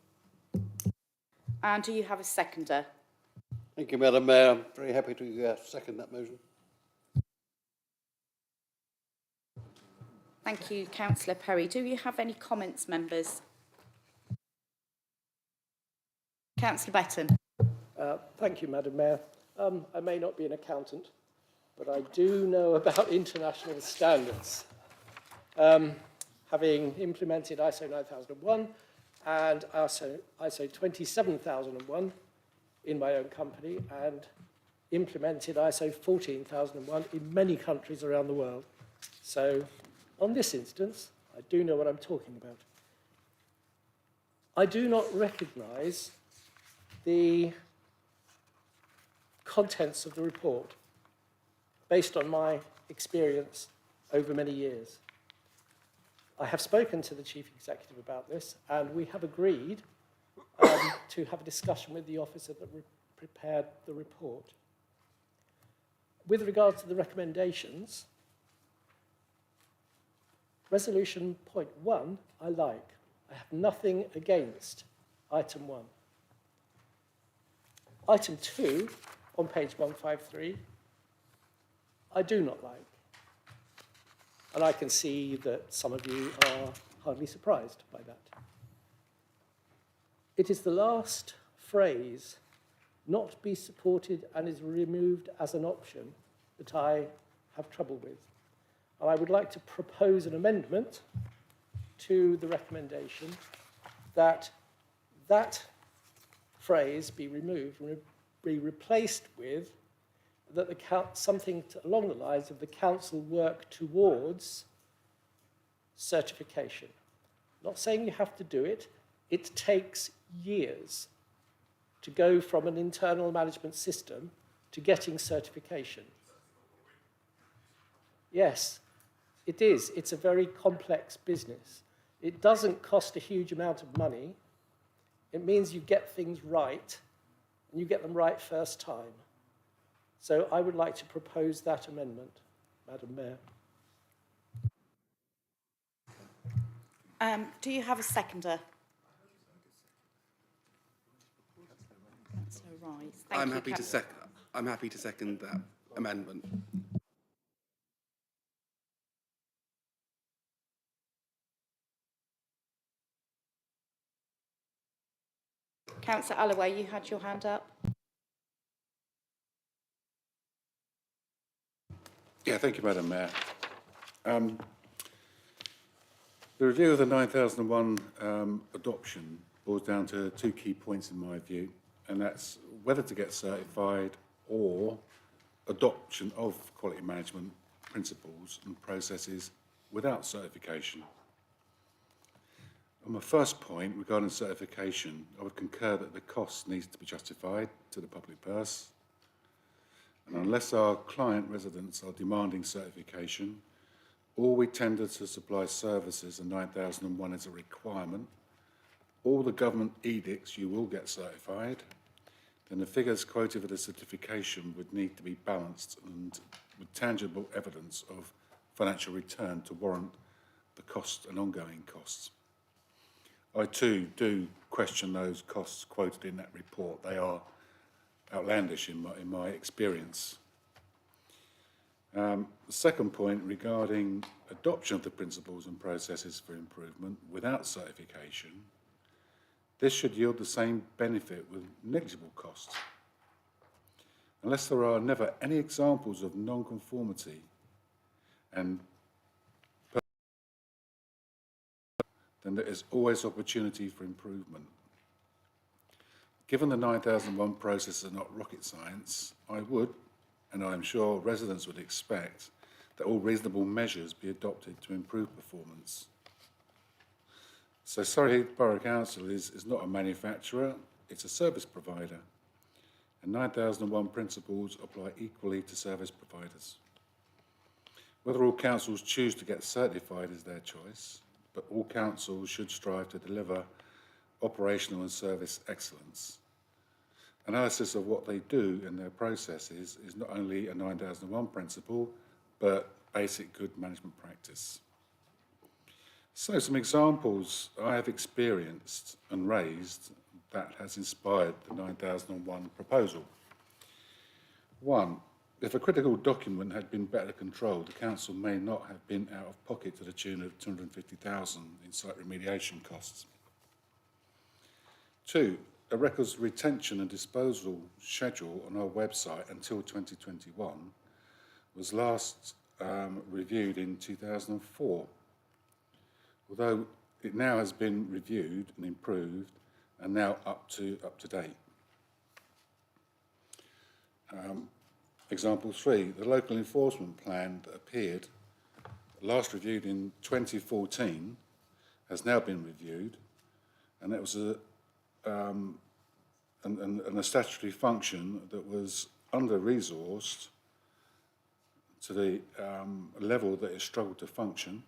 And do you have a seconder?
Thank you, Madam Mayor. I'm very happy to second that motion.
Thank you, Councillor Perry. Do you have any comments, members? Councillor Betton.
Thank you, Madam Mayor. I may not be an accountant, but I do know about international standards. Having implemented ISO 9001 and ISO 27001 in my own company and implemented ISO 14001 in many countries around the world. So on this instance, I do know what I'm talking about. I do not recognise the contents of the report based on my experience over many years. I have spoken to the Chief Executive about this, and we have agreed to have a discussion with the officer that prepared the report. With regard to the recommendations, resolution point 1, I like. I have nothing against item 1. Item 2, on page 153, I do not like. And I can see that some of you are hardly surprised by that. It is the last phrase, not be supported and is removed as an option, that I have trouble with. And I would like to propose an amendment to the recommendation that that phrase be removed and be replaced with that something along the lines of the council work towards certification. Not saying you have to do it. It takes years to go from an internal management system to getting certification. Yes, it is. It's a very complex business. It doesn't cost a huge amount of money. It means you get things right, and you get them right first time. So I would like to propose that amendment, Madam Mayor.
Do you have a seconder? Councillor Rise. Thank
I'm
you,
happy to second that amendment.
Councillor Allaway, you had your hand up.
Yeah, thank you, Madam Mayor. The review of the 9001 adoption boils down to two key points in my view, and that's whether to get certified or adoption of quality management principles and processes without certification. On my first point regarding certification, I would concur that the cost needs to be justified to the public purse. And unless our client residents are demanding certification, or we tender to supply services and 9001 is a requirement, all the government edicts you will get certified, then the figures quoted for the certification would need to be balanced and with tangible evidence of financial return to warrant the cost and ongoing costs. I too do question those costs quoted in that report. They are outlandish in my experience. The second point regarding adoption of the principles and processes for improvement without certification, this should yield the same benefit with negligible costs. Unless there are never any examples of non-conformity and then there is always opportunity for improvement. Given the 9001 process is not rocket science, I would, and I am sure residents would expect, that all reasonable measures be adopted to improve performance. So Surrey Borough Council is not a manufacturer, it's a service provider. And 9001 principles apply equally to service providers. Whether all councils choose to get certified is their choice, but all councils should strive to deliver operational and service excellence. Analysis of what they do in their processes is not only a 9001 principle, but basic good management practice. So some examples I have experienced and raised that has inspired the 9001 proposal. One, if a critical document had been better controlled, the council may not have been out of pocket to the tune of 250,000 in site remediation costs. Two, a records retention and disposal schedule on our website until 2021 was last reviewed in 2004. Although it now has been reviewed and improved and now up to date. Example 3, the local enforcement plan that appeared, last reviewed in 2014, has now been reviewed, and it was a statutory function that was under-resourced to the level that it struggled to function.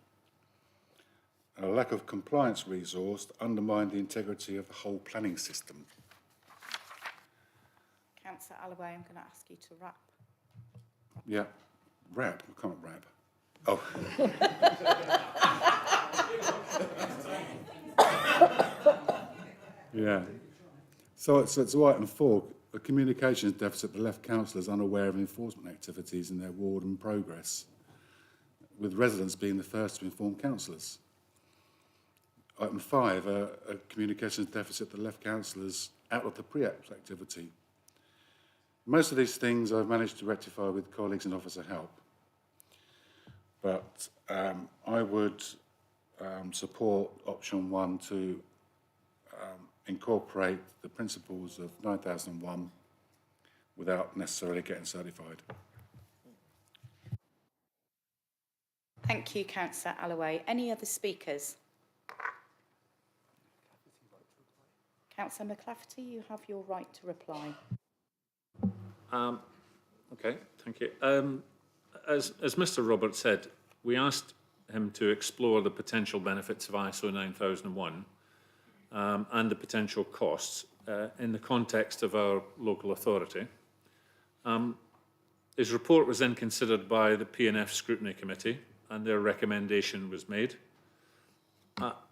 A lack of compliance resource undermined the integrity of the whole planning system.
Councillor Allaway, I'm going to ask you to wrap.
Yeah, rap, I can't rap. Oh. Yeah. So it's item 4, a communications deficit that left councillors unaware of enforcement activities in their ward and progress, with residents being the first to inform councillors. Item 5, a communications deficit that left councillors out of the pre-act activity. Most of these things I've managed to rectify with colleagues and officer help. But I would support option 1 to incorporate the principles of 9001 without necessarily getting certified.
Thank you, Councillor Allaway. Any other speakers? Councillor McLafferty, you have your right to reply.
Okay, thank you. As Mr. Roberts said, we asked him to explore the potential benefits of ISO 9001 and the potential costs in the context of our local authority. His report was then considered by the P&F Scrutiny Committee and their recommendation was made.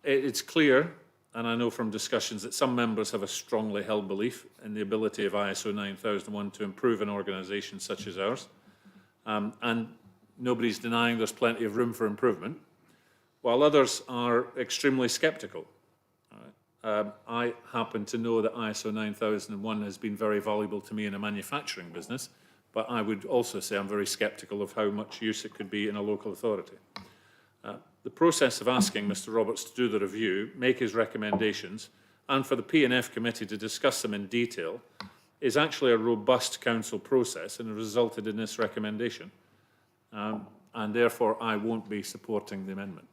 It's clear, and I know from discussions, that some members have a strongly held belief in the ability of ISO 9001 to improve an organisation such as ours. And nobody's denying there's plenty of room for improvement, while others are extremely sceptical. I happen to know that ISO 9001 has been very valuable to me in a manufacturing business, but I would also say I'm very sceptical of how much use it could be in a local authority. The process of asking Mr. Roberts to do the review, make his recommendations, and for the P&F committee to discuss them in detail is actually a robust council process and resulted in this recommendation. And therefore, I won't be supporting the amendment.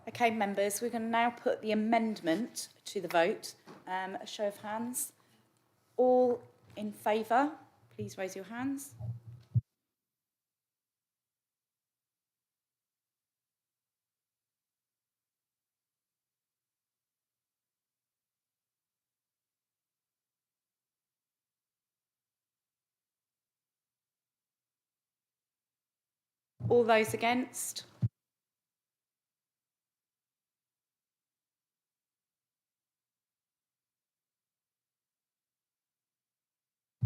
Okay, members, we're going to now put the amendment to the vote. A show of hands. All in favour, please raise your hands. All those against?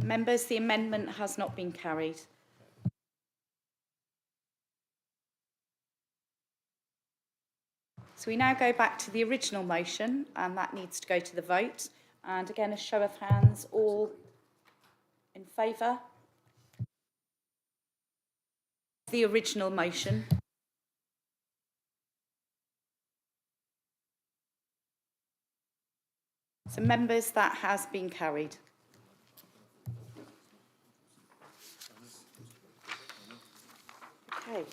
Members, the amendment has not been carried. So we now go back to the original motion, and that needs to go to the vote. And again, a show of hands, all in favour? The original motion. So members, that has been carried. Okay.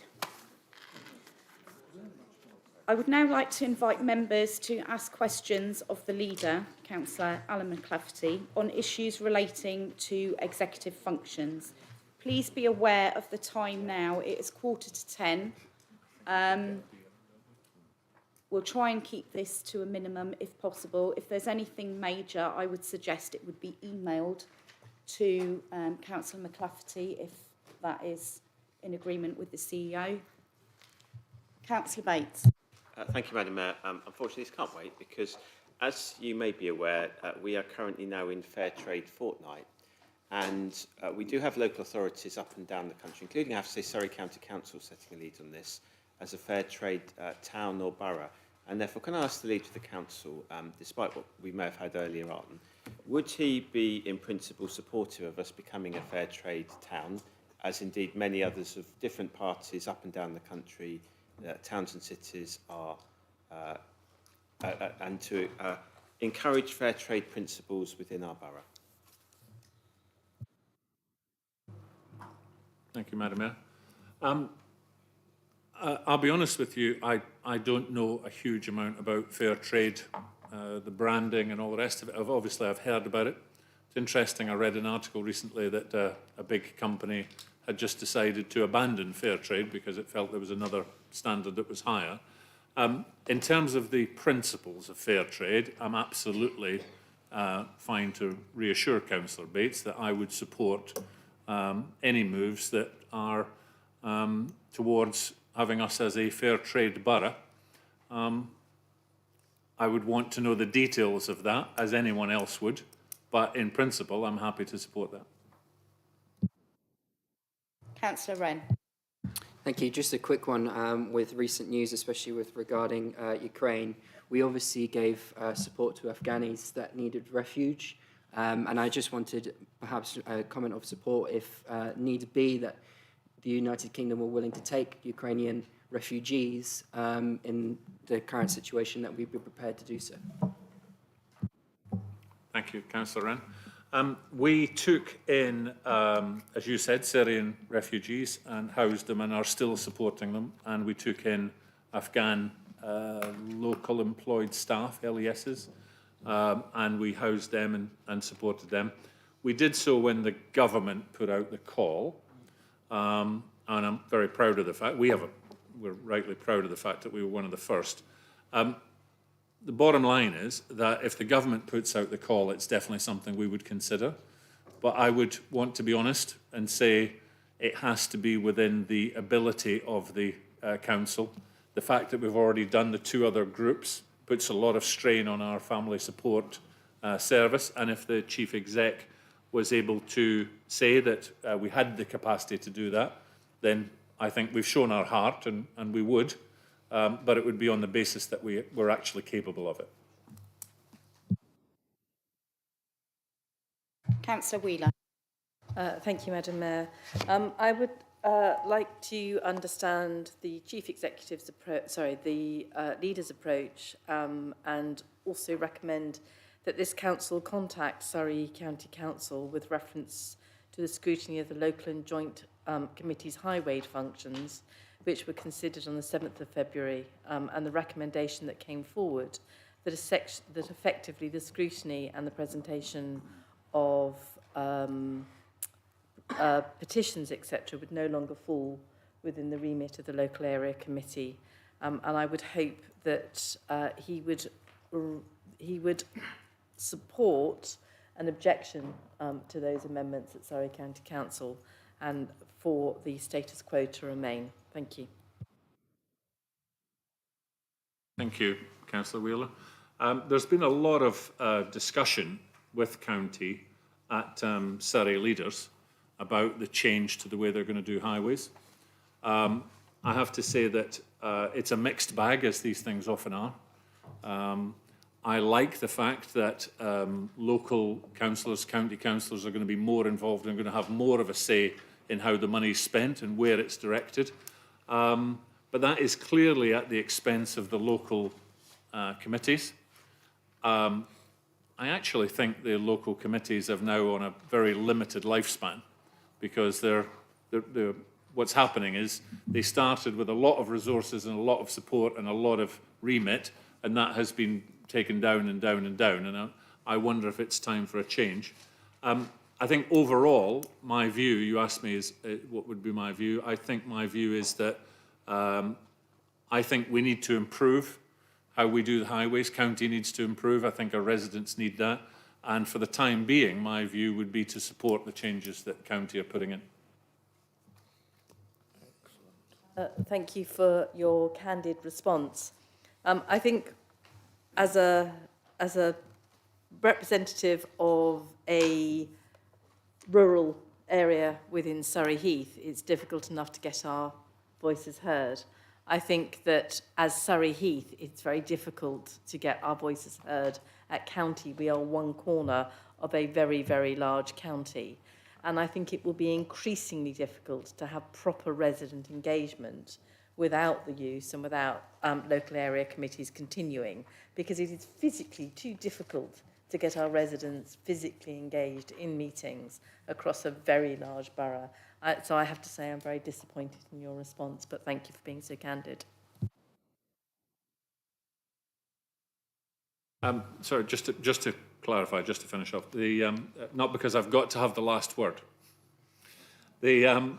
I would now like to invite members to ask questions of the leader, Councillor Alan McClafferty, on issues relating to executive functions. Please be aware of the time now. It is 9:45. We'll try and keep this to a minimum if possible. If there's anything major, I would suggest it would be emailed to Councillor McClafferty if that is in agreement with the CEO. Councillor Bates.
Thank you, Madam Mayor. Unfortunately, this can't wait because, as you may be aware, we are currently now in Fair Trade Fortnight. And we do have local authorities up and down the country, including, I have to say, Surrey County Council setting a lead on this as a fair trade town or borough. And therefore, can I ask the leader of the council, despite what we may have had earlier on, would he be in principle supportive of us becoming a fair trade town, as indeed many others of different parties up and down the country, towns and cities are, and to encourage fair trade principles within our borough?
Thank you, Madam Mayor. I'll be honest with you, I don't know a huge amount about fair trade, the branding and all the rest of it. I've heard about it. It's interesting, I read an article recently that a big company had just decided to abandon fair trade because it felt there was another standard that was higher. In terms of the principles of fair trade, I'm absolutely fine to reassure Councillor Bates that I would support any moves that are towards having us as a fair trade borough. I would want to know the details of that, as anyone else would, but in principle, I'm happy to support that.
Councillor Wren.
Thank you. Just a quick one with recent news, especially regarding Ukraine. We obviously gave support to Afghanis that needed refuge, and I just wanted perhaps a comment of support if need be that the United Kingdom were willing to take Ukrainian refugees in the current situation, that we'd be prepared to do so.
Thank you, Councillor Wren. We took in, as you said, Syrian refugees and housed them and are still supporting them. And we took in Afghan local employed staff, LESs, and we housed them and supported them. We did so when the government put out the call, and I'm very proud of the fact, we're rightly proud of the fact that we were one of the first. The bottom line is that if the government puts out the call, it's definitely something we would consider. But I would want to be honest and say it has to be within the ability of the council. The fact that we've already done the two other groups puts a lot of strain on our family support service. And if the chief exec was able to say that we had the capacity to do that, then I think we've shown our heart and we would. But it would be on the basis that we're actually capable of it.
Councillor Wheeler.
Thank you, Madam Mayor. I would like to understand the Chief Executive's the leader's approach, and also recommend that this council contact Surrey County Council with reference to the scrutiny of the local and joint committee's highway functions, which were considered on the 7th of February, and the recommendation that came forward that effectively the scrutiny and the presentation of petitions, etc., would no longer fall within the remit of the local area committee. And I would hope that he would support an objection to those amendments at Surrey County Council and for the status quo to remain. Thank you.
Thank you, Councillor Wheeler. There's been a lot of discussion with County at Surrey leaders about the change to the way they're going to do highways. I have to say that it's a mixed bag, as these things often are. I like the fact that local councillors, county councillors are going to be more involved and going to have more of a say in how the money is spent and where it's directed. But that is clearly at the expense of the local committees. I I actually think the local committees have now on a very limited lifespan, because what's happening is they started with a lot of resources and a lot of support and a lot of remit, and that has been taken down and down and down, and I wonder if it's time for a change. I think overall, my view, you asked me is what would be my view. I think my view is that I think we need to improve how we do the highways. County needs to improve. I think our residents need that. And for the time being, my view would be to support the changes that County are putting in.
Thank you for your candid response. I think as a representative of a rural area within Surrey Heath, it's difficult enough to get our voices heard. I think that as Surrey Heath, it's very difficult to get our voices heard. At county, we are one corner of a very, very large county. And I think it will be increasingly difficult to have proper resident engagement without the use and without local area committees continuing, because it is physically too difficult to get our residents physically engaged in meetings across a very large borough. So I have to say I'm very disappointed in your response, but thank you for being so candid.
Sorry, just to clarify, just to finish off, not because I've got to have the last word. There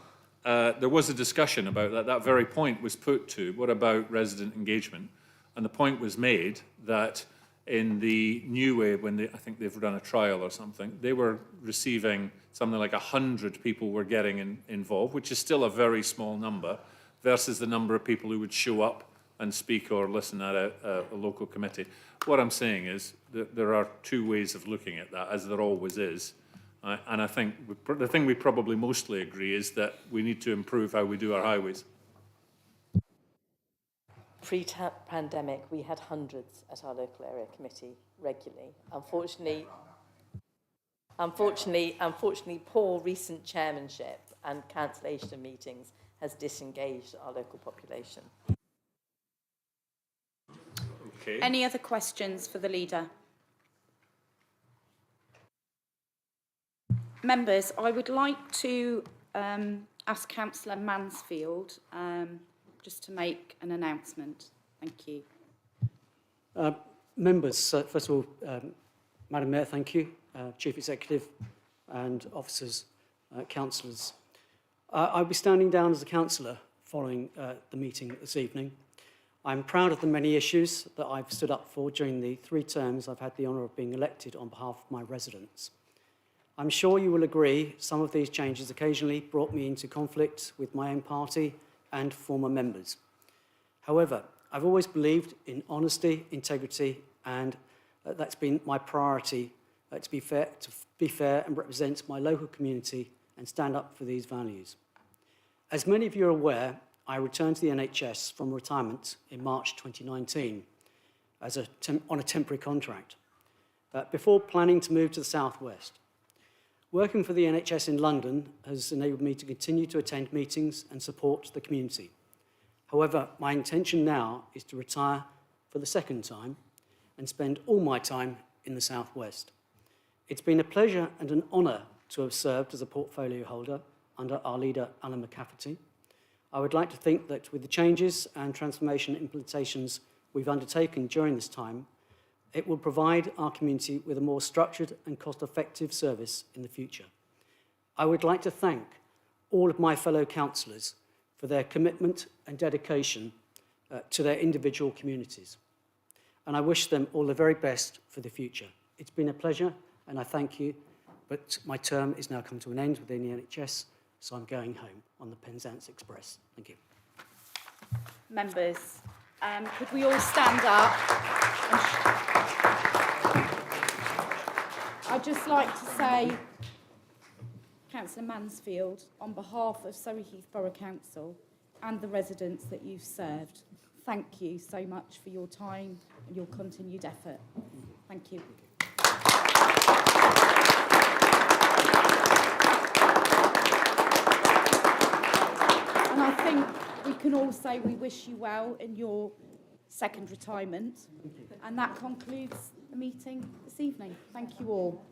was a discussion about that. That very point was put to, what about resident engagement? And the point was made that in the new way, when I think they've done a trial or something, they were receiving something like 100 people were getting involved, which is still a very small number, versus the number of people who would show up and speak or listen at a local committee. What I'm saying is that there are two ways of looking at that, as there always is. And I think the thing we probably mostly agree is that we need to improve how we do our highways.
Pre-pandemic, we had hundreds at our local area committee regularly. Unfortunately, poor recent chairmanship and cancellation of meetings has disengaged our local population.
Okay.
Any other questions for the leader? Members, I would like to ask Councillor Mansfield just to make an announcement. Thank you.
Members, first of all, Madam Mayor, thank you, Chief Executive and officers, councillors. I'll be standing down as a councillor following the meeting this evening. I'm proud of the many issues that I've stood up for during the 3 terms I've had the honour of being elected on behalf of my residents. I'm sure you will agree some of these changes occasionally brought me into conflict with my own party and former members. However, I've always believed in honesty, integrity, and that's been my priority to be fair and represent my local community and stand up for these values. As many of you are aware, I returned to the NHS from retirement in March 2019 on a temporary contract, before planning to move to the southwest. Working for the NHS in London has enabled me to continue to attend meetings and support the community. However, my intention now is to retire for the second time and spend all my time in the southwest. It's been a pleasure and an honour to have served as a portfolio holder under our leader, Alan McCafferty. I would like to think that with the changes and transformation implementations we've undertaken during this time, it will provide our community with a more structured and cost-effective service in the future. I would like to thank all of my fellow councillors for their commitment and dedication to their individual communities. And I wish them all the very best for the future. It's been a pleasure, and I thank you, but my term is now come to an end within the NHS, so I'm going home on the Penzance Express. Thank you.
Members, could we all stand up? I'd just like to say, Councillor Mansfield, on behalf of Surrey Heath Borough Council and the residents that you've served, thank you so much for your time and your continued effort. Thank you. And I think we can all say we wish you well in your second retirement. And that concludes the meeting this evening. evening. Thank you all.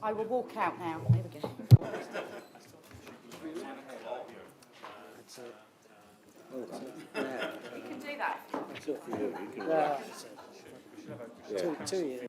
I will walk out now. There we go. You can do that.
Two years.